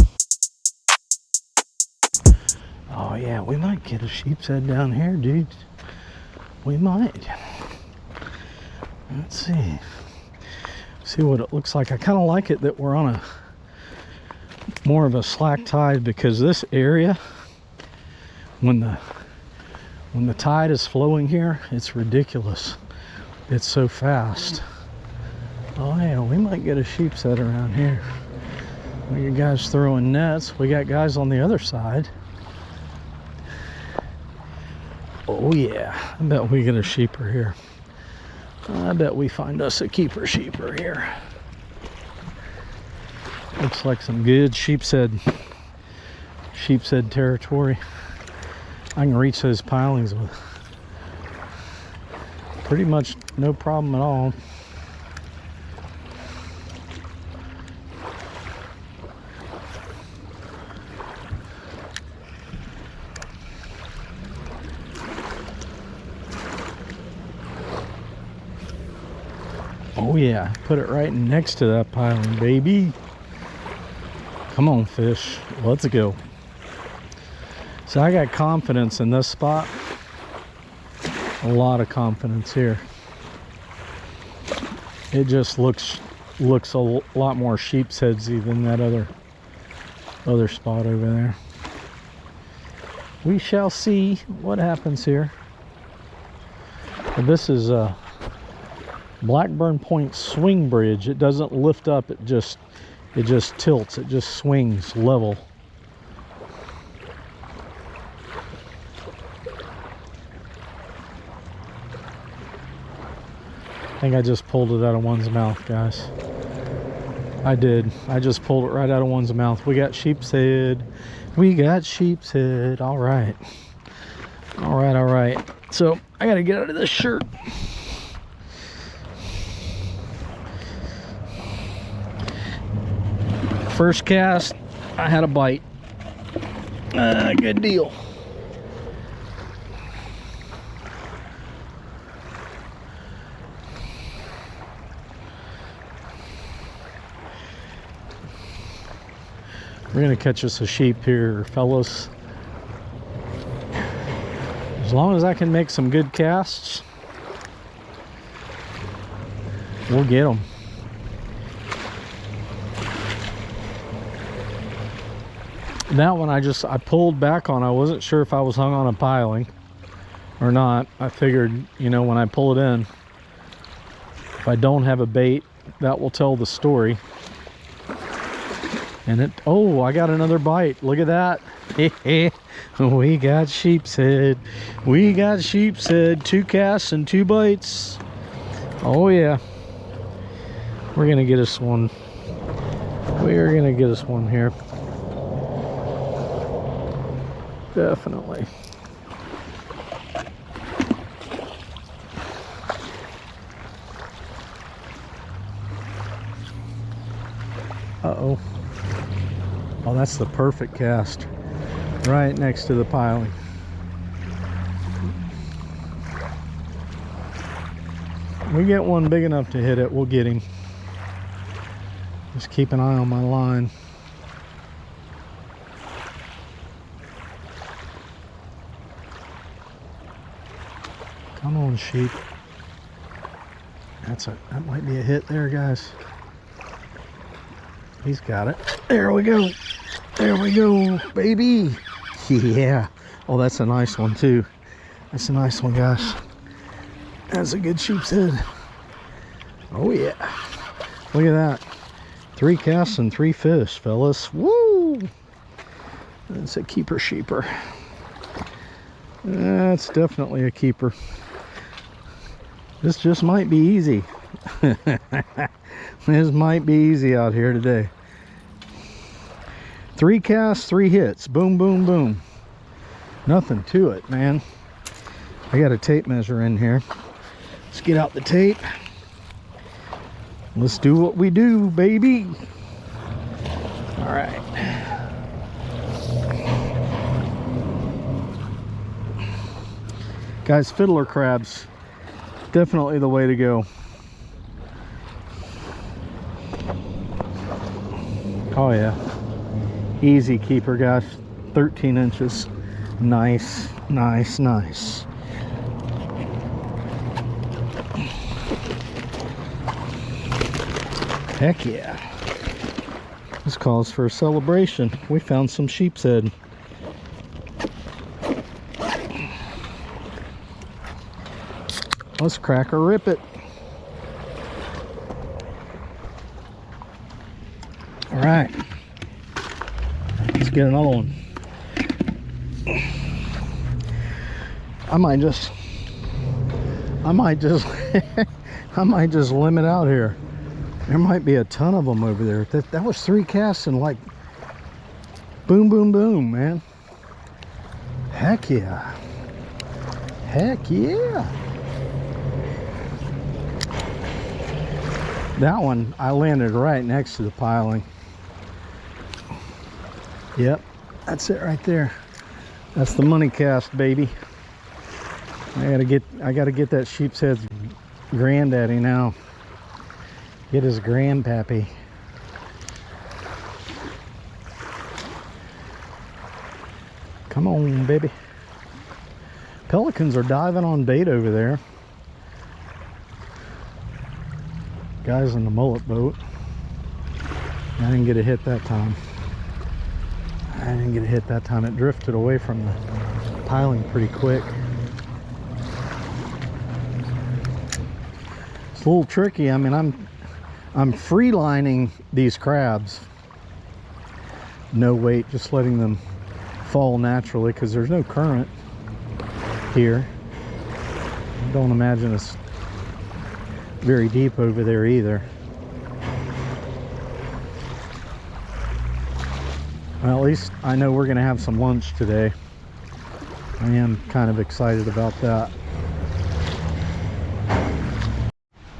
Oh yeah, we might get a sheepshead down here, dude. We might. Let's see what it looks like. I kind of like it that we're on a more of a slack tide, because this area, when the tide is flowing here, it's ridiculous. It's so fast. Oh yeah, we might get a sheepshead around here. We got guys throwing nets. We got guys on the other side. Oh yeah, I bet we get a sheeper here. I bet we find us a keeper sheeper here. Looks like some good sheepshead territory. I can reach those pilings with pretty much no problem at all. Oh yeah, put it right next to that piling, baby. Come on, fish, let's go. So I got confidence in this spot. A lot of confidence here. It just looks a lot more sheepsheadsy than that other spot over there. We shall see what happens here. But this is Blackburn Point swing bridge. It doesn't lift up, it just tilts, it just swings level. I think I just pulled it out of one's mouth, guys. I did. I just pulled it right out of one's mouth. We got sheepshead. We got sheepshead. All right. All right, all right. So I got to get out of this shirt. First cast, I had a bite. Good deal. We're gonna catch us a sheep here, fellas. As long as I can make some good casts, we'll get them. That one I pulled back on. I wasn't sure if I was hung on a piling or not. I figured, you know, when I pull it in, if I don't have a bait, that will tell the story. And it, oh, I got another bite. Look at that. We got sheepshead. We got sheepshead. 2 casts and 2 bites. Oh yeah. We're gonna get us one. We're gonna get us one here. Definitely. Uh-oh. Oh, that's the perfect cast. Right next to the piling. We get one big enough to hit it, we'll get him. Just keep an eye on my line. Come on, sheep. That might be a hit there, guys. He's got it. There we go. There we go, baby. Yeah. Oh, that's a nice one too. That's a nice one, guys. That's a good sheepshead. Oh yeah. Look at that. 3 casts and 3 fish, fellas. Woo! That's a keeper sheeper. That's definitely a keeper. This just might be easy. This might be easy out here today. 3 casts, 3 hits. Boom, boom, boom. Nothing to it, man. I got a tape measure in here. Let's get out the tape. Let's do what we do, baby. All right. Guys, fiddler crabs, definitely the way to go. Oh yeah. Easy keeper, guys. 13 inches. Nice, nice, nice. Heck yeah. This calls for a celebration. We found some sheepshead. Let's crack or rip it. All right. Let's get another one. I might just I might just limit out here. There might be a ton of them over there. That was 3 casts and like boom, boom, boom, man. Heck yeah. Heck yeah. That one, I landed right next to the piling. Yep, that's it right there. That's the money cast, baby. I gotta get that sheepshead's granddaddy now. Get his grandpappy. Come on, baby. Pelicans are diving on bait over there. Guys in the mullet boat. I didn't get a hit that time. It drifted away from the piling pretty quick. It's a little tricky. I mean, I'm free lining these crabs. No weight, just letting them fall naturally because there's no current here. I don't imagine it's very deep over there either. Well, at least I know we're gonna have some lunch today. I am kind of excited about that.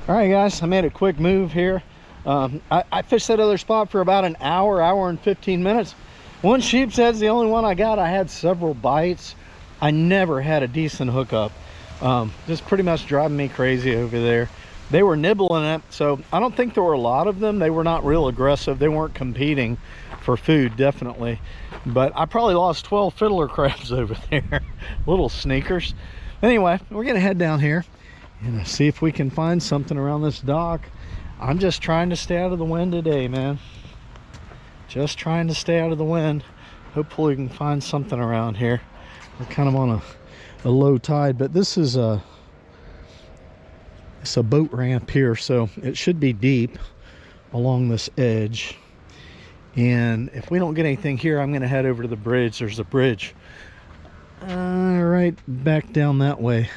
All right, guys, I made a quick move here. I fished that other spot for about an hour and 15 minutes. One sheepshead's the only one I got. I had several bites. I never had a decent hookup. Just pretty much driving me crazy over there. They were nibbling it, so I don't think there were a lot of them. They were not real aggressive. They weren't competing for food, definitely. But I probably lost 12 fiddler crabs over there. Little sneakers. Anyway, we're gonna head down here and see if we can find something around this dock. I'm just trying to stay out of the wind today, man. Just trying to stay out of the wind. Hopefully we can find something around here. We're kind of on a low tide, but this is it's a boat ramp here, so it should be deep along this edge. And if we don't get anything here, I'm going to head over to the bridge. There's a bridge right back down that way.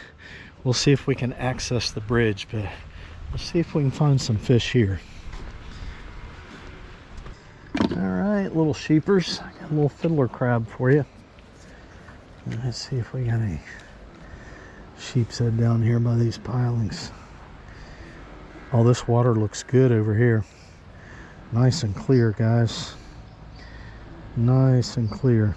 We'll see if we can access the bridge, but let's see if we can find some fish here. All right, little sheepers. I got a little fiddler crab for you. Let's see if we got any sheepshead down here by these pilings. Oh, this water looks good over here. Nice and clear, guys. Nice and clear.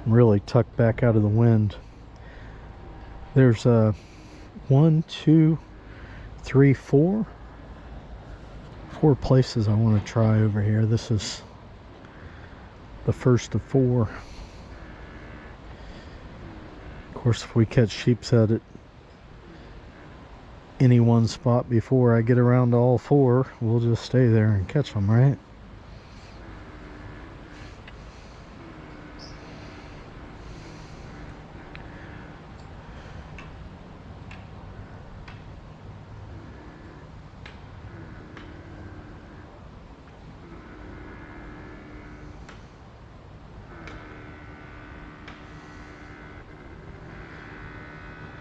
Really tucked back out of the wind. There's 1, 2, 3, 4 places I want to try over here. This is the first of 4. Of course, if we catch sheepshead at any one spot before I get around to all 4, we'll just stay there and catch them, right?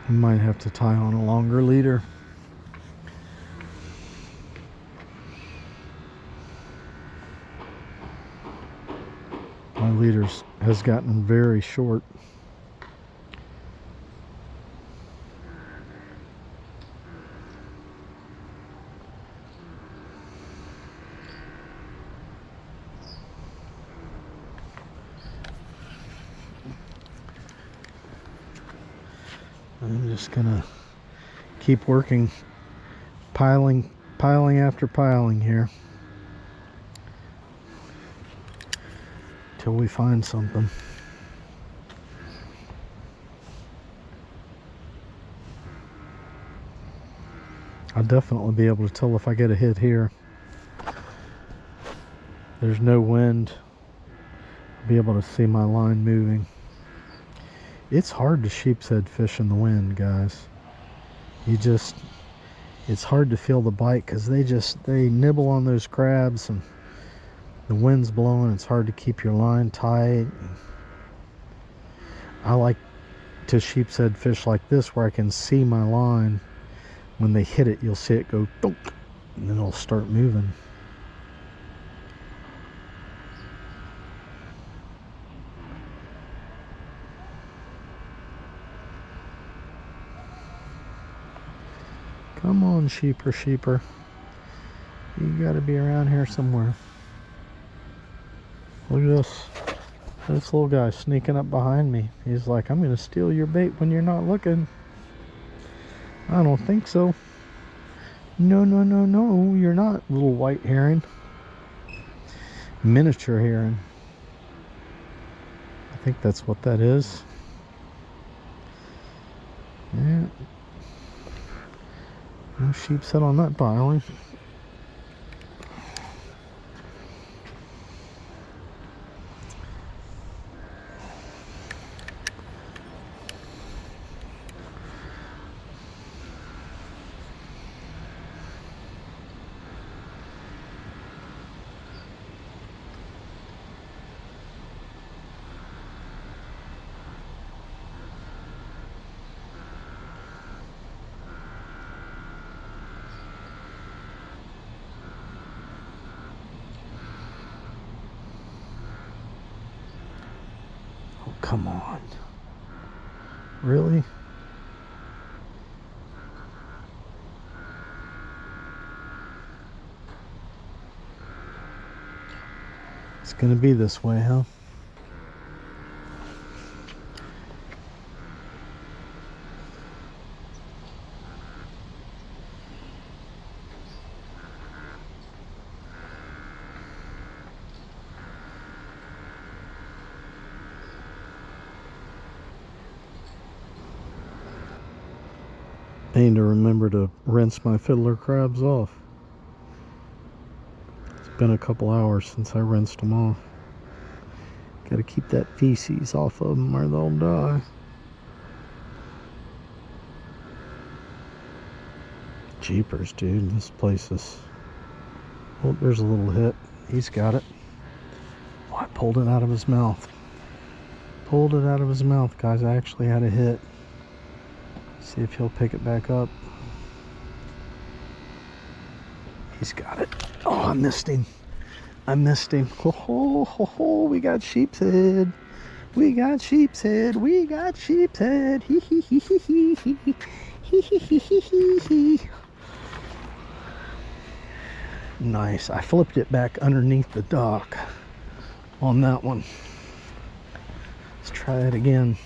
Might have to tie on a longer leader. My leaders has gotten very short. I'm just gonna keep working, piling after piling here till we find something. I'll definitely be able to tell if I get a hit here. There's no wind. I'll be able to see my line moving. It's hard to sheepshead fish in the wind, guys. It's hard to feel the bite because they nibble on those crabs and the wind's blowing. It's hard to keep your line tight. I like to sheepshead fish like this where I can see my line. When they hit it, you'll see it go thunk, and then it'll start moving. Come on, sheeper. You gotta be around here somewhere. Look at this. This little guy sneaking up behind me. He's like, I'm gonna steal your bait when you're not looking. I don't think so. No, you're not, little white heron. Miniature heron. I think that's what that is. Yeah. No sheepshead on that piling. Come on. Really? It's gonna be this way, huh? I need to remember to rinse my fiddler crabs off. It's been a couple hours since I rinsed them off. Gotta keep that feces off of them or they'll die. Jeepers, dude, this place is... Oh, there's a little hit. He's got it. Oh, I pulled it out of his mouth. Pulled it out of his mouth, guys. I actually had a hit. See if he'll pick it back up. He's got it. Oh, I missed him. I missed him. Ho, ho, ho, ho. We got sheepshead. We got sheepshead. We got sheepshead. Hee hee hee hee hee hee hee hee hee hee hee. Nice. I flipped it back underneath the dock on that one. Let's try it again.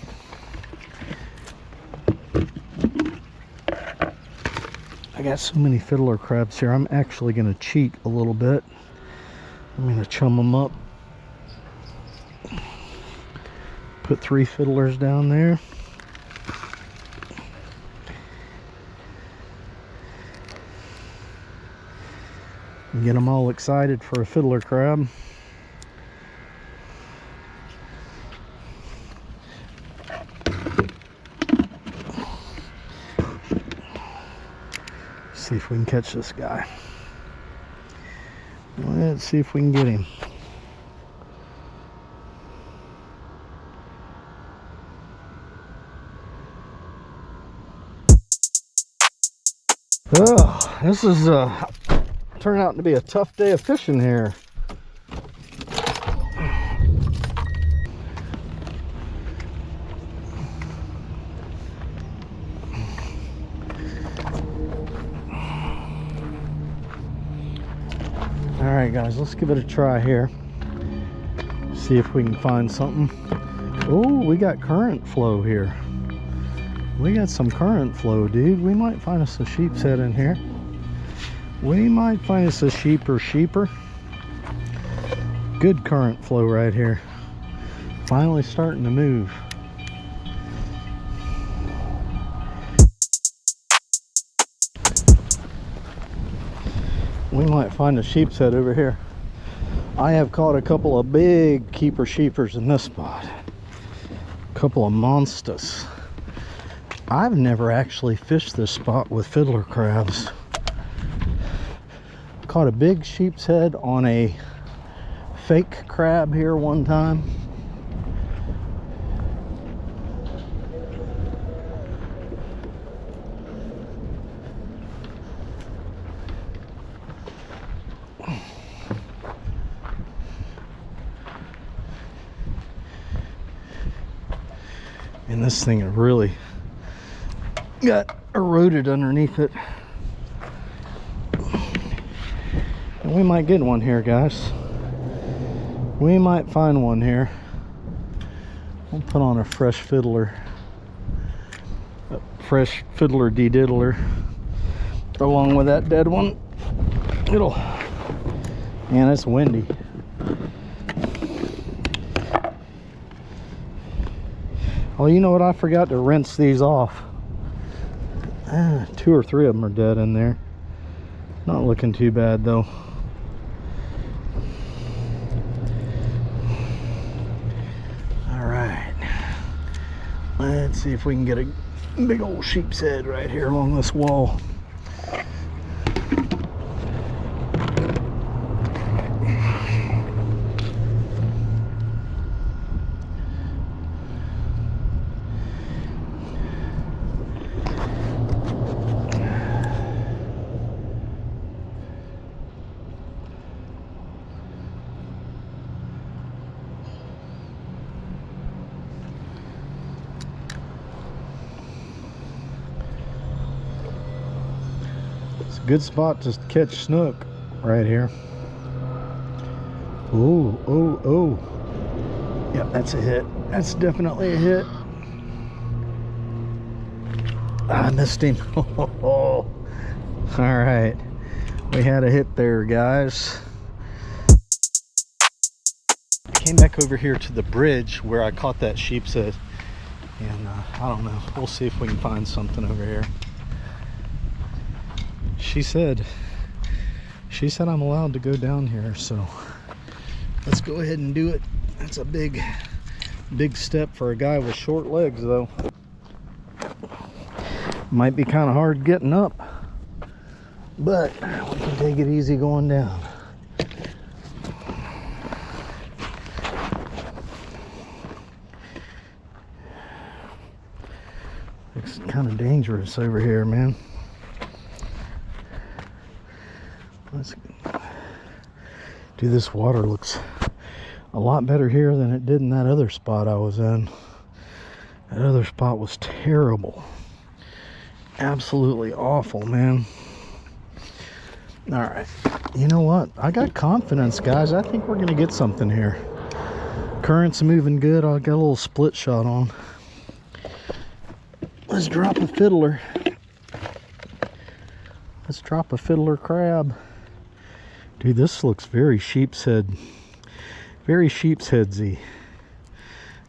I got so many fiddler crabs here. I'm actually going to cheat a little bit. I'm going to chum them up. Put 3 fiddlers down there. Get them all excited for a fiddler crab. See if we can catch this guy. Let's see if we can get him. Oh, this is turned out to be a tough day of fishing here. All right, guys, let's give it a try here. See if we can find something. Oh, we got current flow here. We got some current flow, dude. We might find us a sheepshead in here. We might find us a sheeper. Good current flow right here. Finally starting to move. We might find a sheepshead over here. I have caught a couple of big keeper sheepers in this spot. A couple of monsters. I've never actually fished this spot with fiddler crabs. Caught a big sheepshead on a fake crab here one time. And this thing really got eroded underneath it. And we might get one here, guys. We might find one here. We'll put on a fresh fiddler de-diddler along with that dead one. Man, it's windy. Oh, you know what? I forgot to rinse these off. 2 or 3 of them are dead in there. Not looking too bad though. All right, let's see if we can get a big old sheepshead right here along this wall. Good spot to catch snook right here. Oh. Yep, that's a hit. That's definitely a hit. I missed him. All right. We had a hit there, guys. I came back over here to the bridge where I caught that sheepshead. And I don't know. We'll see if we can find something over here. she said I'm allowed to go down here, so let's go ahead and do it. That's a big step for a guy with short legs, though. Might be kind of hard getting up, but we can take it easy going down. It's kind of dangerous over here, man. Dude, this water looks a lot better here than it did in that other spot I was in. That other spot was terrible. Absolutely awful, man. All right. You know what? I got confidence, guys. I think we're going to get something here. Current's moving good. I got a little split shot on. Let's drop a fiddler. Let's drop a fiddler crab. Dude, this looks very sheepshead. Very sheepsheadsy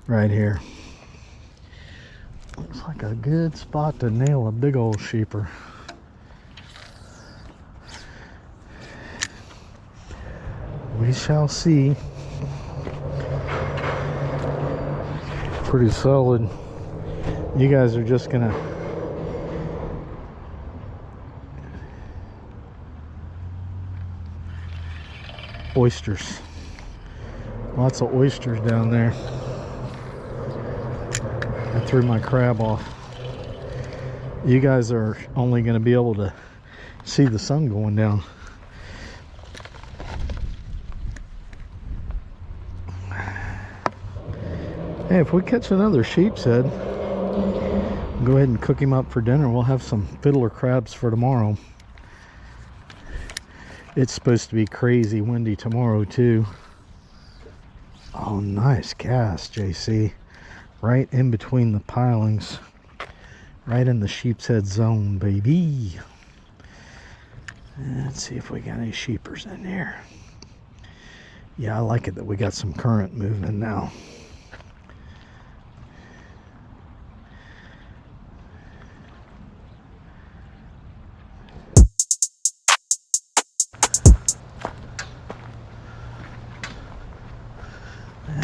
right here. Looks like a good spot to nail a big old sheeper. We shall see. Pretty solid. You guys are just gonna oysters. Lots of oysters down there. I threw my crab off. You guys are only going to be able to see the sun going down. Hey, if we catch another sheepshead, go ahead and cook him up for dinner. We'll have some fiddler crabs for tomorrow. It's supposed to be crazy windy tomorrow too. Oh, nice cast, JC. Right in between the pilings. Right in the sheepshead zone, baby. Let's see if we got any sheepers in here. Yeah, I like it that we got some current moving now.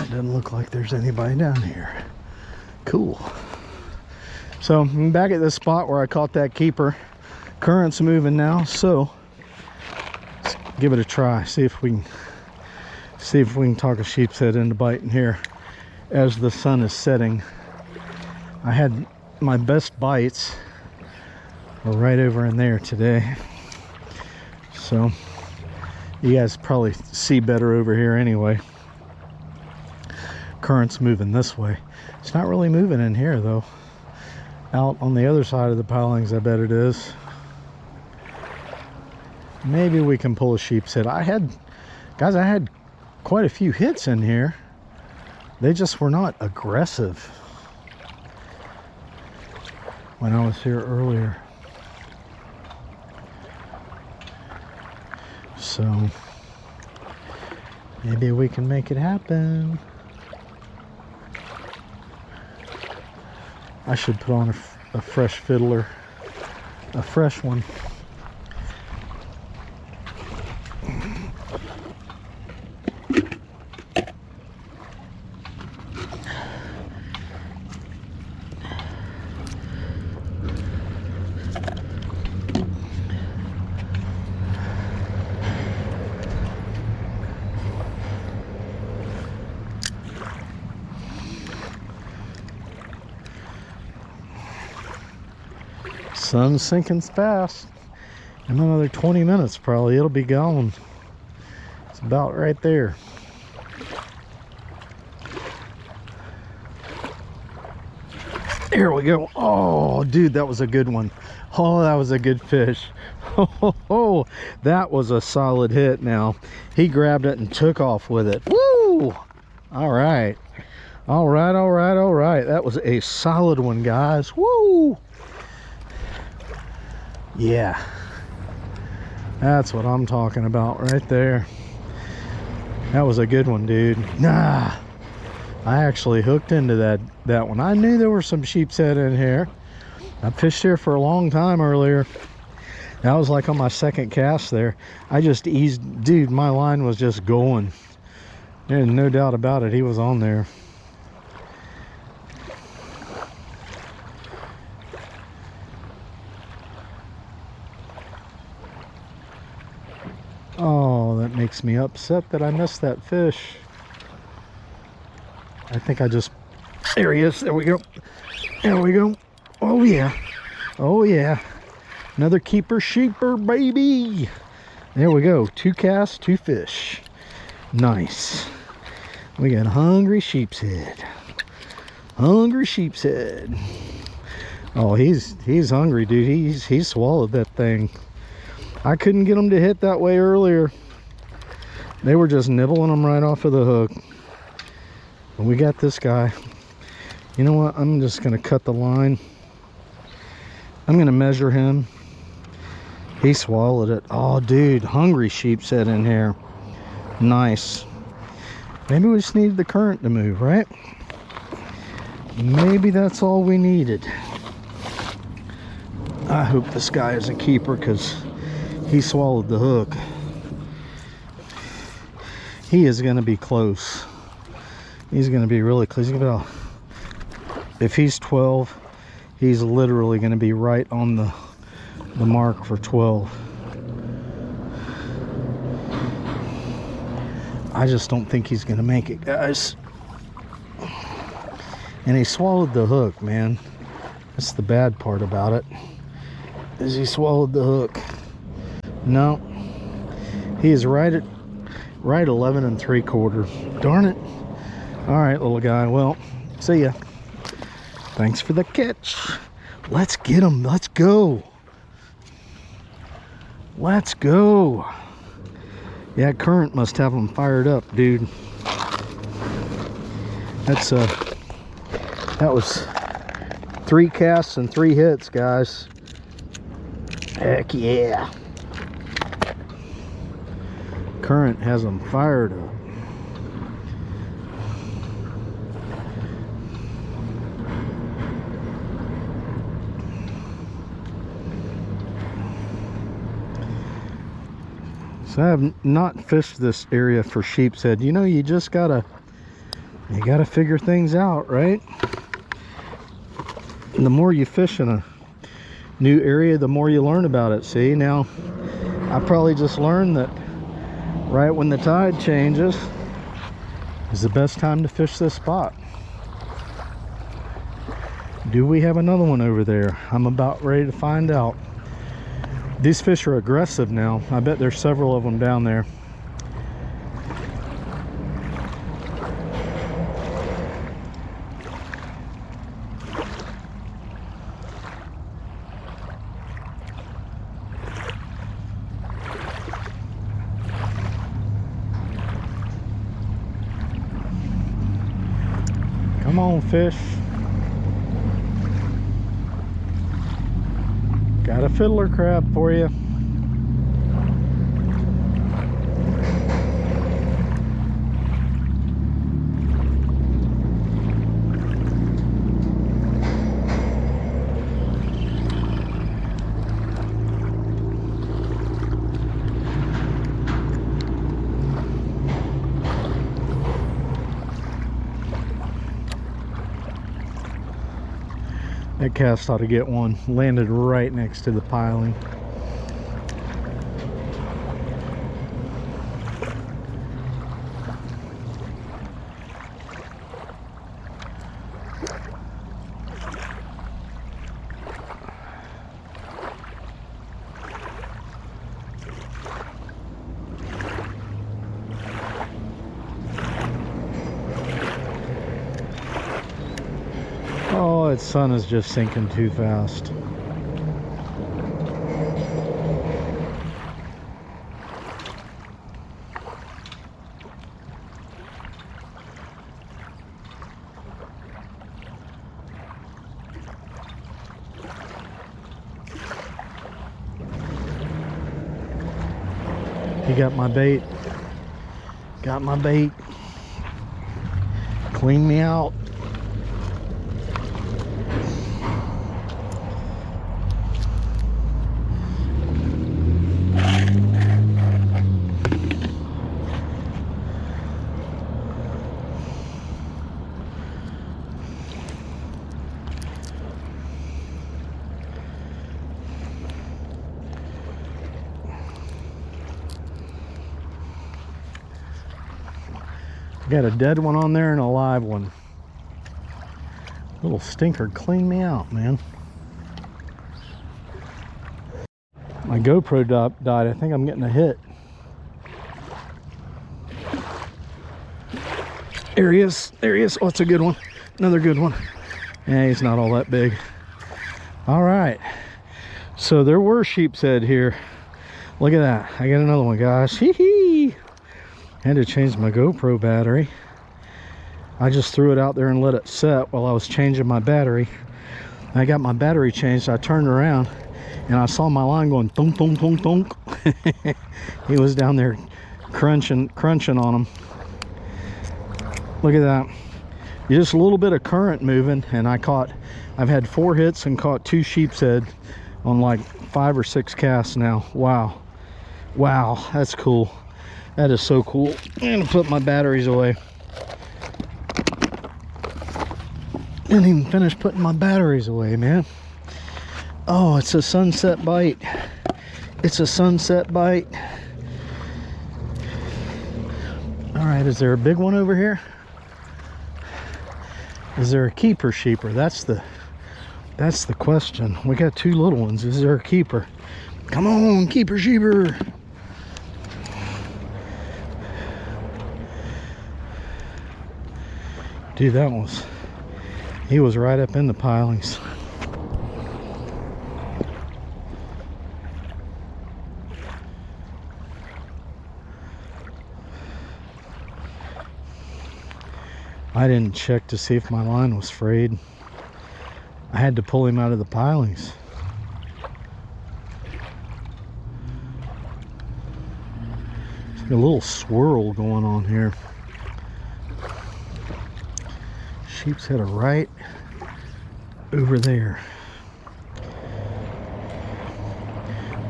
Doesn't look like there's anybody down here. Cool. So I'm back at this spot where I caught that keeper. Current's moving now, so let's give it a try. See if we can talk a sheepshead into biting here as the sun is setting. I had my best bites were right over in there today, so you guys probably see better over here anyway. Current's moving this way. It's not really moving in here though. Out on the other side of the pilings, I bet it is. Maybe we can pull a sheepshead. I had quite a few hits in here. They just were not aggressive when I was here earlier. So maybe we can make it happen. I should put on a fresh fiddler, a fresh one. Sun's sinking fast. In another 20 minutes probably it'll be gone. It's about right there. Here we go. Oh, dude, that was a good one. Oh, that was a good fish. Oh, that was a solid hit. Now he grabbed it and took off with it. Woo! All right. All right, all right, all right. That was a solid one, guys. Woo! Yeah, that's what I'm talking about right there. That was a good one, dude. Nah, I actually hooked into that one. I knew there were some sheepshead in here. I fished here for a long time earlier. That was like on my second cast there. I just eased, dude, my line was just going. There's no doubt about it, he was on there. Oh, that makes me upset that I missed that fish. I think I just, there he is, there we go. There we go. Oh yeah, oh yeah. Another keeper sheeper, baby. There we go, 2 casts, 2 fish. Nice. We got hungry sheepshead. Hungry sheepshead. Oh, he's hungry, dude. He swallowed that thing. I couldn't get them to hit that way earlier. They were just nibbling them right off of the hook. But we got this guy. You know what? I'm just gonna cut the line. I'm gonna measure him. He swallowed it. Oh, dude, hungry sheepshead in here. Nice. Maybe we just needed the current to move, right? Maybe that's all we needed. I hope this guy is a keeper because he swallowed the hook. He is going to be close. He's going to be really close. If he's 12, he's literally going to be right on the mark for 12. I just don't think he's gonna make it, guys. And he swallowed the hook, man. That's the bad part about it, is he swallowed the hook. No, he is right 11 3/4. Darn it. All right, little guy, well, see ya. Thanks for the catch. Let's get him. Let's go. Let's go. Yeah, current must have them fired up, dude. That was 3 casts and 3 hits, guys. Heck yeah. Current has them fired up. So I have not fished this area for sheepshead. You know, you just gotta figure things out, right? And the more you fish in a new area, the more you learn about it. See, now I probably just learned that right when the tide changes is the best time to fish this spot. Do we have another one over there? I'm about ready to find out. These fish are aggressive now. I bet there's several of them down there. Come on, fish. Got a fiddler crab for you. That cast ought to get one. Landed right next to the piling. Oh, its sun is just sinking too fast. He got my bait. Got my bait. Clean me out. Got a dead one on there and a live one. Little stinker cleaned me out, man. My GoPro died. I think I'm getting a hit. There he is. There he is. Oh, it's a good one. Another good one. Yeah, he's not all that big. All right. So there were sheepshead here. Look at that. I got another one, guys. Hee hee. Had to change my GoPro battery. I just threw it out there and let it set while I was changing my battery. I got my battery changed. I turned around and I saw my line going thunk, thunk, thunk, thunk. He was down there crunching on him. Look at that. Just a little bit of current moving, and I've had 4 hits and caught 2 sheepshead on like 5 or 6 casts now. Wow. Wow, that's cool. That is so cool. I'm gonna put my batteries away. Didn't even finish putting my batteries away, man. Oh, it's a sunset bite. It's a sunset bite. All right, is there a big one over here? Is there a keeper sheeper? That's the question. We got 2 little ones. Is there a keeper? Come on, keeper sheeper. Dude, he was right up in the pilings. I didn't check to see if my line was frayed. I had to pull him out of the pilings. There's like a little swirl going on here. Sheepshead are right over there.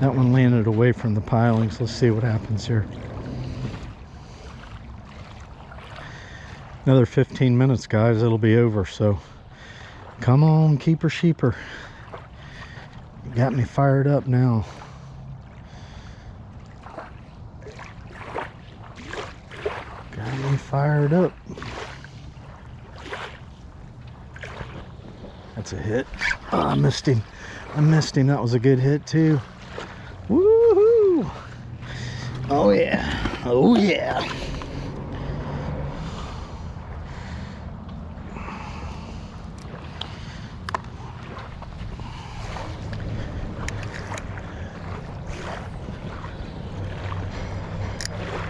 That one landed away from the pilings. Let's see what happens here. Another 15 minutes, guys, it'll be over. So come on, keeper sheeper. You got me fired up now. Got me fired up. That's a hit. Oh, I missed him. I missed him. That was a good hit too. Woohoo! Oh yeah. Oh yeah.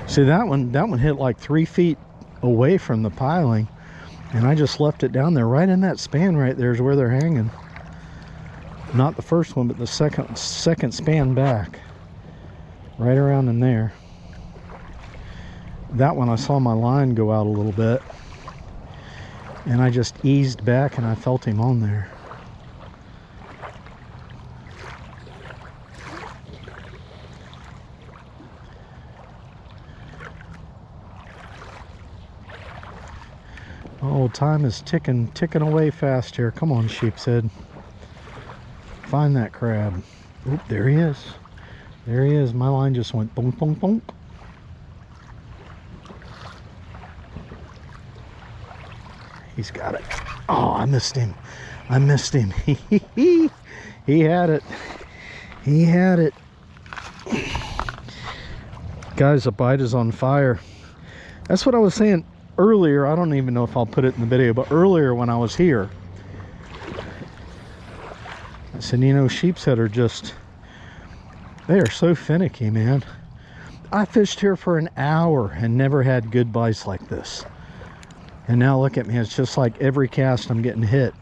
See, that one hit like 3 feet away from the piling, and I just left it down there right in that span right there is where they're hanging. Not the first one, but the second span back, right around in there. That one I saw my line go out a little bit, and I just eased back and I felt him on there. Oh, time is ticking away fast here. Come on, sheepshead. Find that crab. Oop, there he is. There he is. My line just went boom, boom, boom. He's got it. Oh, I missed him. I missed him. He had it. He had it. Guys, the bite is on fire. That's what I was saying earlier. I don't even know if I'll put it in the video, but earlier when I was here, I said, you know, sheepshead are just, they are so finicky, man. I fished here for an hour and never had good bites like this. And now look at me, it's just like every cast I'm getting hit.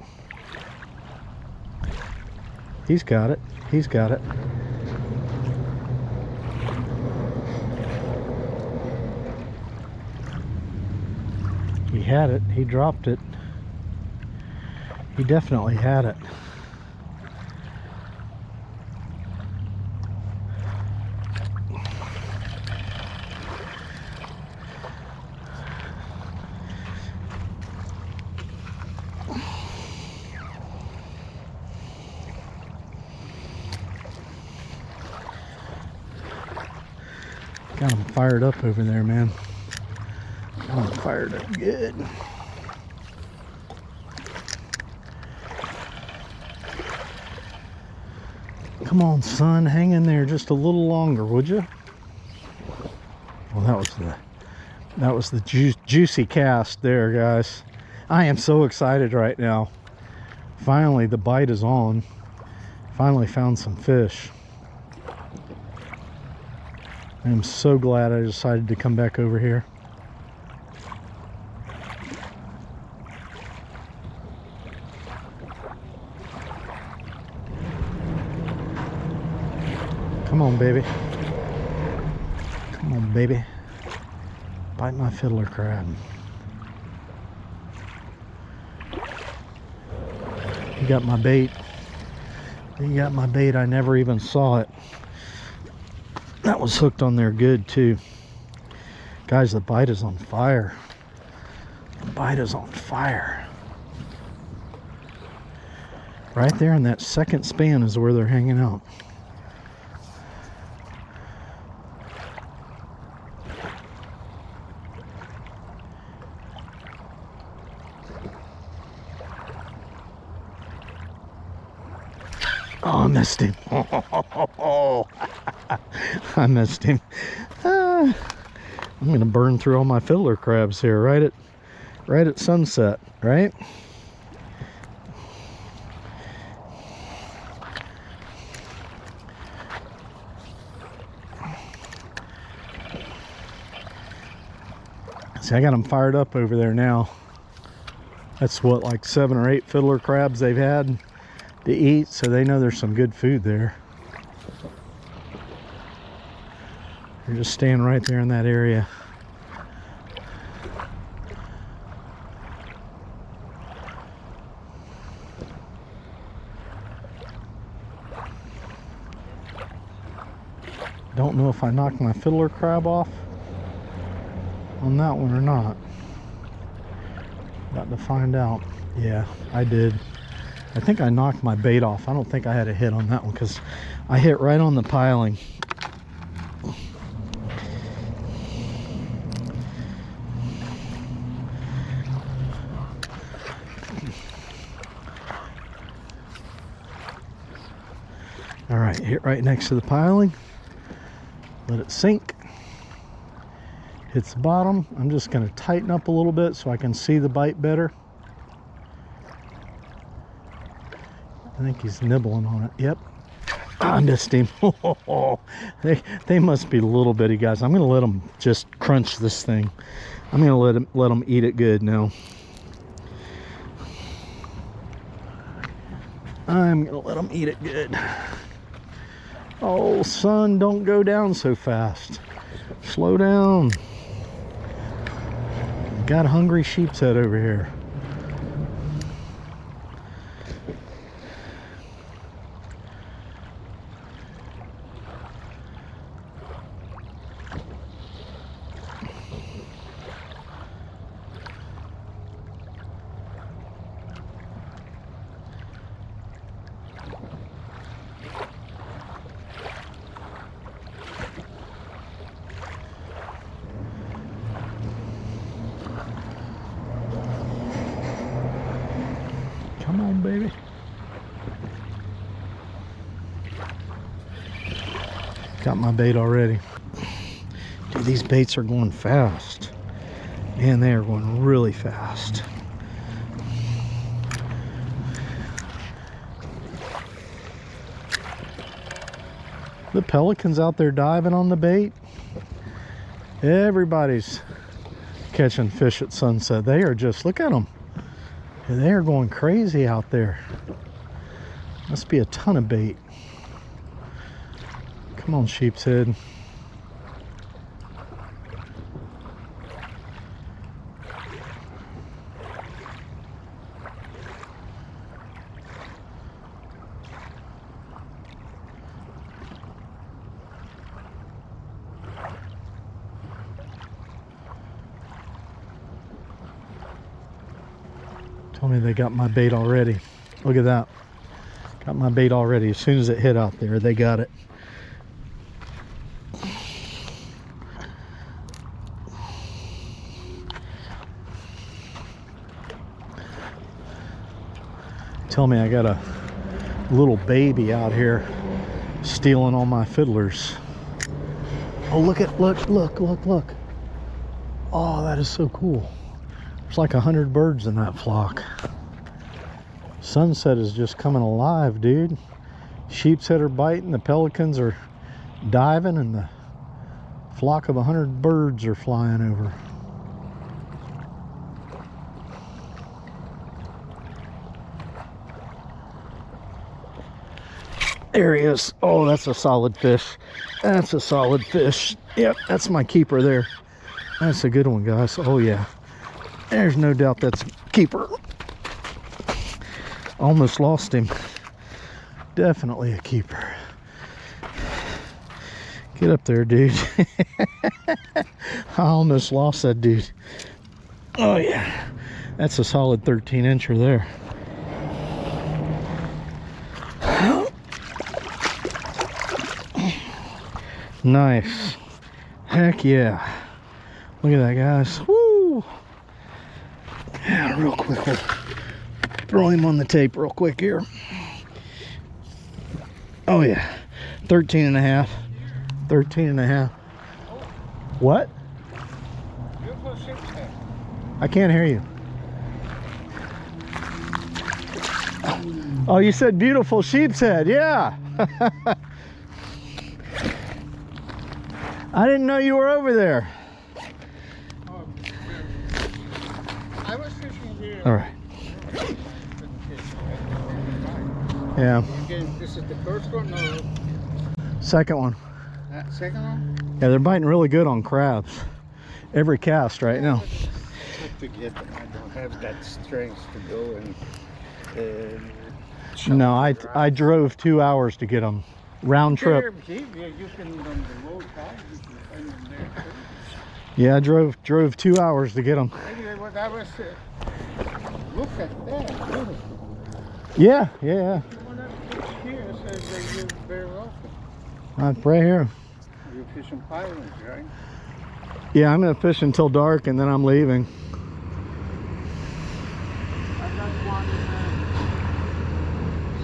He's got it. He's got it. He had it. He dropped it. He definitely had it. Got him fired up over there, man. Got I'm fired up good. Come on, son, hang in there just a little longer, would you? Well, that was the juicy cast there, guys. I am so excited right now. Finally, the bite is on. Finally found some fish. I am so glad I decided to come back over here. Come on, baby. Come on, baby. Bite my fiddler crab. You got my bait. You got my bait. I never even saw it. That was hooked on there good too. Guys, the bite is on fire. The bite is on fire. Right there in that second span is where they're hanging out. Oh, I missed him. I missed him. I'm gonna burn through all my fiddler crabs here right at sunset, right? See, I got them fired up over there now. That's what, like 7 or 8 fiddler crabs they've had to eat, so they know there's some good food there. They're just staying right there in that area. Don't know if I knocked my fiddler crab off on that one or not. About to find out. Yeah, I did. I think I knocked my bait off. I don't think I had a hit on that one because I hit right on the piling. All right, hit right next to the piling. Let it sink. Hits the bottom. I'm just going to tighten up a little bit so I can see the bite better. I think he's nibbling on it. Yep. I missed him. They must be little bitty guys. I'm going to let them just crunch this thing. I'm going to let them eat it good now. I'm going to let them eat it good. Oh, son, don't go down so fast. Slow down. Got a hungry sheepshead over here. Come on, baby. Got my bait already. Dude, these baits are going fast. Man, they are going really fast. The pelicans out there diving on the bait. Everybody's catching fish at sunset. They are just, look at them. They are going crazy out there. Must be a ton of bait. Come on, sheepshead. Told me they got my bait already. Look at that. Got my bait already. As soon as it hit out there, they got it. tell me I got a little baby out here stealing all my fiddlers. Oh, look. Oh, that is so cool. There's like 100 birds in that flock. Sunset is just coming alive, dude. Sheepshead are biting, the pelicans are diving, and the flock of 100 birds are flying over. There he is. Oh, that's a solid fish. That's a solid fish. Yep, that's my keeper there. That's a good one, guys. Oh, yeah. There's no doubt that's a keeper. Almost lost him. Definitely a keeper. Get up there, dude. I almost lost that dude. Oh, yeah. That's a solid 13-incher there. Nice. Heck yeah. Look at that, guys. Woo! Yeah, real quickly. Throw him on the tape real quick here. Oh yeah. 13 and a half. 13 and a half. What? Beautiful sheephead. I can't hear you. Oh, you said beautiful sheepshead. Yeah. I didn't know you were over there. Oh, I was fishing here. All right. Yeah. This is the first one or Second one. second one? Yeah, they're biting really good on crabs. Every cast right now. I have to get them. I don't have that strength to go and No, I drove 2 hours to get them. Round trip. You can on the low tide, you can find them there too. Yeah, I drove 2 hours to get them. Anyway, what I was look at that. Beautiful. Yeah. If you want to fish here, so you're very welcome. Right here. You're fishing pylons, right? Yeah, I'm gonna fish until dark and then I'm leaving. I got one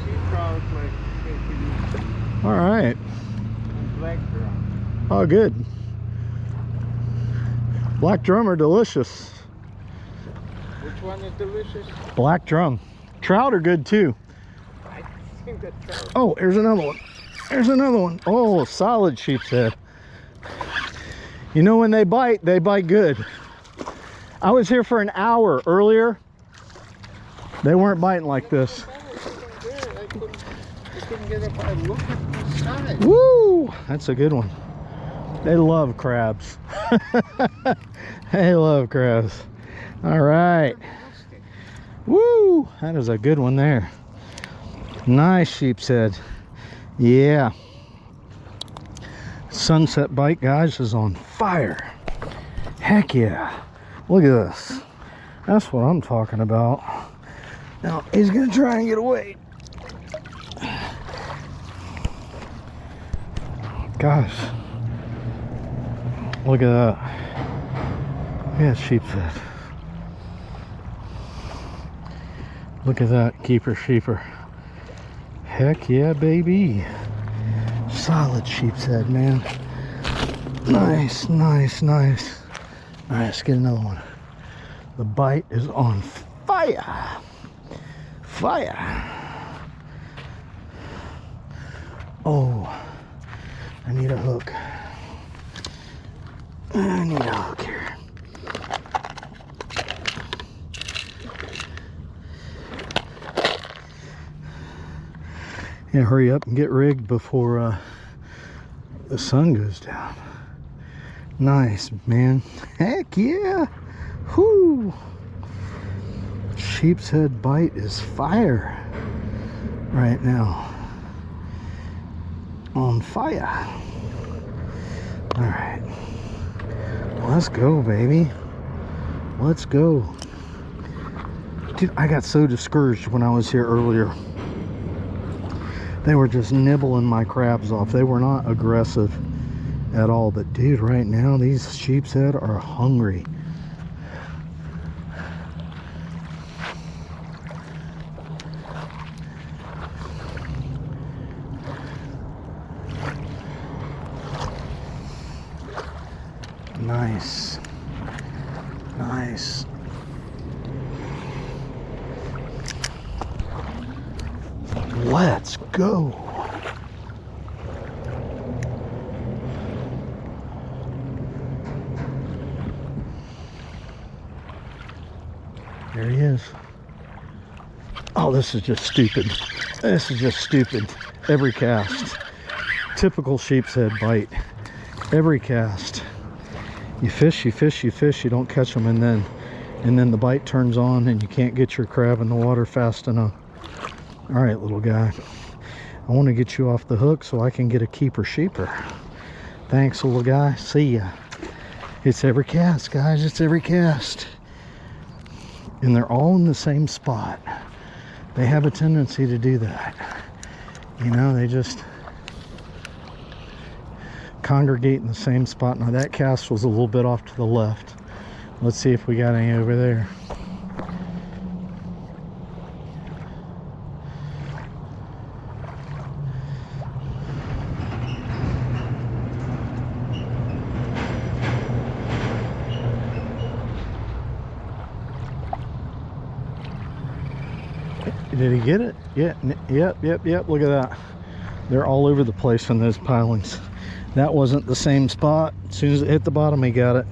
sea trout like taking All right. black drum. Oh, good. Black drum are delicious. Which one is delicious? Black drum. Trout are good too. I think that trout. Oh, here's another one. There's another one. Oh, solid sheepshead. You know, when they bite good. I was here for an hour earlier. They weren't biting like this. I couldn't get up. I look at the side. Woo! That's a good one. They love crabs. They love crabs. All right. Woo! That is a good one there. Nice sheepshead. Yeah. Sunset bite, guys, is on fire. Heck yeah. Look at this. That's what I'm talking about. Now, he's going to try and get away. Gosh. Look at that. Look at that sheepshead. Look at that keeper sheeper. Heck yeah, baby. Solid sheepshead, man. Nice. All right, let's get another one. The bite is on fire. Oh, I need a hook. I need a hook here. Yeah, hurry up and get rigged before the sun goes down. Nice, man. Heck yeah. Whoo. Sheepshead bite is fire right now. On fire. All right. Let's go, baby. Let's go. Dude, I got so discouraged when I was here earlier. They were just nibbling my crabs off. They were not aggressive at all. But dude, right now, these sheepshead are hungry. Nice. Nice. Let's go. There he is. Oh, this is just stupid. This is just stupid. Every cast. Typical sheepshead bite. Every cast. You fish, you fish, you fish, you don't catch them, and then the bite turns on and you can't get your crab in the water fast enough. All right, little guy. I want to get you off the hook so I can get a keeper sheeper. Thanks, little guy. See ya. It's every cast, guys. It's every cast. And they're all in the same spot. They have a tendency to do that. You know, they just congregate in the same spot. Now that cast was a little bit off to the left. Let's see if we got any over there. Did he get it? Yeah, yep. Look at that. They're all over the place in those pilings. That wasn't the same spot. As soon as it hit the bottom, he got it.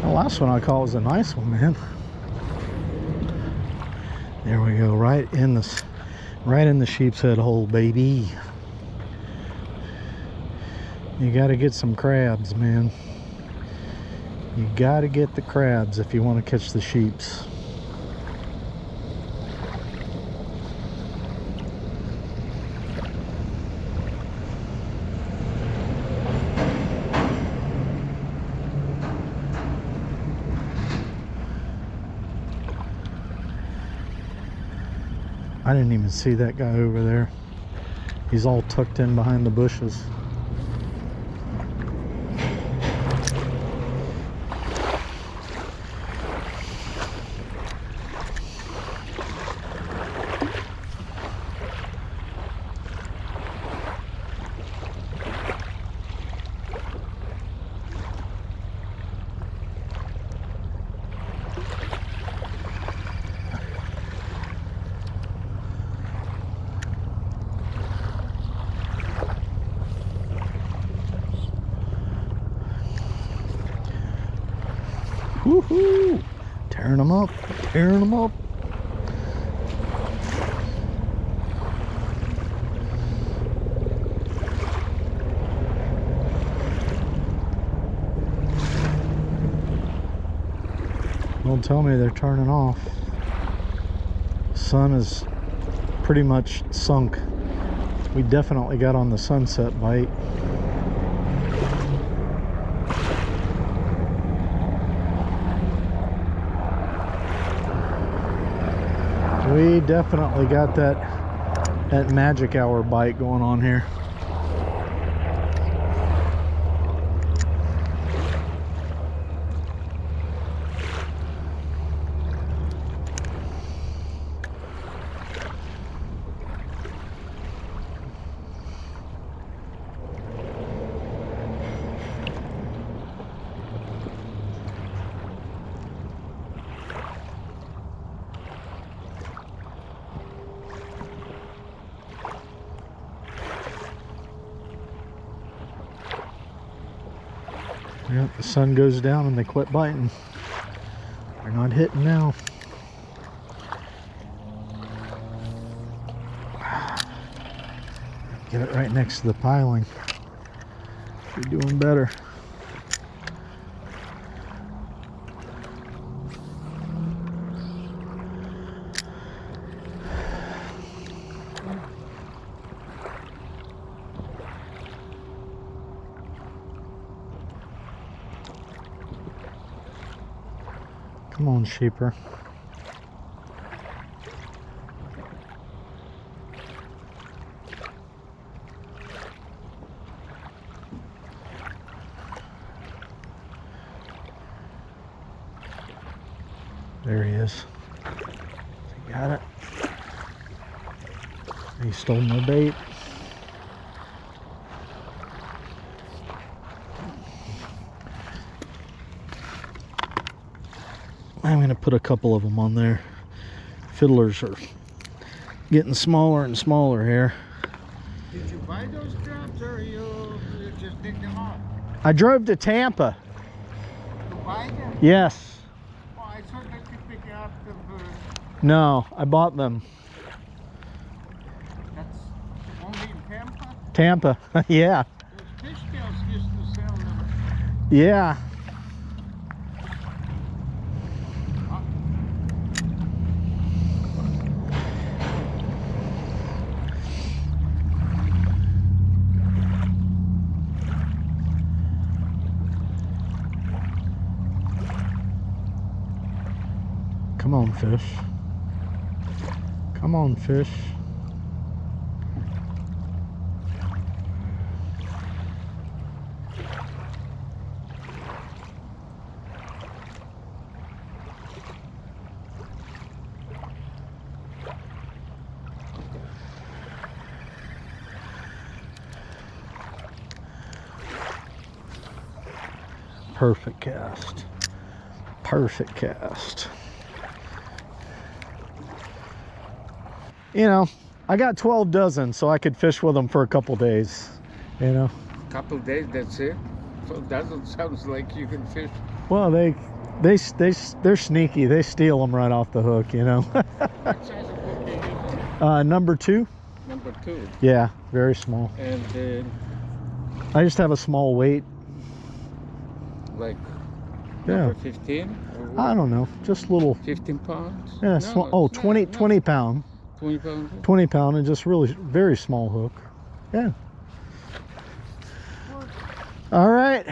The last one I caught was a nice one, man. There we go, right in the sheepshead hole, baby. You got to get some crabs, man. You got to get the crabs if you want to catch the sheeps. I didn't even see that guy over there. He's all tucked in behind the bushes. Woohoo! Tearing them up, tearing them up. Don't tell me they're turning off. Sun is pretty much sunk. We definitely got on the sunset bite. We definitely got that magic hour bite going on here. Yep, the sun goes down and they quit biting. They're not hitting now. Get it right next to the piling. You're doing better. Come on, sheeper. There he is. He got it. He stole my bait. put a couple of them on there. Fiddlers are getting smaller and smaller here. Did you buy those traps or you just pick them up? I drove to Tampa. You buy them? Yes. Oh, I thought that you pick up the No, I bought them. That's only in Tampa? Tampa. Yeah. Those fish scales used to sell them. Yeah. Come on, fish. Come on, fish. Perfect cast. Perfect cast. You know, I got 12 dozen, so I could fish with them for a couple days, you know. Couple days, that's it? So it doesn't sound like you can fish. Well, they're sneaky. They steal them right off the hook, you know. What size of hook are you using? Number 2. Number 2. Yeah, very small. And I just have a small weight. like Yeah. number 15? I don't know, just little. 15 pounds? Yeah, No, small. it's Oh, not, 20 no. 20 pound. 20 pounds? 20 pound and just really very small hook. Yeah. All right.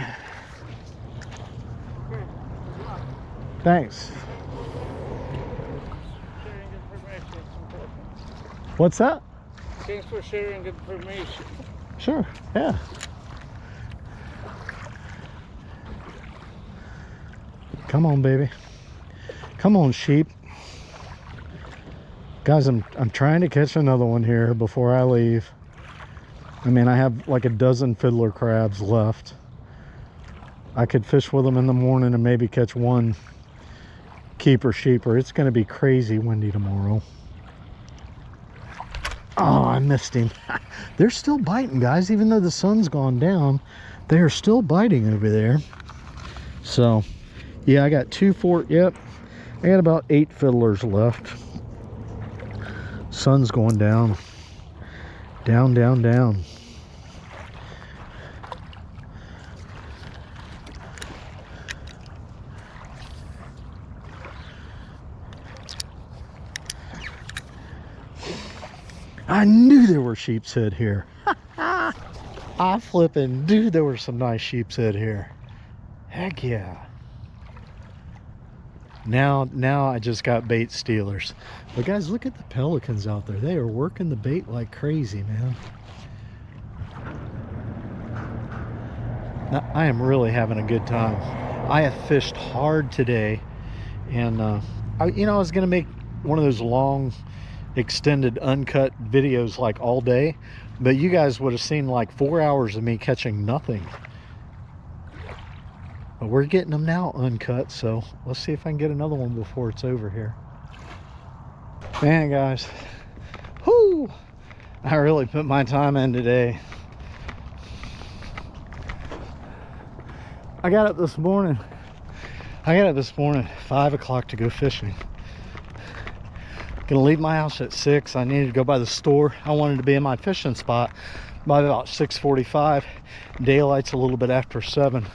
Thanks. Sharing information is important. What's that? Thanks for sharing information. Sure. Yeah. Come on, baby. Come on, sheep. Guys, I'm trying to catch another one here before I leave. I mean, I have like a dozen fiddler crabs left. I could fish with them in the morning and maybe catch one keeper sheeper. It's going to be crazy windy tomorrow. Oh, I missed him. They're still biting, guys. Even though the sun's gone down, they are still biting over there. So, yeah, I got yep. I got about 8 fiddlers left. Sun's going down. Down, down, down. I knew there were sheepshead here. I flipping knew there were some nice sheepshead here. Heck yeah. Now I just got bait stealers. But guys, look at the pelicans out there. They are working the bait like crazy, man. Now, I am really having a good time. I have fished hard today, and I was gonna make one of those long extended uncut videos like all day, but you guys would have seen like 4 hours of me catching nothing. But we're getting them now uncut, so let's see if I can get another one before it's over here. Man, guys, whoo, I really put my time in today. I got up this morning at 5 o'clock to go fishing. Gonna leave my house at 6. I needed to go by the store. I wanted to be in my fishing spot by about 6:45. Daylight's a little bit after 7.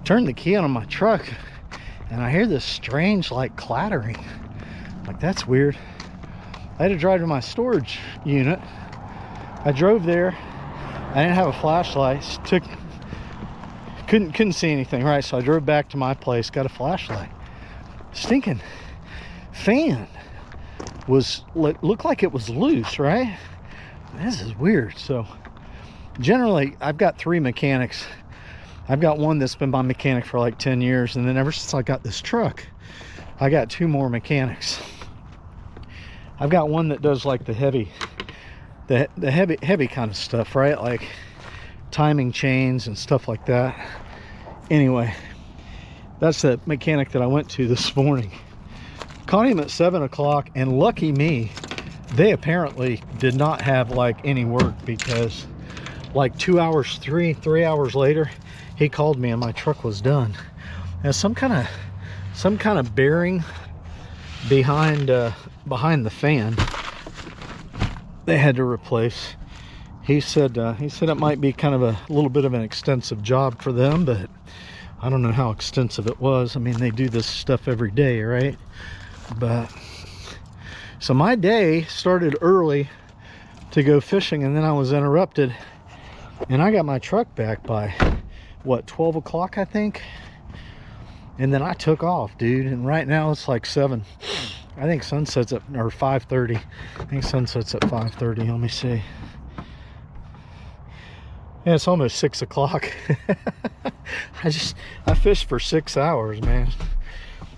Turned the key on my truck and I hear this strange like clattering. Like, that's weird. I had to drive to my storage unit. I drove there. I didn't have a flashlight. Couldn't see anything, right? So I drove back to my place, got a flashlight. Stinking fan looked like it was loose, right? This is weird. So generally I've got 3 mechanics. I've got one that's been my mechanic for like 10 years, and then ever since I got this truck, I got 2 more mechanics. I've got one that does like the heavy kind of stuff, right? Like timing chains and stuff like that. Anyway, That's the mechanic that I went to this morning. Caught him at 7 o'clock, and lucky me, they apparently did not have like any work, because like 2 hours, three hours later, he called me and my truck was done. And some kind of bearing behind the fan they had to replace. He said it might be kind of a little bit of an extensive job for them, but I don't know how extensive it was. I mean, they do this stuff every day, right? But so my day started early to go fishing, and then I was interrupted, and I got my truck back by what, 12 o'clock I think, and then I took off, dude. And right now it's like 7. I think sunset's at, or 5:30. I think sunset's at 5:30. Let me see. Yeah, it's almost 6 o'clock. I fished for 6 hours, man.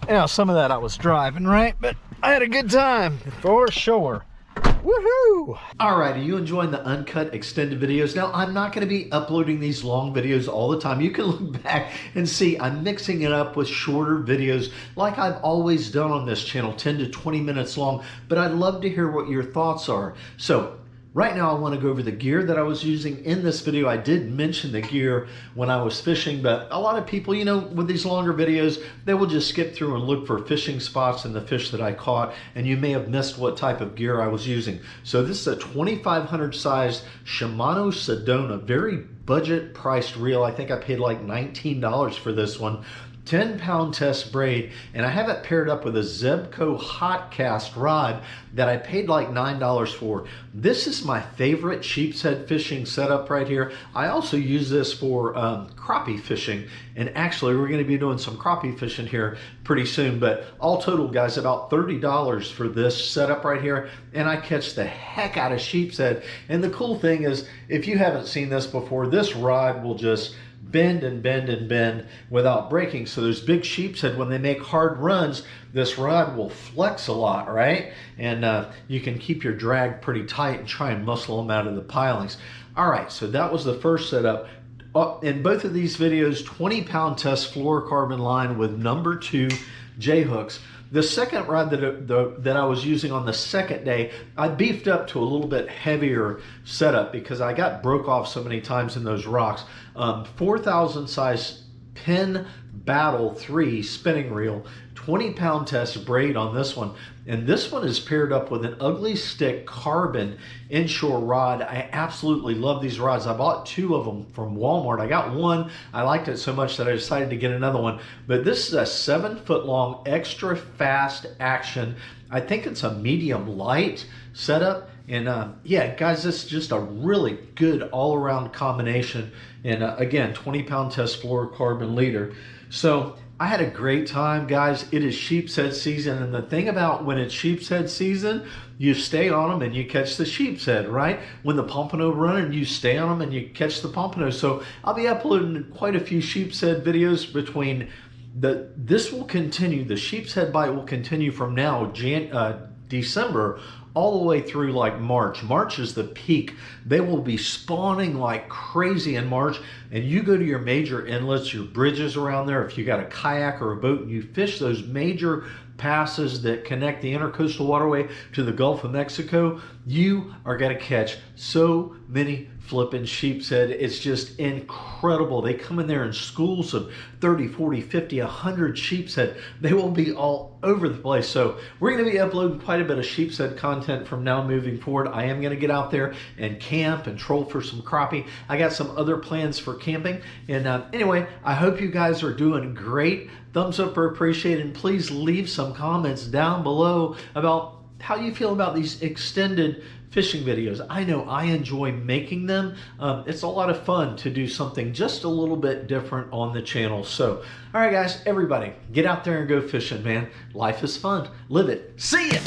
Yeah, some of that I was driving, right? But I had a good time, for sure. Woohoo! Alright, are you enjoying the uncut extended videos? Now, I'm not going to be uploading these long videos all the time. You can look back and see I'm mixing it up with shorter videos like I've always done on this channel, 10 to 20 minutes long, but I'd love to hear what your thoughts are. So, right now I want to go over the gear that I was using in this video. I did mention the gear when I was fishing, but a lot of people, you know, with these longer videos, they will just skip through and look for fishing spots and the fish that I caught, and you may have missed what type of gear I was using. So this is a 2500 sized Shimano Sedona, very budget priced reel. I think I paid like $19 for this one. 10-pound test braid, and I have it paired up with a Zebco hot cast rod that I paid like $9 for. This is my favorite sheepshead fishing setup right here. I also use this for crappie fishing, and actually we're going to be doing some crappie fishing here pretty soon, but all total, guys, about $30 for this setup right here, and I catch the heck out of sheepshead. And the cool thing is, if you haven't seen this before, this rod will just bend and bend and bend without breaking. So those big sheepshead, when they make hard runs, this rod will flex a lot, right? And you can keep your drag pretty tight and try and muscle them out of the pilings. All right, so that was the first setup. In both of these videos, 20-pound test fluorocarbon line with number 2 J-hooks. The second rod that I was using on the second day, I beefed up to a little bit heavier setup because I got broke off so many times in those rocks. 4,000 size Penn Battle 3 spinning reel, 20-pound test braid on this one. And this one is paired up with an Ugly Stick carbon inshore rod. I absolutely love these rods. I bought 2 of them from Walmart. I got one. I liked it so much that I decided to get another one. But this is a 7-foot long extra fast action. I think it's a medium light setup. And yeah, guys, this is just a really good all-around combination. And again, 20-pound test fluorocarbon leader. So I had a great time, guys. It is sheepshead season, and the thing about when it's sheepshead season, you stay on them and you catch the sheepshead, right? When the pompano running, you stay on them and you catch the pompano. So I'll be uploading quite a few sheepshead videos between this will continue. The sheepshead bite will continue from now, December, all the way through like March. March is the peak. They will be spawning like crazy in March, and you go to your major inlets, your bridges around there, if you got a kayak or a boat, and you fish those major passes that connect the intercoastal waterway to the Gulf of Mexico, you are going to catch so many flipping sheepshead. It's just incredible. They come in there in schools of 30, 40, 50, 100 sheepshead. They will be all over the place. So we're going to be uploading quite a bit of sheepshead content from now moving forward. I am going to get out there and camp and troll for some crappie. I got some other plans for camping. And anyway, I hope you guys are doing great. Thumbs up are appreciated, and please leave some comments down below about how you feel about these extended fishing videos. I know I enjoy making them. It's a lot of fun to do something just a little bit different on the channel. So, all right, guys, everybody, get out there and go fishing, man. Life is fun. Live it. See ya.